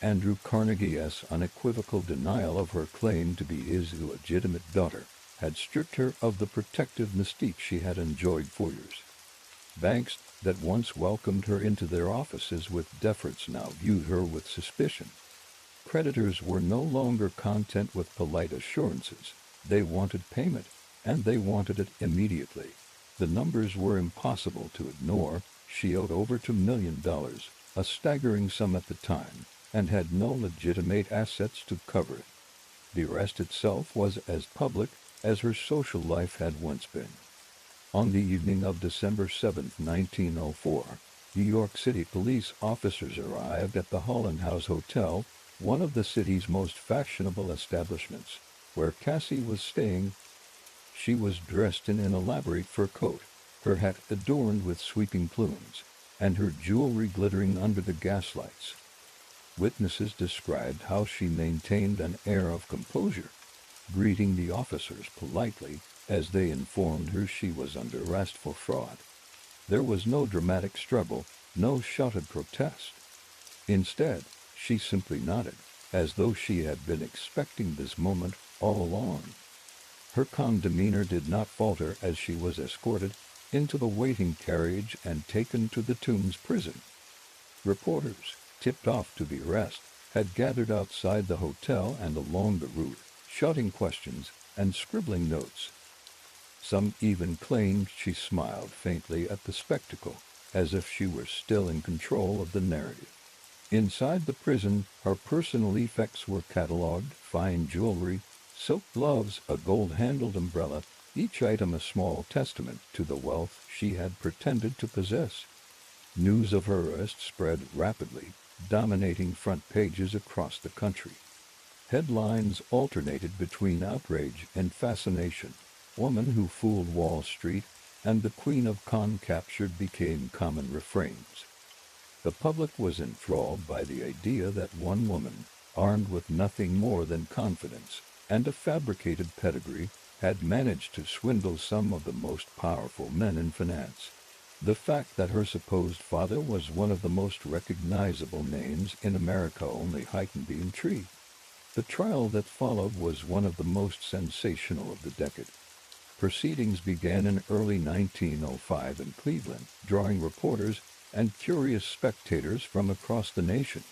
Andrew Carnegie's unequivocal denial of her claim to be his illegitimate daughter had stripped her of the protective mystique she had enjoyed for years. Banks that once welcomed her into their offices with deference now viewed her with suspicion. Creditors were no longer content with polite assurances. They wanted payment, and they wanted it immediately. The numbers were impossible to ignore. She owed over $2 million, a staggering sum at the time, and had no legitimate assets to cover it. The arrest itself was as public as her social life had once been. On the evening of December 7, 1904, New York City police officers arrived at the Holland House Hotel, one of the city's most fashionable establishments, where Cassie was staying. She was dressed in an elaborate fur coat, her hat adorned with sweeping plumes, and her jewelry glittering under the gaslights. Witnesses described how she maintained an air of composure, greeting the officers politely as they informed her she was under arrest for fraud. There was no dramatic struggle, no shouted protest. Instead, she simply nodded, as though she had been expecting this moment all along. Her calm demeanor did not falter as she was escorted into the waiting carriage and taken to the Tombs prison. Reporters, tipped off to the arrest, had gathered outside the hotel and along the route, shouting questions and scribbling notes. Some even claimed she smiled faintly at the spectacle, as if she were still in control of the narrative. Inside the prison, her personal effects were catalogued: fine jewelry, silk gloves, a gold-handled umbrella, each item a small testament to the wealth she had pretended to possess. News of her arrest spread rapidly, dominating front pages across the country. Headlines alternated between outrage and fascination. woman who fooled Wall Street, and the Queen of Con captured became common refrains. The public was enthralled by the idea that one woman, armed with nothing more than confidence and a fabricated pedigree, had managed to swindle some of the most powerful men in finance. The fact that her supposed father was one of the most recognizable names in America only heightened the intrigue. The trial that followed was one of the most sensational of the decade. Proceedings began in early 1905 in Cleveland, drawing reporters and curious spectators from across the nation.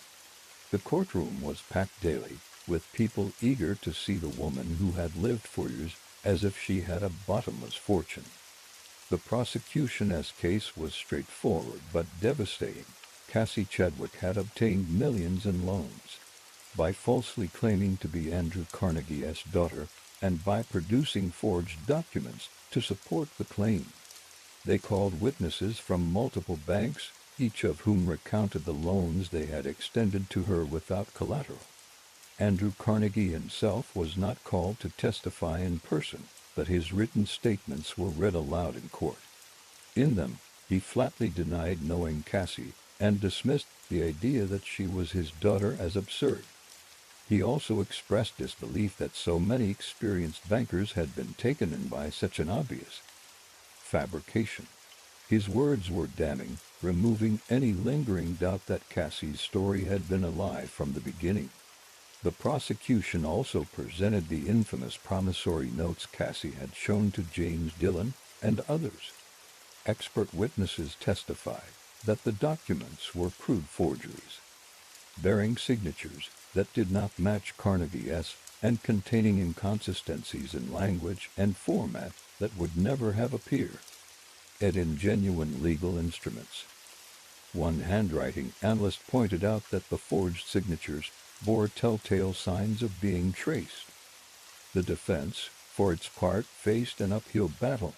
The courtroom was packed daily, with people eager to see the woman who had lived for years as if she had a bottomless fortune. The prosecution's case was straightforward but devastating. Cassie Chadwick had obtained millions in loans by falsely claiming to be Andrew Carnegie's daughter and by producing forged documents to support the claim. They called witnesses from multiple banks, each of whom recounted the loans they had extended to her without collateral. Andrew Carnegie himself was not called to testify in person, but his written statements were read aloud in court. In them, he flatly denied knowing Cassie and dismissed the idea that she was his daughter as absurd. He also expressed disbelief that so many experienced bankers had been taken in by such an obvious fabrication. His words were damning, removing any lingering doubt that Cassie's story had been a lie from the beginning. The prosecution also presented the infamous promissory notes Cassie had shown to James Dillon and others. Expert witnesses testified that the documents were crude forgeries, bearing signatures that did not match Carnegie's and containing inconsistencies in language and format that would never have appeared in genuine legal instruments. One handwriting analyst pointed out that the forged signatures bore telltale signs of being traced. The defense, for its part, faced an uphill battle.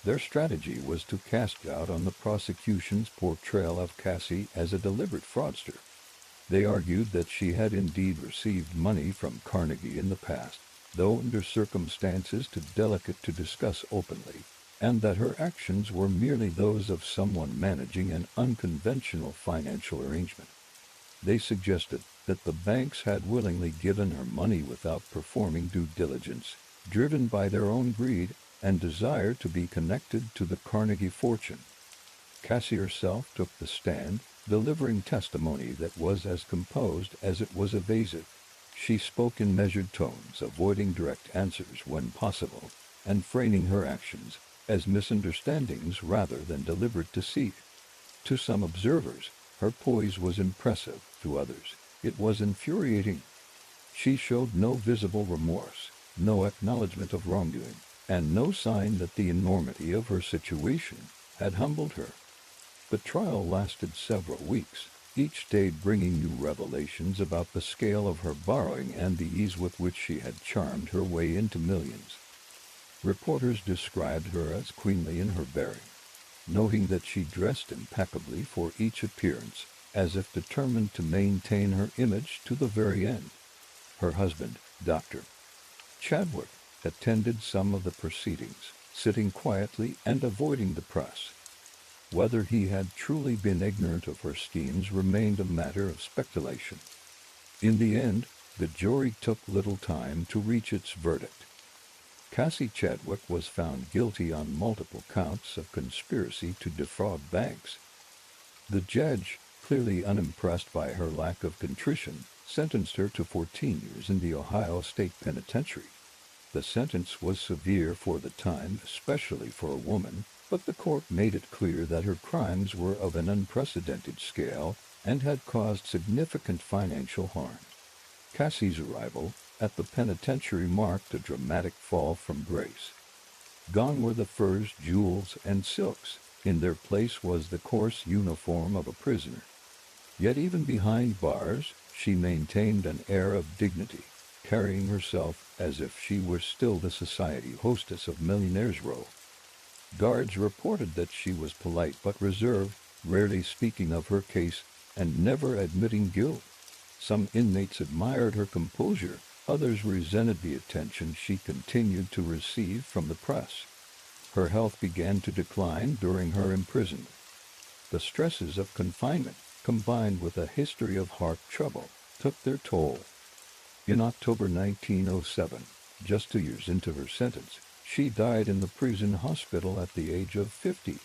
Their strategy was to cast doubt on the prosecution's portrayal of Cassie as a deliberate fraudster. They argued that she had indeed received money from Carnegie in the past, though under circumstances too delicate to discuss openly, and that her actions were merely those of someone managing an unconventional financial arrangement. They suggested that the banks had willingly given her money without performing due diligence, driven by their own greed and desire to be connected to the Carnegie fortune. Cassie herself took the stand, delivering testimony that was as composed as it was evasive. She spoke in measured tones, avoiding direct answers when possible, and framing her actions as misunderstandings rather than deliberate deceit. To some observers, her poise was impressive; to others, it was infuriating. She showed no visible remorse, no acknowledgement of wrongdoing, and no sign that the enormity of her situation had humbled her. The trial lasted several weeks, each day bringing new revelations about the scale of her borrowing and the ease with which she had charmed her way into millions. Reporters described her as queenly in her bearing, noting that she dressed impeccably for each appearance, as if determined to maintain her image to the very end. Her husband, Dr. Chadwick, attended some of the proceedings, sitting quietly and avoiding the press. Whether he had truly been ignorant of her schemes remained a matter of speculation. In the end, the jury took little time to reach its verdict. Cassie Chadwick was found guilty on multiple counts of conspiracy to defraud banks. The judge, clearly unimpressed by her lack of contrition, sentenced her to 14 years in the Ohio State Penitentiary. The sentence was severe for the time, especially for a woman, but the court made it clear that her crimes were of an unprecedented scale and had caused significant financial harm. Cassie's arrival at the penitentiary marked a dramatic fall from grace. Gone were the furs, jewels, and silks. In their place was the coarse uniform of a prisoner. Yet even behind bars, she maintained an air of dignity, carrying herself as if she were still the society hostess of Millionaires' Row. Guards reported that she was polite but reserved, rarely speaking of her case and never admitting guilt. Some inmates admired her composure, Others resented the attention she continued to receive from the press. Her health began to decline during her imprisonment. The stresses of confinement, combined with a history of heart trouble, took their toll. In October 1907, just 2 years into her sentence, she died in the prison hospital at the age of 50.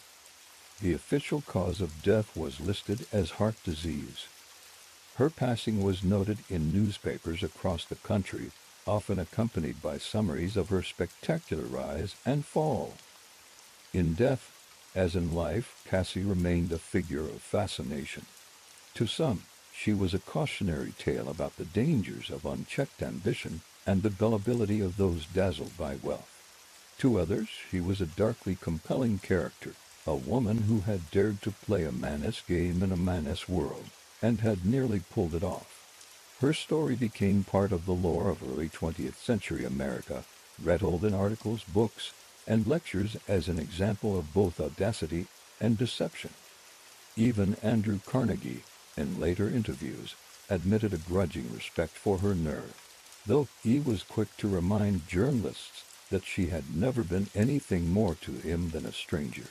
The official cause of death was listed as heart disease. Her passing was noted in newspapers across the country, often accompanied by summaries of her spectacular rise and fall. In death, as in life, Cassie remained a figure of fascination. To some, she was a cautionary tale about the dangers of unchecked ambition and the gullibility of those dazzled by wealth. To others, she was a darkly compelling character, a woman who had dared to play a man's game in a man's world, and had nearly pulled it off. Her story became part of the lore of early 20th century America, retold in articles, books, and lectures as an example of both audacity and deception. Even Andrew Carnegie, in later interviews, admitted a grudging respect for her nerve, though he was quick to remind journalists that she had never been anything more to him than a stranger.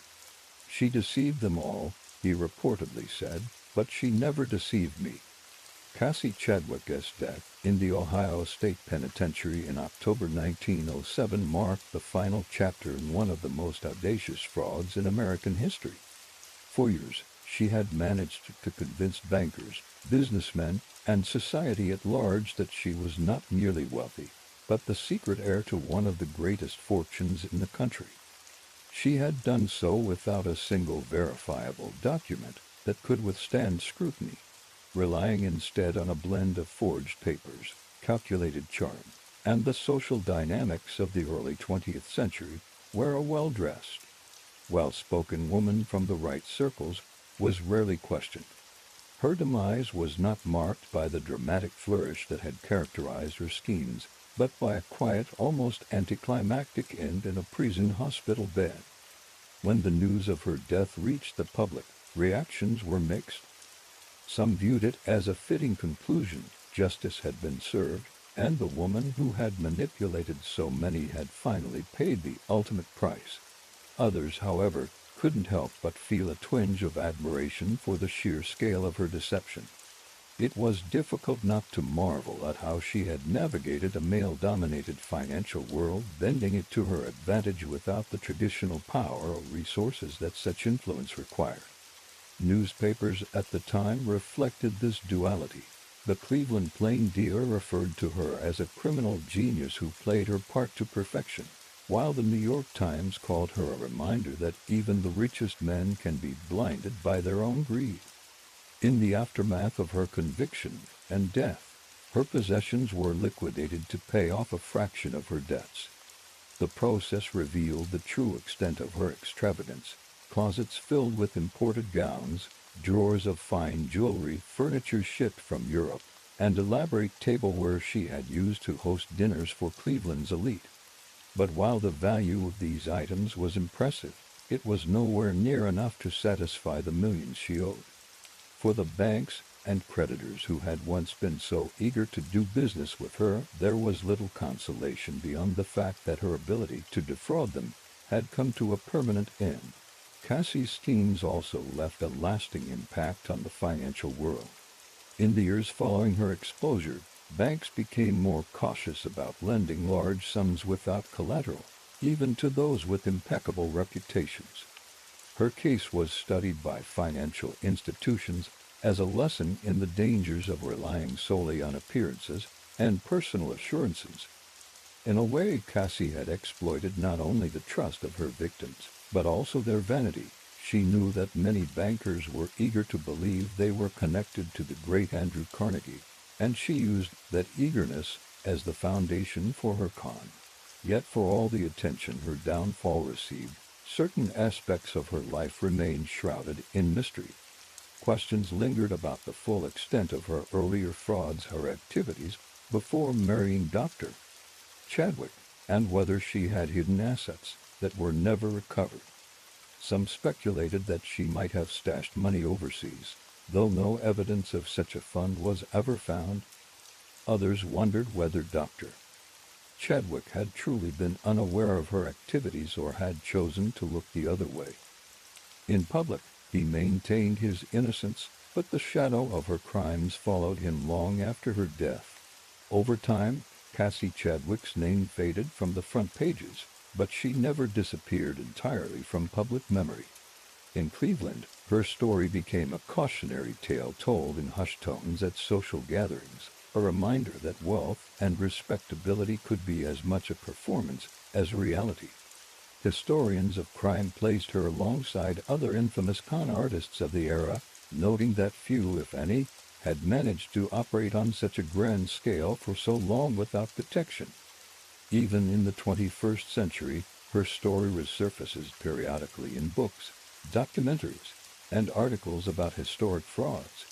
She deceived them all, he reportedly said, but she never deceived me. Cassie Chadwick's death in the Ohio State Penitentiary in October 1907 marked the final chapter in one of the most audacious frauds in American history. For years, she had managed to convince bankers, businessmen, and society at large that she was not merely wealthy, but the secret heir to one of the greatest fortunes in the country. She had done so without a single verifiable document that could withstand scrutiny, relying instead on a blend of forged papers, calculated charm, and the social dynamics of the early 20th century, where a well-dressed, well-spoken woman from the right circles was rarely questioned. Her demise was not marked by the dramatic flourish that had characterized her schemes, but by a quiet, almost anticlimactic end in a prison hospital bed. When the news of her death reached the public, reactions were mixed. Some viewed it as a fitting conclusion, justice had been served, and the woman who had manipulated so many had finally paid the ultimate price. Others, however, couldn't help but feel a twinge of admiration for the sheer scale of her deception. It was difficult not to marvel at how she had navigated a male-dominated financial world, bending it to her advantage without the traditional power or resources that such influence required. Newspapers at the time reflected this duality. The Cleveland Plain Dealer referred to her as a criminal genius who played her part to perfection, while the New York Times called her a reminder that even the richest men can be blinded by their own greed. In the aftermath of her conviction and death, her possessions were liquidated to pay off a fraction of her debts. The process revealed the true extent of her extravagance: closets filled with imported gowns, drawers of fine jewelry, furniture shipped from Europe, and elaborate tableware she had used to host dinners for Cleveland's elite. But while the value of these items was impressive, it was nowhere near enough to satisfy the millions she owed. For the banks and creditors who had once been so eager to do business with her, there was little consolation beyond the fact that her ability to defraud them had come to a permanent end. Cassie's schemes also left a lasting impact on the financial world. In the years following her exposure, banks became more cautious about lending large sums without collateral, even to those with impeccable reputations. Her case was studied by financial institutions as a lesson in the dangers of relying solely on appearances and personal assurances. In a way, Cassie had exploited not only the trust of her victims, but also their vanity. She knew that many bankers were eager to believe they were connected to the great Andrew Carnegie, and she used that eagerness as the foundation for her con. Yet for all the attention her downfall received, certain aspects of her life remained shrouded in mystery. Questions lingered about the full extent of her earlier frauds, her activities before marrying Dr. Chadwick, and whether she had hidden assets that were never recovered. Some speculated that she might have stashed money overseas, though no evidence of such a fund was ever found. Others wondered whether Dr. Chadwick had truly been unaware of her activities or had chosen to look the other way. In public, he maintained his innocence, but the shadow of her crimes followed him long after her death. Over time, Cassie Chadwick's name faded from the front pages, but she never disappeared entirely from public memory. In Cleveland, her story became a cautionary tale told in hushed tones at social gatherings, a reminder that wealth and respectability could be as much a performance as reality. Historians of crime placed her alongside other infamous con artists of the era, noting that few, if any, had managed to operate on such a grand scale for so long without detection. Even in the 21st century, her story resurfaces periodically in books, documentaries, and articles about historic frauds,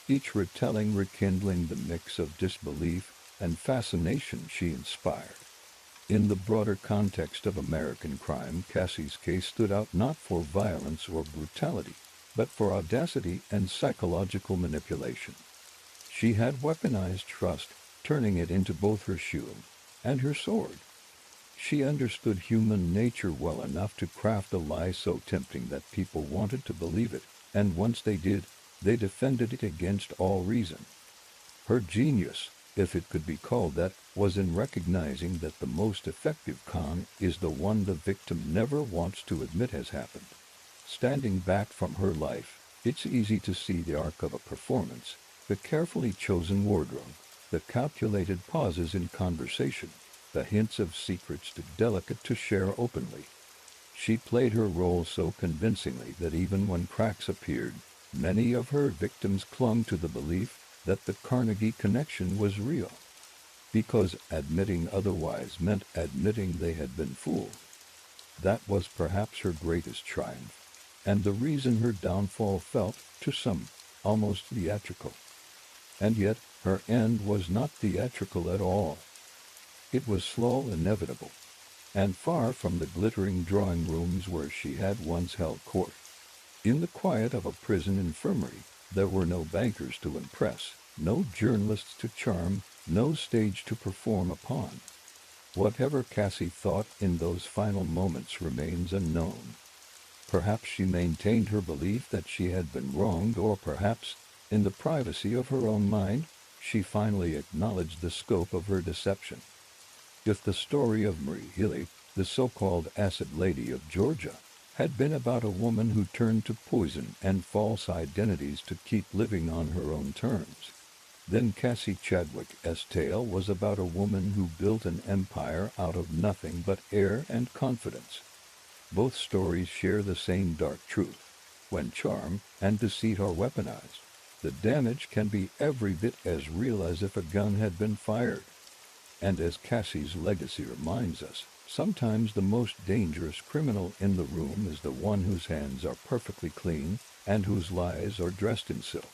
each retelling rekindling the mix of disbelief and fascination she inspired. In the broader context of American crime, Cassie's case stood out not for violence or brutality, but for audacity and psychological manipulation. She had weaponized trust, turning it into both her shield and her sword. She understood human nature well enough to craft a lie so tempting that people wanted to believe it, and once they did, they defended it against all reason. Her genius, if it could be called that, was in recognizing that the most effective con is the one the victim never wants to admit has happened. Standing back from her life, it's easy to see the arc of a performance, the carefully chosen wardrobe, the calculated pauses in conversation, the hints of secrets too delicate to share openly. She played her role so convincingly that even when cracks appeared, many of her victims clung to the belief that the Carnegie connection was real, because admitting otherwise meant admitting they had been fooled. That was perhaps her greatest triumph, and the reason her downfall felt, to some, almost theatrical. And yet, her end was not theatrical at all. It was slow, inevitable, and far from the glittering drawing rooms where she had once held court. In the quiet of a prison infirmary, there were no bankers to impress, no journalists to charm, no stage to perform upon. Whatever Cassie thought in those final moments remains unknown. Perhaps she maintained her belief that she had been wronged, or perhaps, in the privacy of her own mind, she finally acknowledged the scope of her deception. If the story of Marie Hilley, the so-called acid lady of Georgia, had been about a woman who turned to poison and false identities to keep living on her own terms, then Cassie Chadwick's tale was about a woman who built an empire out of nothing but air and confidence. Both stories share the same dark truth. When charm and deceit are weaponized, the damage can be every bit as real as if a gun had been fired. And as Cassie's legacy reminds us, sometimes the most dangerous criminal in the room is the one whose hands are perfectly clean and whose lies are dressed in silk.